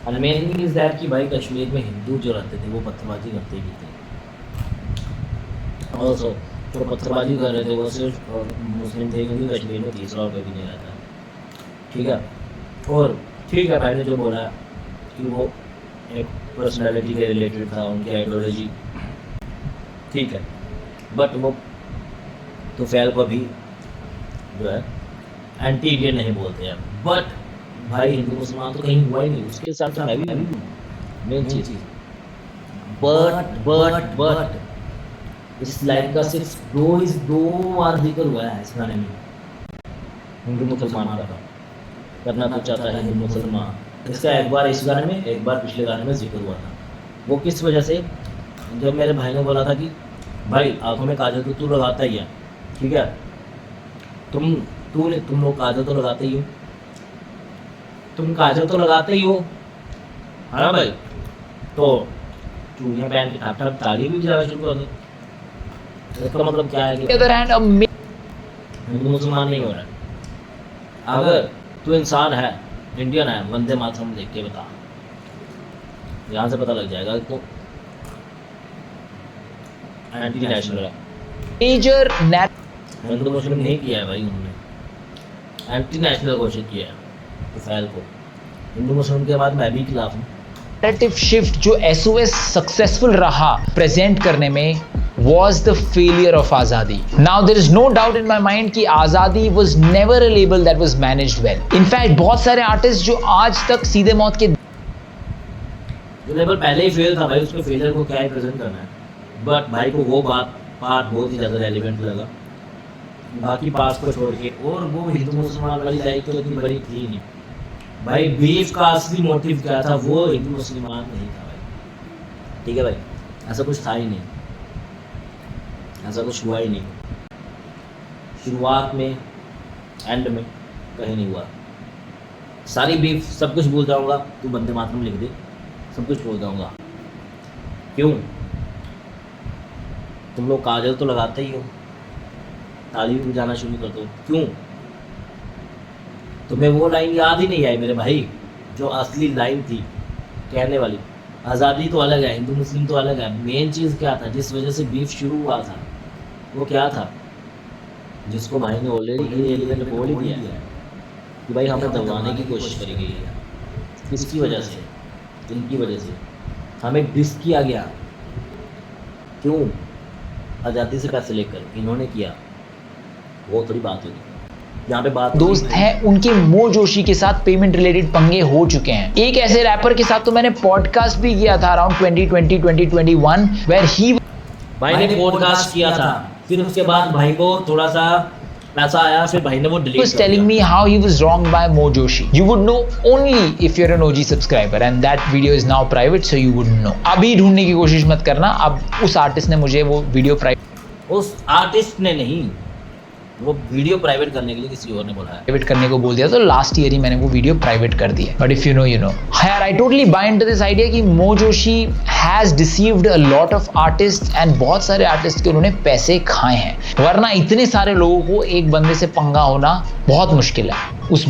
And main thing is that कि भाई कश्मीर में हिंदू जो रहते थे वो पत्थरबाजी करते भी थे. ऑल्सो जो पत्थरबाजी कर रहे थे वो सिर्फ मुस्लिम थे, क्योंकि कश्मीर में तीसरा और कोई भी नहीं रहता, ठीक है. और ठीक है, भाई ने जो बोला कि वो एक पर्सनालिटी के रिलेटेड था, उनकी आइडियोलॉजी, ठीक है, बट वो तो फैल को भी जो है एंटी इंडियन नहीं बोलते हैं. बट भाई हिंदू मुसलमान तो कहीं हुआ ही नहीं, उसके साथ मैं भी मेन चीज़. बट इस लाइन का सिर्फ दो बार जिक्र हुआ है इस गाने में, हिंदू मुसलमान का. करना तो चाहता है हिंदू मुसलमान, इसका एक बार इस गाने में, एक बार पिछले गाने में जिक्र हुआ था. वो किस वजह से, जब मेरे भाई ने बोला था कि भाई आंखों में काजल तो तू लगाता ही है, ठीक है, तुम तुम लोग काजल तो लगाते ही हो, तुम काजल तो लगाते ही हो, है ना भाई? तो चूड़ियाँ पहन के ठप ठप ताली भी बजाना शुरू कर दो। इसका मतलब क्या है कि अदर हैंड हिंदू मुसलमान नहीं हो रहा है। अगर तू इंसान है, इंडियन है, वंदे मातरम देख के बता, यहाँ से पता लग जाएगा तो एंटी नेशनल है। मेजर हिंदू मुस्लिम नहीं किया है भाई, उन्होंने एंटी नेशनल घोषित किया है तुफैल को। हिंदू मुस्लिम के बाद मैं भी खिलाफ हूँ। नैरेटिव शिफ्ट जो एसओएस सक्सेसफुल रहा प्रेजेंट करने में was the failure of Azadi. Now there is no doubt in my mind कि Azadi was never a label that was managed well. In fact बहुत सारे आर्टिस्ट जो आज तक सीधे मौत के जो लेवल पहले ही फेल था भाई, उसके फेलियर को क्या प्रेजेंट करना है। बट भाई को वो पार्ट बहुत ही ज़्यादा रेलिवेंट लगा, बाकी पार्ट्स को छोड़ के। और वो हिंदू मुसलमान वाली लाइफ तो इतनी बड़ी थी नहीं भाई। बीफ का असली मोटिव क्या था, वो हिंदू मुसलमान नहीं था भाई, ठीक है भाई? ऐसा कुछ था ही नहीं, ऐसा कुछ हुआ ही नहीं। शुरुआत में, एंड में कहीं नहीं हुआ। सारी बीफ सब कुछ भूल जाऊंगा, तू वंदे मातरम लिख दे, सब कुछ भूल जाऊंगा। क्यों? तुम लोग काजल तो लगाते ही हो, ताली भी बजाना शुरू कर दो। क्यों? तुम्हें वो लाइन याद ही नहीं आई मेरे भाई, जो असली लाइन थी कहने वाली। आज़ादी तो अलग है, हिंदू मुस्लिम तो अलग है। मेन चीज़ क्या था जिस वजह से बीफ शुरू हुआ था, वो क्या था? जिसको भाई ने ऑलरेडी बोल ही दिया है कि भाई हमें दबाने की कोशिश करी गई है। किसकी वजह से? इनकी वजह से हमें डिस किया गया। क्यों? आज़ादी से पैसे लेकर इन्होंने किया, वो थोड़ी बात होगी। यहाँ पे बात दोस्त हैं उनके मो जोशी के साथ पेमेंट रिलेटेड पंगे हो चुके हैं। एक ऐसे रैपर के साथ तो मैंने पॉडकास्ट भी किया था अराउंड 2020-2021 वेयर ही भाई ने पॉडकास्ट किया था, फिर उसके बाद भाई को थोड़ा सा पैसा आया, फिर भाई ने वो delete was telling me how he was wronged by Mo Joshi. You would know only if you're an OG subscriber and that video is now private, so you wouldn't know. अभी ढूंढने की कोशिश मत करना, अब उस आर्टिस्ट ने मुझे वो वीडियो उस आर्टिस्ट ने नहीं, वो वीडियो प्राइवेट करने के लिए किसी और ने बोला है। प्राइवेट करने को बोल दिया, तो लास्ट ईयर ही मैंने वो वीडियो प्राइवेट कर दिया। But if you know you know. यार I totally buy into this idea कि Mo Joshi has deceived a lot of artist and बहुत सारे आर्टिस्ट के उन्होंने पैसे खाए हैं, वरना इतने सारे लोगों को एक बंदे से पंगा होना बहुत मुश्किल है। उस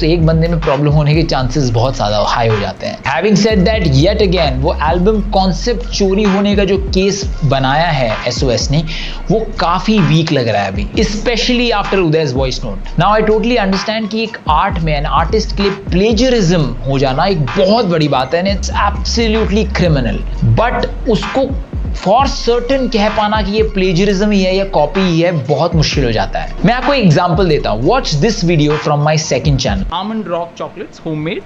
एक बंदे में प्रॉब्लम होने के चांसेस बहुत ज़्यादा हाई हो जाते हैं। Having said that, yet again वो एल्बम कॉन्सेप्ट चोरी होने का जो केस बनाया है एसओएस ने, वो काफ़ी वीक लग रहा है अभी, specially after Uday's voice note. Now I totally understand कि एक आर्ट में एन आर्टिस्ट के लिए प्लेजरिज्म हो जाना एक बहुत बड़ी बात है and it's absolutely criminal, but उसको फॉर सर्टन कह पाना कि ये प्लेजरिज्म ही है या कॉपी ही है बहुत मुश्किल हो जाता है। मैं आपको एक एग्जांपल देता हूँ। Watch this video from my second channel. Almond rock chocolates homemade,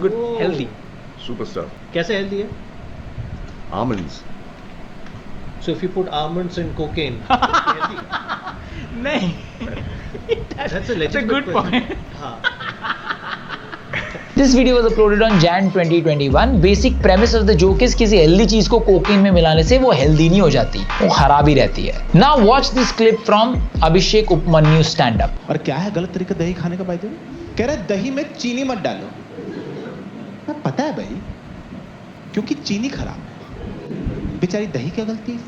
good, healthy, superstar. कैसे हेल्दी है? Almonds. So if you put almonds in cocaine, नहीं, that's a good point. हाँ. This video was uploaded on Jan 2021. Basic premise of the joke is किसी healthy चीज को cocaine में मिलाने से वो हेल्दी नहीं हो जाती, वो खराब ही रहती है। Now watch this clip from Abhishek Upmanyu stand up. और क्या है गलत तरीका दही खाने का? भाई कह रहा है दही में चीनी मत डालो। पता है भाई, क्योंकि चीनी खराब है। बेचारी दही क्या गलती है?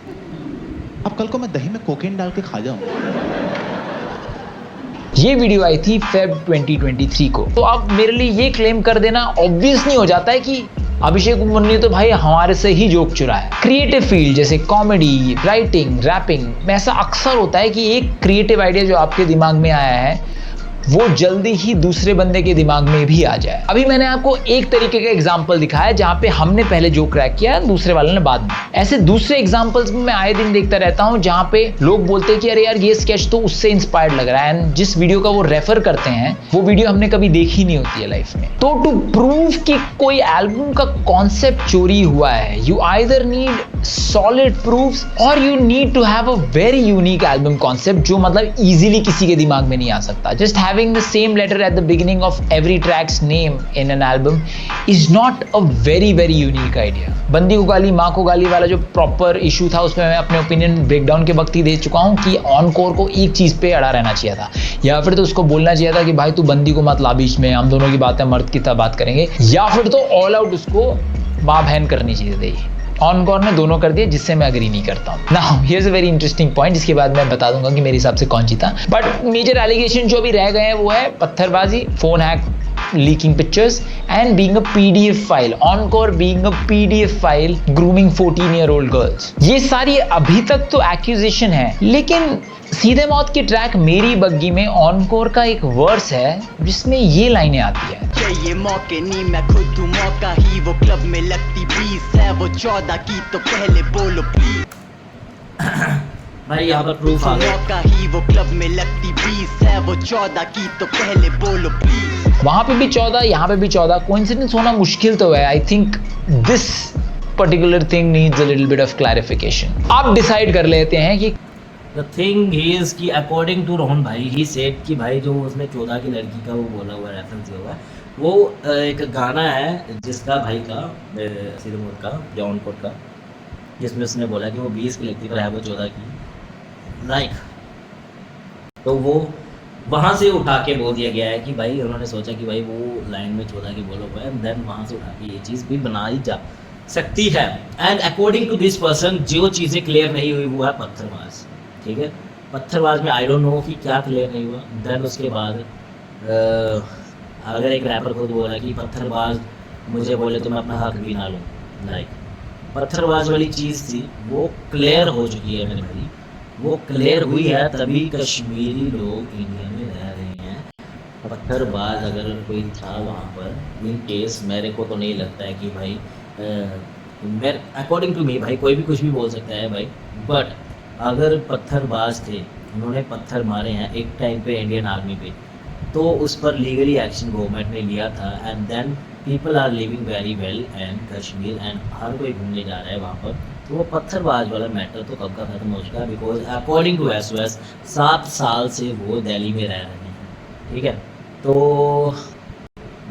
अब कल को मैं दही में कोकेन डाल के खा जाऊं। ये वीडियो आई थी फेब 2023 को। तो अब मेरे लिए ये क्लेम कर देना ऑब्वियस नहीं हो जाता है कि अभिषेक उपमन्यु तो भाई हमारे से ही जोक चुरा है। क्रिएटिव फील्ड जैसे कॉमेडी, राइटिंग, रैपिंग में ऐसा अक्सर होता है कि एक क्रिएटिव आइडिया जो आपके दिमाग में आया है वो जल्दी ही दूसरे बंदे के दिमाग में भी आ जाए। अभी मैंने आपको एक तरीके का एग्जांपल दिखाया जहां पे हमने पहले जोक क्रैक किया, दूसरे वाले ने बाद में। ऐसे दूसरे एग्जांपल्स में मैं आए दिन देखता रहता हूं जहां पे लोग बोलते हैं कि अरे यार ये स्केच तो उससे इंस्पायर्ड लग रहा है, एंड जिस वीडियो का वो रेफर करते हैं वो वीडियो हमने कभी देखी नहीं होती है लाइफ में। तो टू प्रूव कि कोई एल्बम का कॉन्सेप्ट चोरी हुआ है, you either need solid proofs or you need to have a very unique album concept जो मतलब इजीली किसी के दिमाग में नहीं आ सकता। Just having the same letter at the beginning of every track's name in an album is not a very unique idea. बंदी को गाली माँ को गाली वाला जो प्रॉपर इशू था उसमें मैं अपने ओपिनियन ब्रेकडाउन के वक्त ही दे चुका हूँ कि ऑनकोर को एक चीज़ पे अड़ा रहना चाहिए था, या फिर तो उसको बोलना चाहिए था कि भाई तू बंदी को मत ला बीच में, हम दोनों की बातें मर्द की तरह बात करेंगे, या फिर तो ऑल आउट उसको माँ बहन करनी चाहिए थी। ऑनकोर ने दोनों कर दिए, जिससे मैं एग्री नहीं करता हूँ। Now here's a very interesting point, जिसके बाद मैं बता दूंगा कि मेरे हिसाब से कौन जीता। बट मेजर एलिगेशन जो भी रह गए हैं वो है पत्थरबाजी, phone hack, leaking pictures and being a PDF file, Encore being a PDF file, grooming 14-year-old girls। ये सारी अभी तक तो एक्यूजेशन है, लेकिन सीधे मौत की ट्रैक मेरी बग्गी में ऑनकोर का एक वर्स है जिसमें ये लाइनें आती है। चाहिए मौके नहीं मैं खुद हूँ मौका ही, वो क्लब में लगती 20 है वो 14 की, तो पहले बोलो प्लीज। भाई यहाँ पर प्रूफ आ गया। मौका ही वो क्लब में लगती 20 है वो 14 की, तो पहले बोलो प्लीज। वहां पे भी 14, यहाँ पे भी 14, कोइंसिडेंस होना मुश्किल तो है। I think this particular thing needs a little bit of clarification. आप डिसाइड कर लेते हैं कि द थिंग इज कि अकॉर्डिंग टू रोहन भाई ही सेड कि भाई जो उसने 14 की लड़की का वो बोला हुआ रेफरेंस दिया हुआ है वो एक गाना है जिसका भाई का सीधे मौत का या ऑनकोर का, जिसमें उसने बोला कि वो 20 की लड़की पर है वो 14 की लाइक, तो वो वहाँ से उठा के बोल दिया गया है कि भाई उन्होंने सोचा कि भाई वो लाइन में 14 की बोलो हुआ है, देन वहाँ से उठा के ये चीज़ भी बनाई जा सकती है। And according to this person जो चीज़ें क्लियर नहीं हुई वो है पत्थरबाज। ठीक है, पत्थरबाज में आई डोंट नो कि क्या क्लियर नहीं हुआ। देन उसके बाद अगर एक रैपर खुद बोला कि पत्थरबाज मुझे बोले तो मैं अपना हक भी ना लूँ, लाइक पत्थरबाज वाली चीज़ थी वो क्लियर हो चुकी है मेरे भाई, वो क्लियर हुई है तभी कश्मीरी लोग इंडिया में रह रहे हैं। पत्थरबाज अगर कोई था वहाँ पर इन केस, मेरे को तो नहीं लगता है कि भाई मेरे अकॉर्डिंग टू मी भाई कोई भी कुछ भी बोल सकता है भाई, बट अगर पत्थरबाज थे उन्होंने पत्थर मारे हैं एक टाइम पे इंडियन आर्मी पे, तो उस पर लीगली एक्शन गवर्नमेंट ने लिया था। And then people are living very well and Kashmir and हर कोई घूमने जा रहा है वहाँ पर, तो वो पत्थरबाज वाला मैटर तो कब का खत्म हो चुका है, बिकॉज अकॉर्डिंग टू SOS 7 साल से वो दिल्ली में रह रहे हैं। ठीक है, तो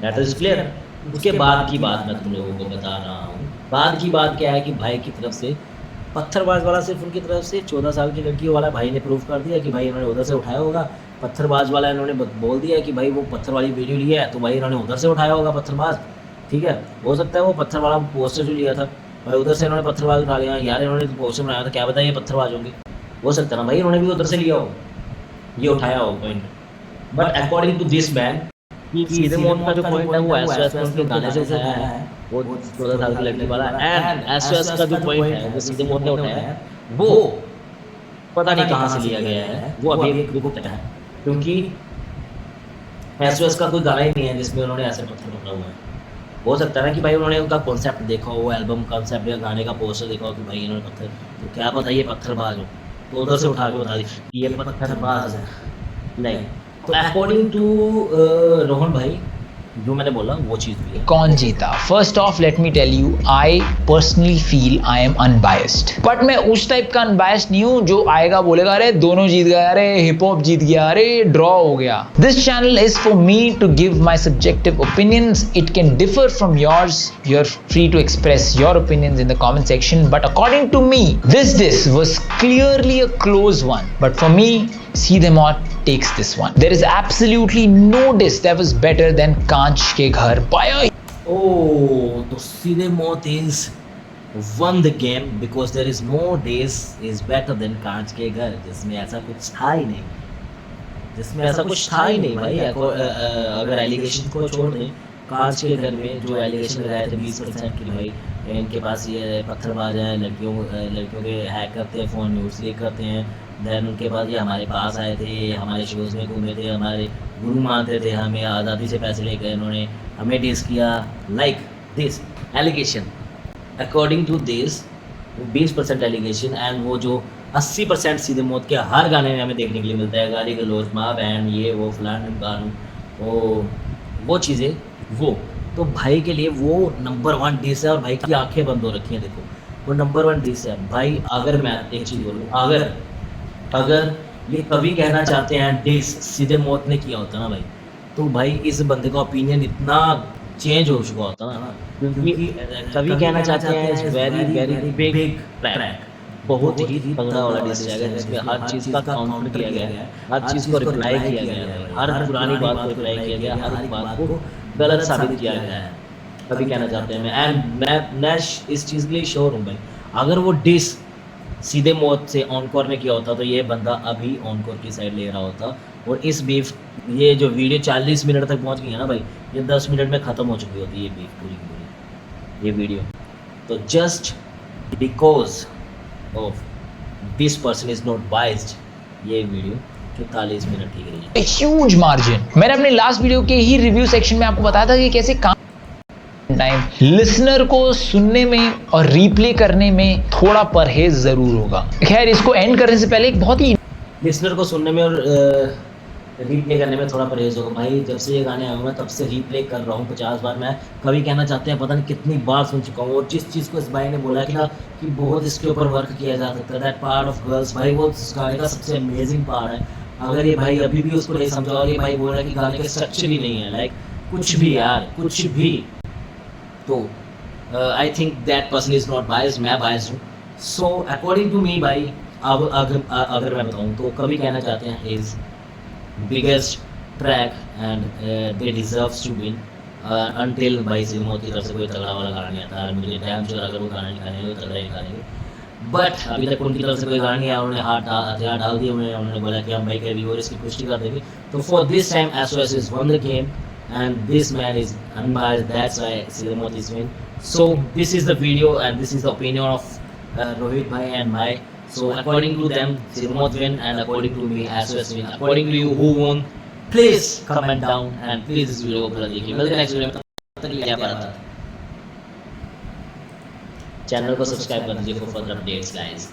मैटर इज क्लियर। उसके बाद की बात मैं तुम लोगों को बता रहा हूँ। बाद की बात क्या है कि भाई की तरफ से पत्थरबाज वाला सिर्फ उनकी तरफ से 14 साल की लड़की वाला भाई ने प्रूफ कर दिया कि भाई इन्होंने उधर से उठाया होगा। पत्थरबाज वाला इन्होंने बोल दिया कि भाई वो पत्थर वाली वीडियो लिया है तो भाई इन्होंने उधर से उठाया होगा पत्थरबाज। ठीक है, हो सकता है वो पत्थर वाला पोस्टर जो लिया था भाई उधर से इन्होंने पत्थरबाज उठा लिया यार, इन्होंने पोस्टर बनाया था, क्या बताया ये पत्थरबाज होंगे, हो सकता है ना भाई इन्होंने भी उधर से लिया हो, ये उठाया हो point. But according to this man सीधे मौत का जो पॉइंट है वो SOS ने उनके गाने से उठाया है, वो 14 साल की लड़की वाला, एंड SOS का जो पॉइंट है वो सीधे मौत ने उठाया है, वो पता नहीं कहाँ से लिया गया है, वो अभी एक गुप्त है, क्योंकि SOS का कोई गाना ही नहीं है जिसमें उन्होंने ऐसे पत्थर पकड़ा हुआ है। हो सकता है ना कि भाई उन्होंने उनका कॉन्सेप्ट देखा हो, एल्बम कॉन्सेप्ट या गाने का पोस्टर देखा हो कि भाई इन्होंने पत्थर, तो क्या पता ये पत्थरबाज हो, तो उधर से उठा के बता दी ये पत्थरबाज है। नहीं, तो अकॉर्डिंग टू रोहन भाई जो मैंने बोला वो चीज़ भी है। कौन जीता? First of let me tell you, I personally feel I am unbiased, but मैं उस टाइप का अनबायस्ड नहीं हूँ जो आएगा बोलेगा अरे दोनों जीत गए, अरे हिप हॉप जीत गया, अरे ड्रॉ हो गया। This channel is for me to give my subjective opinions, it can differ from yours, you are free to express your opinions in the comment section, but according to me this was clearly a close one, but for me सीधे मौत takes this one. There is absolutely no diss that was better than कांच के घर by a... Oh, तो सीधे मौत is won the game because there is no diss is better than कांच के घर, जिसमें ऐसा कुछ था ही नहीं, जिसमें ऐसा कुछ था ही नहीं भाई। अगर एलिगेशन को छोड़ दें, कांच के घर में जो एलिगेशन लगाए थे 20% की भाई इनके पास ये पत्थरबाज है, लड़कियों के हैक करते हैं, फ़ोन यूज़ करते हैं, देन उनके बाद ये हमारे पास आए थे, हमारे शोज़ में घूमे थे, हमारे गुरु मानते थे, हमें आज़ादी से पैसे लेकर इन्होंने हमें डिस किया, like this allegation. According to this 20% allegation and वो जो 80% सीधे मौत के हर गाने में हमें देखने के लिए मिलता है, गाली गलौज, माँ बहन, ये वो फलान गानू, वो चीज़ें, वो तो भाई के लिए वो नंबर 1 डिस है। और भाई की आंखें बंद हो रखी हैं, देखो वो नंबर 1 डिस है भाई। अगर मैं एक चीज़ बोलूँ, अगर ये कभी कहना चाहते हैं डिस सीधे मौत ने किया होता ना भाई, तो भाई इस बंदे का ओपिनियन इतना चेंज हो चुका होता ना, क्योंकि कभी कहना चाहते हैं is very very big track, बहुत ही तगड़ा वाला डिस है जिसमें हर चीज़ का काउंटर किया गया है, हर चीज़ को रिप्लाई किया गया है, हर पुरानी बात को रिप्लाई किया गया, हर बात को गलत साबित किया गया है। कभी कहना चाहते हैं मैं, एंड मैं इस चीज़ के लिए श्योर हूँ भाई, अगर वो डिस सीधे मौत से ऑनकोर ने किया होता तो ये बंदा अभी ऑनकोर की साइड ले रहा होता, और इस बीफ, ये जो वीडियो 40 मिनट तक पहुंच गई है ना भाई, ये 10 मिनट में ख़त्म हो चुकी होती है ये बीफ पूरी की पूरी ये वीडियो। तो just because of this person is not biased, ये वीडियो 44 मिनट ठीक रही है। Huge margin. मैंने अपने लास्ट वीडियो के ही रिव्यू सेक्शन में आपको बताया था कि कैसे काम टाइम लिसनर को सुनने में और रीप्ले करने में थोड़ा परहेज जरूर होगा। खैर, इसको एंड करने से पहले एक बहुत ही लिसनर को सुनने में और रीप्ले करने में थोड़ा परहेज होगा भाई। जब से ये गाने आए मैं तब से रीप्ले कर रहा हूँ 50 बार। मैं कभी कहना चाहते हैं पता नहीं कितनी बार सुन चुका हूँ, और जिस चीज़ को इस भाई ने बोला कि ना कि बहुत इसके ऊपर वर्क किया जा सकता है, दैट पार्ट ऑफ गर्ल्स, भाई वो उस गाने का सबसे अमेजिंग पार्ट है। अगर ये भाई अभी भी उसको नहीं समझा और ये भाई बोल रहा है कि गाने का स्ट्रक्चर ही नहीं है, लाइक कुछ भी यार, कुछ भी, तो आई think that person is not biased, मैं बायस्ड हूँ। सो अकॉर्डिंग टू मी भाई, अब अगर मैं बताऊँ तो कभी कहना चाहते हैं is biggest track and they deserves to win until भाई सिमोत की तरफ से कोई तगड़ा वाला गाना नहीं आता है। मुझे टाइम चल अगर वो गाना निकालेंगे तो तगड़ा निकालेंगे, बट अभी तक उनकी तरफ से कोई गाना नहीं आया। उन्होंने हथियार डाल दिए, उन्होंने बोला कि हम भाई के व्यूअर्स की पुष्टि कर देंगे। तो for this time SOS is one the game and this man is unbiased, that's why Sidemoth is win. So this is the video and this is the opinion of Rohit bhai and Mai. So according to them Sidemoth win, and according to me SOS win. According to you, who won? Please comment down and please इस video को पूरा देखिए। मिलते हैं next video में, तब तक के लिए क्या बात। चैनल को सब्सक्राइब कर दीजिए फॉर फर्दर अपडेट्स गाइस।